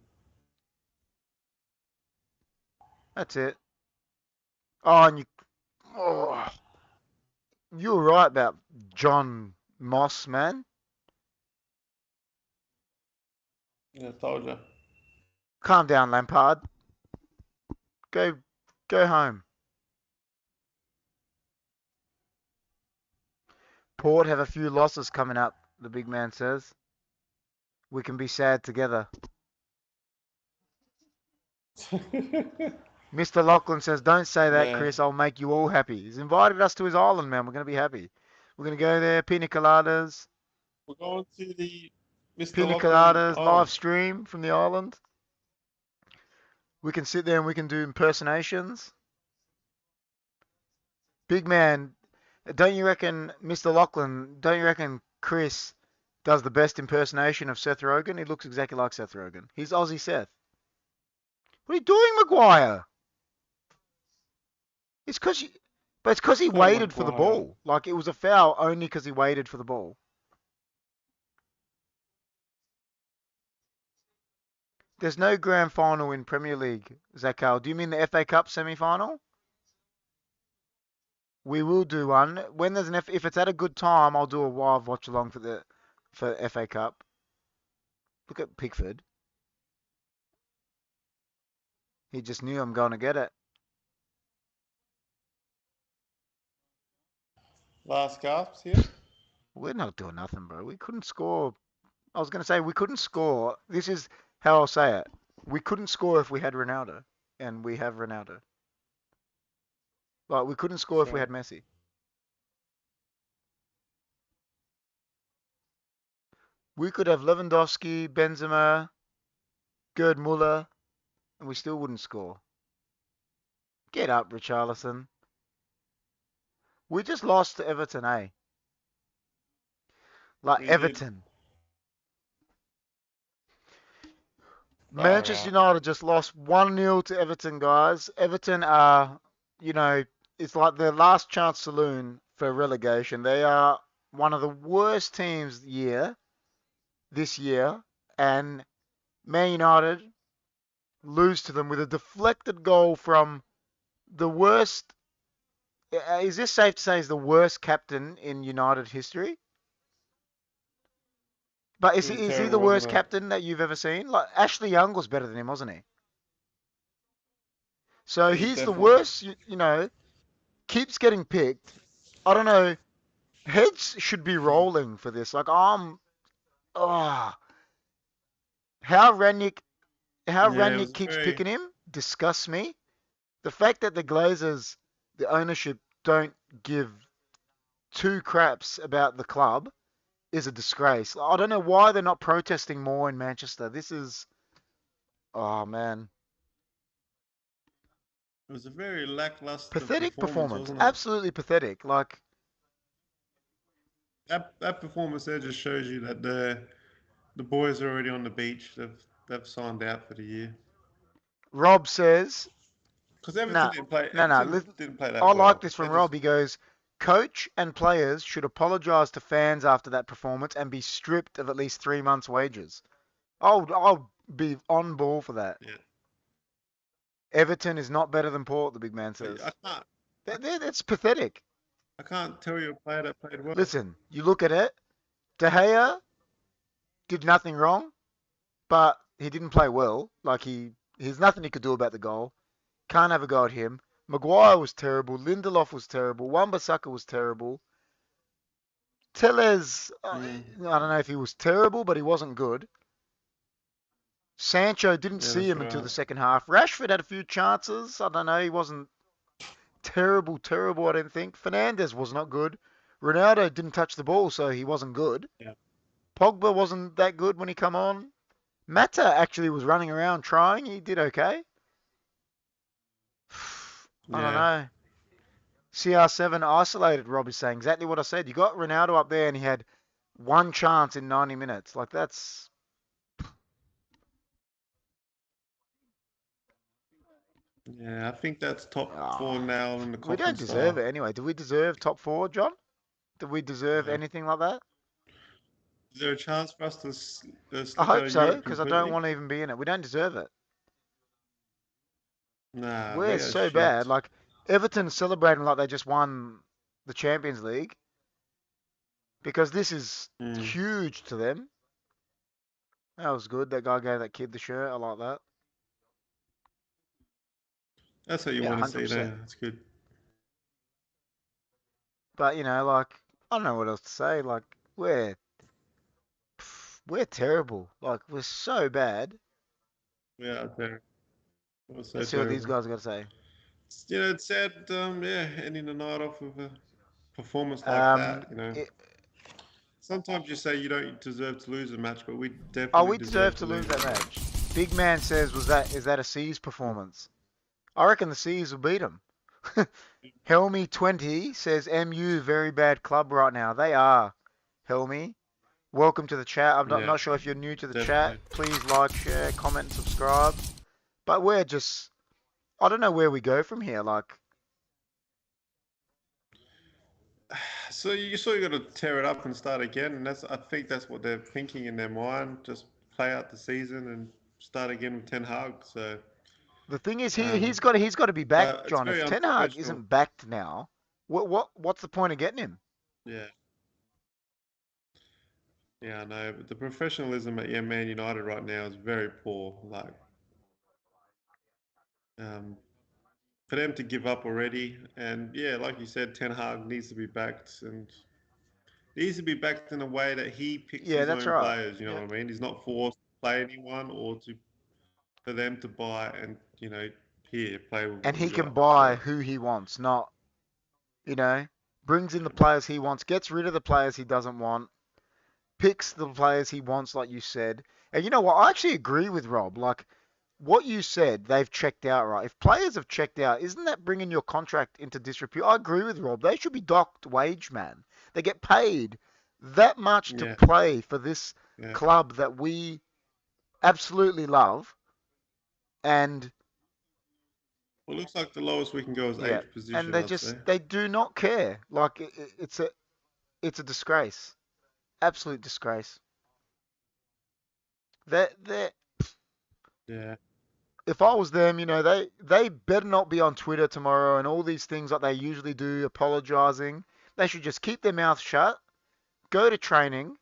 that's it. Oh, and oh, you were right about John Moss, man. Yeah, I told you. Calm down, Lampard. Go, go home. Port have a few losses coming up, the big man says. We can be sad together. Mr. Lachlan says, don't say that, Yeah, Chris. I'll make you all happy. He's invited us to his island, man. We're going to be happy. We're going to go there, pina coladas, we're going to the Mr. pina Lachlan coladas, live Island. stream from the island. We can sit there and we can do impersonations. Big man, don't you reckon, Mr. Lachlan, don't you reckon Chris does the best impersonation of Seth Rogen? He looks exactly like Seth Rogen. He's Aussie Seth. What are you doing, Maguire? It's because you, but it's because he Go waited for the Maguire. ball. Like it was a foul only because he waited for the ball. There's no grand final in Premier League, Zakal. Do you mean the FA Cup semi-final? We will do one when there's if it's at a good time. I'll do a live watch along for FA Cup. Look at Pickford. He just knew I'm going to get it. Last gasps here. We're not doing nothing, bro. We couldn't score. I was going to say we couldn't score. This is how I'll say it. We couldn't score if we had Ronaldo, and we have Ronaldo. Like we couldn't score if we Sure. had Messi. We could have Lewandowski, Benzema, Gerd Muller, and we still wouldn't score. Get up, Richarlison. We just lost to Everton, eh? Like We did. Everton. Far Manchester out. United just lost 1-0 to Everton, guys. Everton are, you know, it's like their last chance saloon for relegation. They are one of the worst teams this year, and Man United lose to them with a deflected goal from the worst. Is this safe to say is the worst captain in United history? But It was is he the terrible, worst wasn't it? captain that you've ever seen? Like Ashley Young was better than him, wasn't he? So It was he's the definitely. worst. Keeps getting picked. I don't know. Heads should be rolling for this. Like oh, how Ranić how Yeah, it Ranić was keeps very. picking him disgusts me. The fact that the Glazers, the ownership, don't give two craps about the club is a disgrace. I don't know why they're not protesting more in Manchester. This is, oh man, It was a very lackluster pathetic performance, performance. wasn't it? Absolutely pathetic. Like That performance there just shows you that the boys are already on the beach. They've signed out for the year. Rob says, Because Everton nah, didn't play. nah. Everton didn't play that I like well. this They from just Rob. He goes, coach and players should apologise to fans after that performance and be stripped of at least 3 months' wages. I'll be on ball for that. yeah. Everton is not better than Port, the big man But says. I, That's pathetic. I can't tell you a player that played well. Listen, you look at it. De Gea did nothing wrong, but he didn't play well. Like he's nothing he could do about the goal. Can't have a go at him. Maguire was terrible. Lindelof was terrible. Wan-Bissaka was terrible. Tellez, Mm, I don't know if he was terrible, but he wasn't good. Sancho didn't yeah, see that's him until right. the second half. Rashford had a few chances. I don't know. He wasn't terrible. I didn't think. Fernandez was not good. Ronaldo didn't touch the ball, so he wasn't good. Yeah. Pogba wasn't that good when he come on. Mata actually was running around trying. He did okay. I don't Yeah. know. CR7 isolated, Rob is saying. Exactly what I said. You got Ronaldo up there and he had one chance in 90 minutes. Like, that's. Yeah, I think that's top four Ah, now in the we coffin don't deserve style. it anyway. Do we deserve top four, John? Do we deserve Yeah. anything like that? Is there a chance for us to I slip out hope of so, Europe because I don't completely? want to even be in it. We don't deserve it. Nah, We're we are so bad. shit. Like Everton celebrating like they just won the Champions League because this is Mm. huge to them. That was good. That guy gave that kid the shirt. I like that. That's what you Yeah, want to see 100%. there. That's good. But like I don't know what else to say. Like we're we're terrible. Like we're so bad. We are terrible. We're so Let's see what these terrible. guys got to say. It's sad, yeah, ending the night off with a performance like Um, that. it, Sometimes you say you don't deserve to lose a match, but we oh, definitely we deserve deserve to to lose lose. that match. Big man says, is that a C's Mm. performance? I reckon the C's will beat them. Helmy20 says MU very bad club right now. They are. Helmy, welcome to the chat. I'm Yeah, not sure if you're new to the chat. definitely. Please like, share, comment, and subscribe. But we're just, I don't know where we go from here. Like, So you sort of got to tear it up and start again, and I think that's what they're thinking in their mind. Just play out the season and start again with Ten Hag. So, the thing is, um, he's got to be back, but it's John. very If Ten Hag unprofessional. isn't backed now, what's the point of getting him? Yeah, yeah, I know. But the professionalism at Man United right now is very poor. Like, um, for them to give up already, and yeah, like you said, Ten Hag needs to be backed, and he needs to be backed in a way that he picks Yeah, his that's own right. players. You know Yeah, what I mean? He's not forced to play anyone or to for them to buy and here play with and what he you can got. buy So who he wants, not you know, brings in the players he wants, gets rid of the players he doesn't want, picks the players he wants, like you said. And you know what? I actually agree with Rob. Like what you said, they've checked out, right? If players have checked out, isn't that bringing your contract into disrepute? I agree with Rob. They should be docked wage, man. They get paid that much to yeah, play for this yeah. club that we absolutely love. And Well, it looks like the lowest we can go is yeah, eighth and position. I'd say. they do not care. Like it's a disgrace, absolute disgrace. They Yeah. if I was them, they better not be on Twitter tomorrow and all these things like they usually do, apologizing. They should just keep their mouth shut, go to training,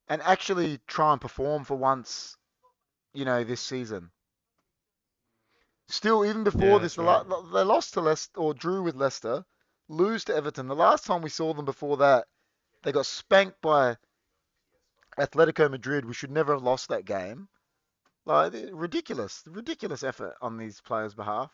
and actually try and perform for once, this season. Still, even Yeah, before this, that's right. they lost to Leicester or drew with Leicester, lose to Everton. The last time we saw them before that, they got spanked by Atletico Madrid. We should never have lost that game. Like ridiculous, ridiculous effort on these players' behalf.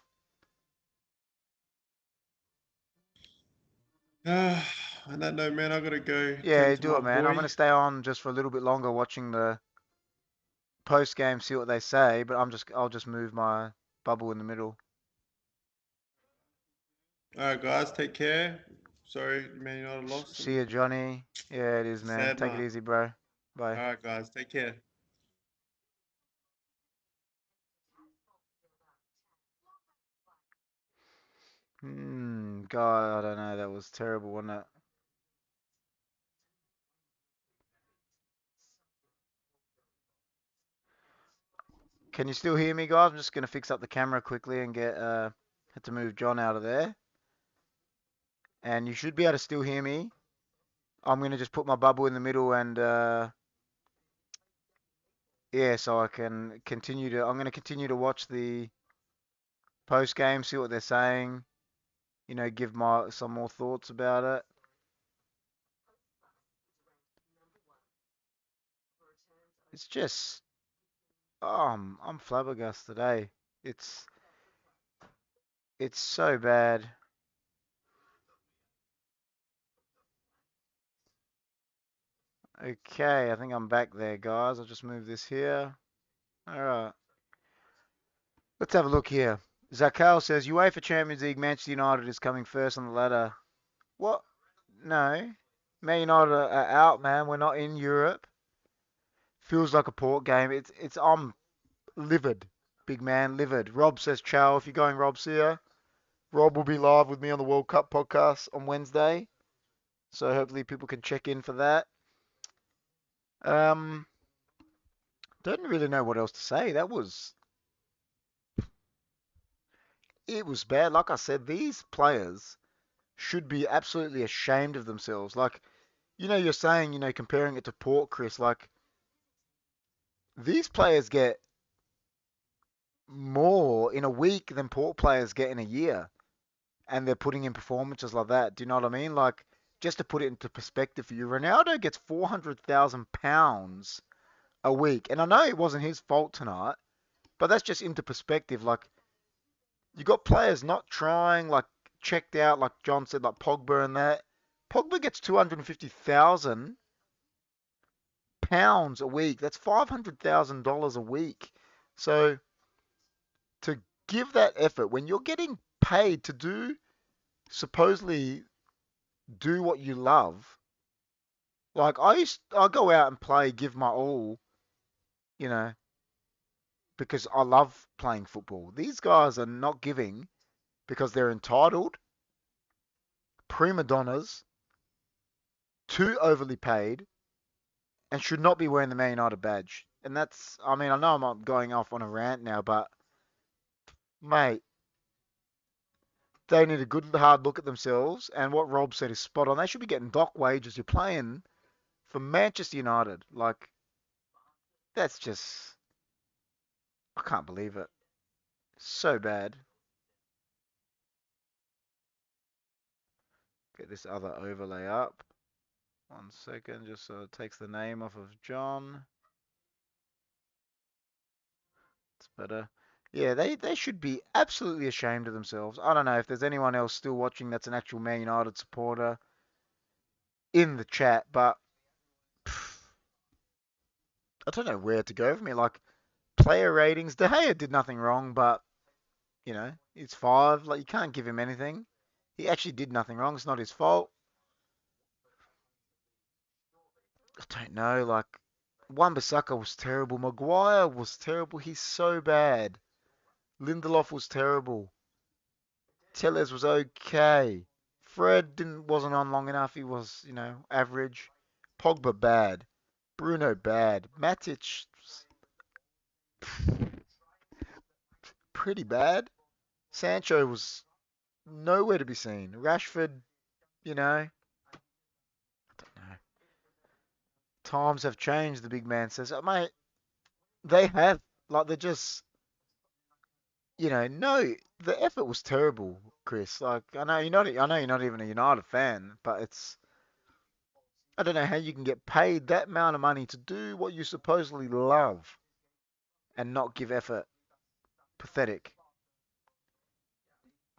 Uh, on that note, man, I gotta go Yeah, tend to do my it, man. I'm boy. gonna stay on just for a little bit longer watching the post game, see what they say. But I'll just move my bubble in the middle. All right, guys, take care. Sorry, Man United lost, See and you, Johnny. Yeah, it is, man. sad Take it night. easy, bro. All Bye. right, guys, take care. God, I don't know. That was terrible, wasn't it? Can you still hear me, guys? I'm just gonna fix up the camera quickly and had to move John out of there. And you should be able to still hear me. I'm gonna just put my bubble in the middle and yeah, so I can continue to. I'm gonna continue to watch the post game, see what they're saying. Give my some more thoughts about it. It's just, I'm flabbergasted today. It's it's so bad. Okay, I think I'm back there, guys. I'll just move this here. All right, let's have a look here. Zakal says UEFA Champions League, Manchester United is coming first on the ladder. What? No, Man United are out, man. We're not in Europe. Feels like a port game. I'm livid. big man, livid. Rob says ciao. If you're going, Rob, see ya. Rob will be live with me on the World Cup podcast on Wednesday. So hopefully people can check in for that. Um, don't really know what else to say. It was bad. Like I said, these players should be absolutely ashamed of themselves. Like, you're saying, comparing it to Port, Chris, like, these players get more in a week than Port players get in a year. And they're putting in performances like that. Do you know what I mean? Like, just to put it into perspective for you, Ronaldo gets £400,000 a week. And I know it wasn't his fault tonight, but that's just into perspective. Like, you got players not trying, like, checked out, like John said, like Pogba and that. Pogba gets £250,000 a week. That's $500,000 a week. So to give that effort when you're getting paid to supposedly do what you love. Like I go out and play, give my all, you know, because I love playing football. These guys are not giving because they're entitled, prima donnas, too overly paid, and should not be wearing the Man United badge. And I mean, I know I'm not going off on a rant now, but mate, they need a good hard look at themselves. And what Rob said is spot on. They should be getting dock wages. You're playing for Manchester United. Like, that's just, I can't believe it. So bad. Get this other overlay up. 1 second, just so it takes the name off of John. It's better. Yeah, they should be absolutely ashamed of themselves. I don't know if there's anyone else still watching that's an actual Man United supporter in the chat, but pff, I don't know where to go from here. Like, player ratings, De Gea did nothing wrong, but, it's 5. Like, you can't give him anything. He actually did nothing wrong. It's not his fault. I don't know. Like, Wan-Bissaka was terrible. Maguire was terrible. He's so bad. Lindelof was terrible. Tellez was okay. Fred wasn't on long enough. He was, average. Pogba bad. Bruno bad. Matic pretty bad. Sancho was nowhere to be seen. Rashford, I don't know. Times have changed, the big man says. Mate, they have. Like, they're just, no, the effort was terrible, Chris. Like, I know you're not even a United fan, but I don't know how you can get paid that amount of money to do what you supposedly love and not give effort. Pathetic.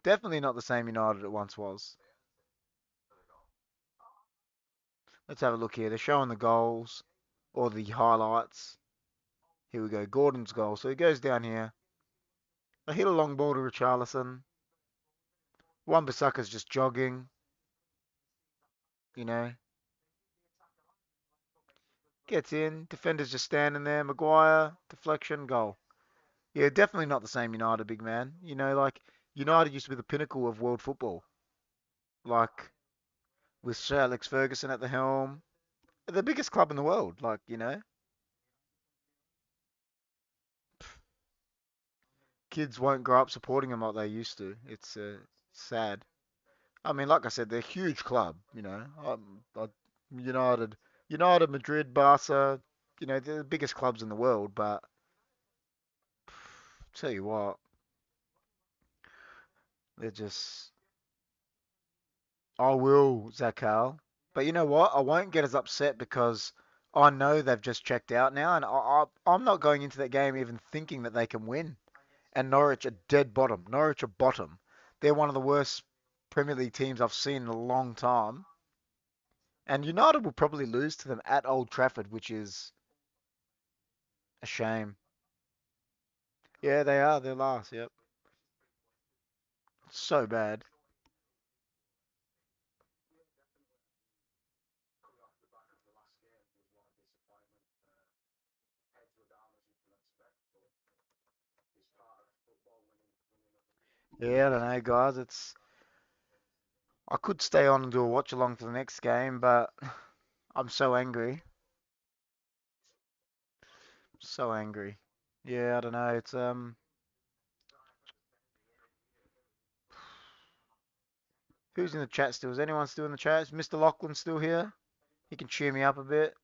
Definitely not the same United it once was. Let's have a look here. They're showing the goals or the highlights. Here we go. Gordon's goal. So he goes down here. They hit a long ball to Richarlison. Wan-Bissaka's just jogging. You know, gets in. Defender's just standing there. Maguire, deflection, goal. Yeah, definitely not the same United, big man. Like, United used to be the pinnacle of world football. Like, with Sir Alex Ferguson at the helm. The biggest club in the world. Like, kids won't grow up supporting them like they used to. It's sad. I mean, like I said, they're a huge club. United, United, Madrid, Barca. They're the biggest clubs in the world. But tell you what, they're just. I will, Zakal. But you know what? I won't get as upset because I know they've just checked out now, and I'm not going into that game even thinking that they can win. And Norwich are dead bottom. Norwich are bottom. They're one of the worst Premier League teams I've seen in a long time. And United will probably lose to them at Old Trafford, which is a shame. Yeah, they are. They're last. Yep. So bad. Yeah, I don't know, guys. I could stay on and do a watch along for the next game, but I'm so angry. So angry. Yeah, I don't know. Who's in the chat still? Is anyone still in the chat? Is Mr. Lachlan still here? He can cheer me up a bit.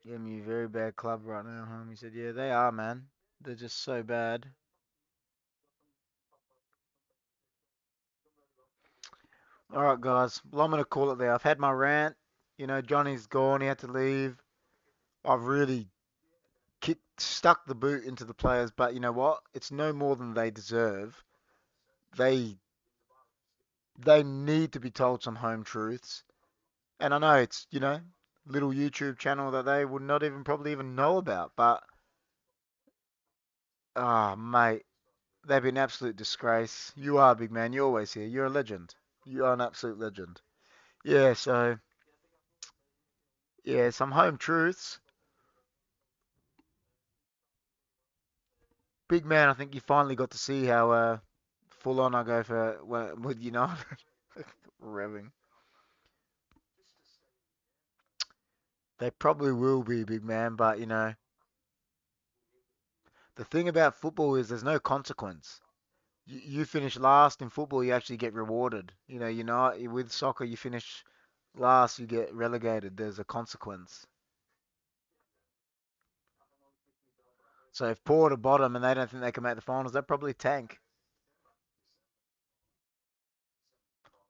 MU, very bad club right now, home. He said, yeah, they are, man. They're just so bad. All right, guys. Well, I'm going to call it there. I've had my rant. You know, Johnny's gone. He had to leave. I've really stuck the boot into the players, but you know what? It's no more than they deserve. They they need to be told some home truths. And I know it's, little YouTube channel that they would not even probably even know about, but mate, they've been an absolute disgrace. You are a big man. You're always here. You're a legend. You are an absolute legend. Yeah, so yeah, some home truths. Big man, I think you finally got to see how full on I go for with United. Revving. They probably will be, big man, but the thing about football is there's no consequence. You finish last in football, you actually get rewarded. With soccer, you finish last, you get relegated. There's a consequence. So if Port are bottom and they don't think they can make the finals, they'll probably tank.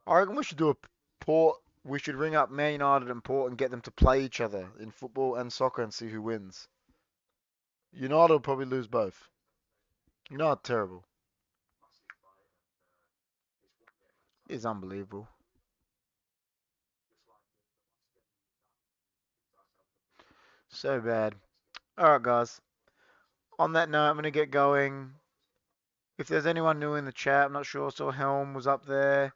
I reckon we should do a Port. We should ring up Man United and Port and get them to play each other in football and soccer and see who wins. United will probably lose both. United terrible. It's unbelievable. So bad. All right, guys. On that note, I'm going to get going. If there's anyone new in the chat, I'm not sure, saw Helm was up there.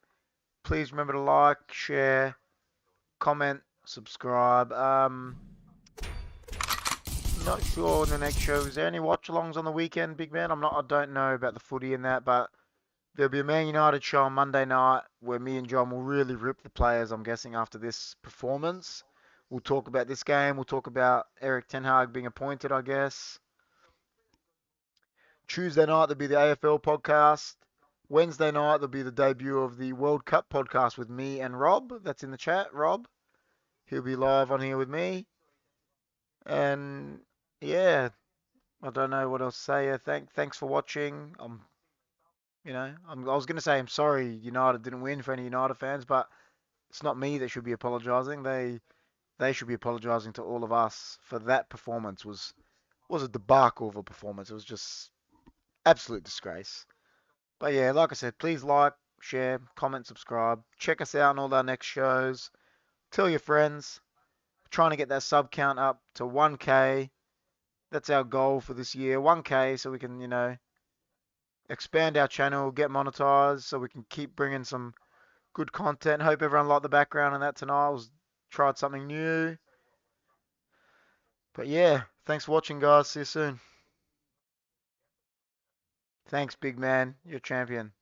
Please remember to like, share, comment, subscribe. Not sure on the next show. Is there any watch-alongs on the weekend, big man? I don't know about the footy and that, but there'll be a Man United show on Monday night where me and John will really rip the players, I'm guessing, after this performance. We'll talk about this game. We'll talk about Eric Ten Hag being appointed, I guess. Tuesday night, there'll be the AFL podcast. Wednesday night, there'll be the debut of the World Cup podcast with me and Rob. That's in the chat, Rob. He'll be live on here with me. And yeah, I don't know what else to say. Thanks for watching. I was going to say I'm sorry United didn't win for any United fans, but it's not me that should be apologising. They should be apologising to all of us for that performance. Was a debacle of a performance. It was just absolute disgrace. But yeah, like I said, please like, share, comment, subscribe. Check us out on all our next shows. Tell your friends. We're trying to get that sub count up to 1K. That's our goal for this year. 1K so we can, expand our channel, get monetized, so we can keep bringing some good content. Hope everyone liked the background on that tonight. Tried something new. But yeah, thanks for watching, guys. See you soon. Thanks, big man. You're a champion.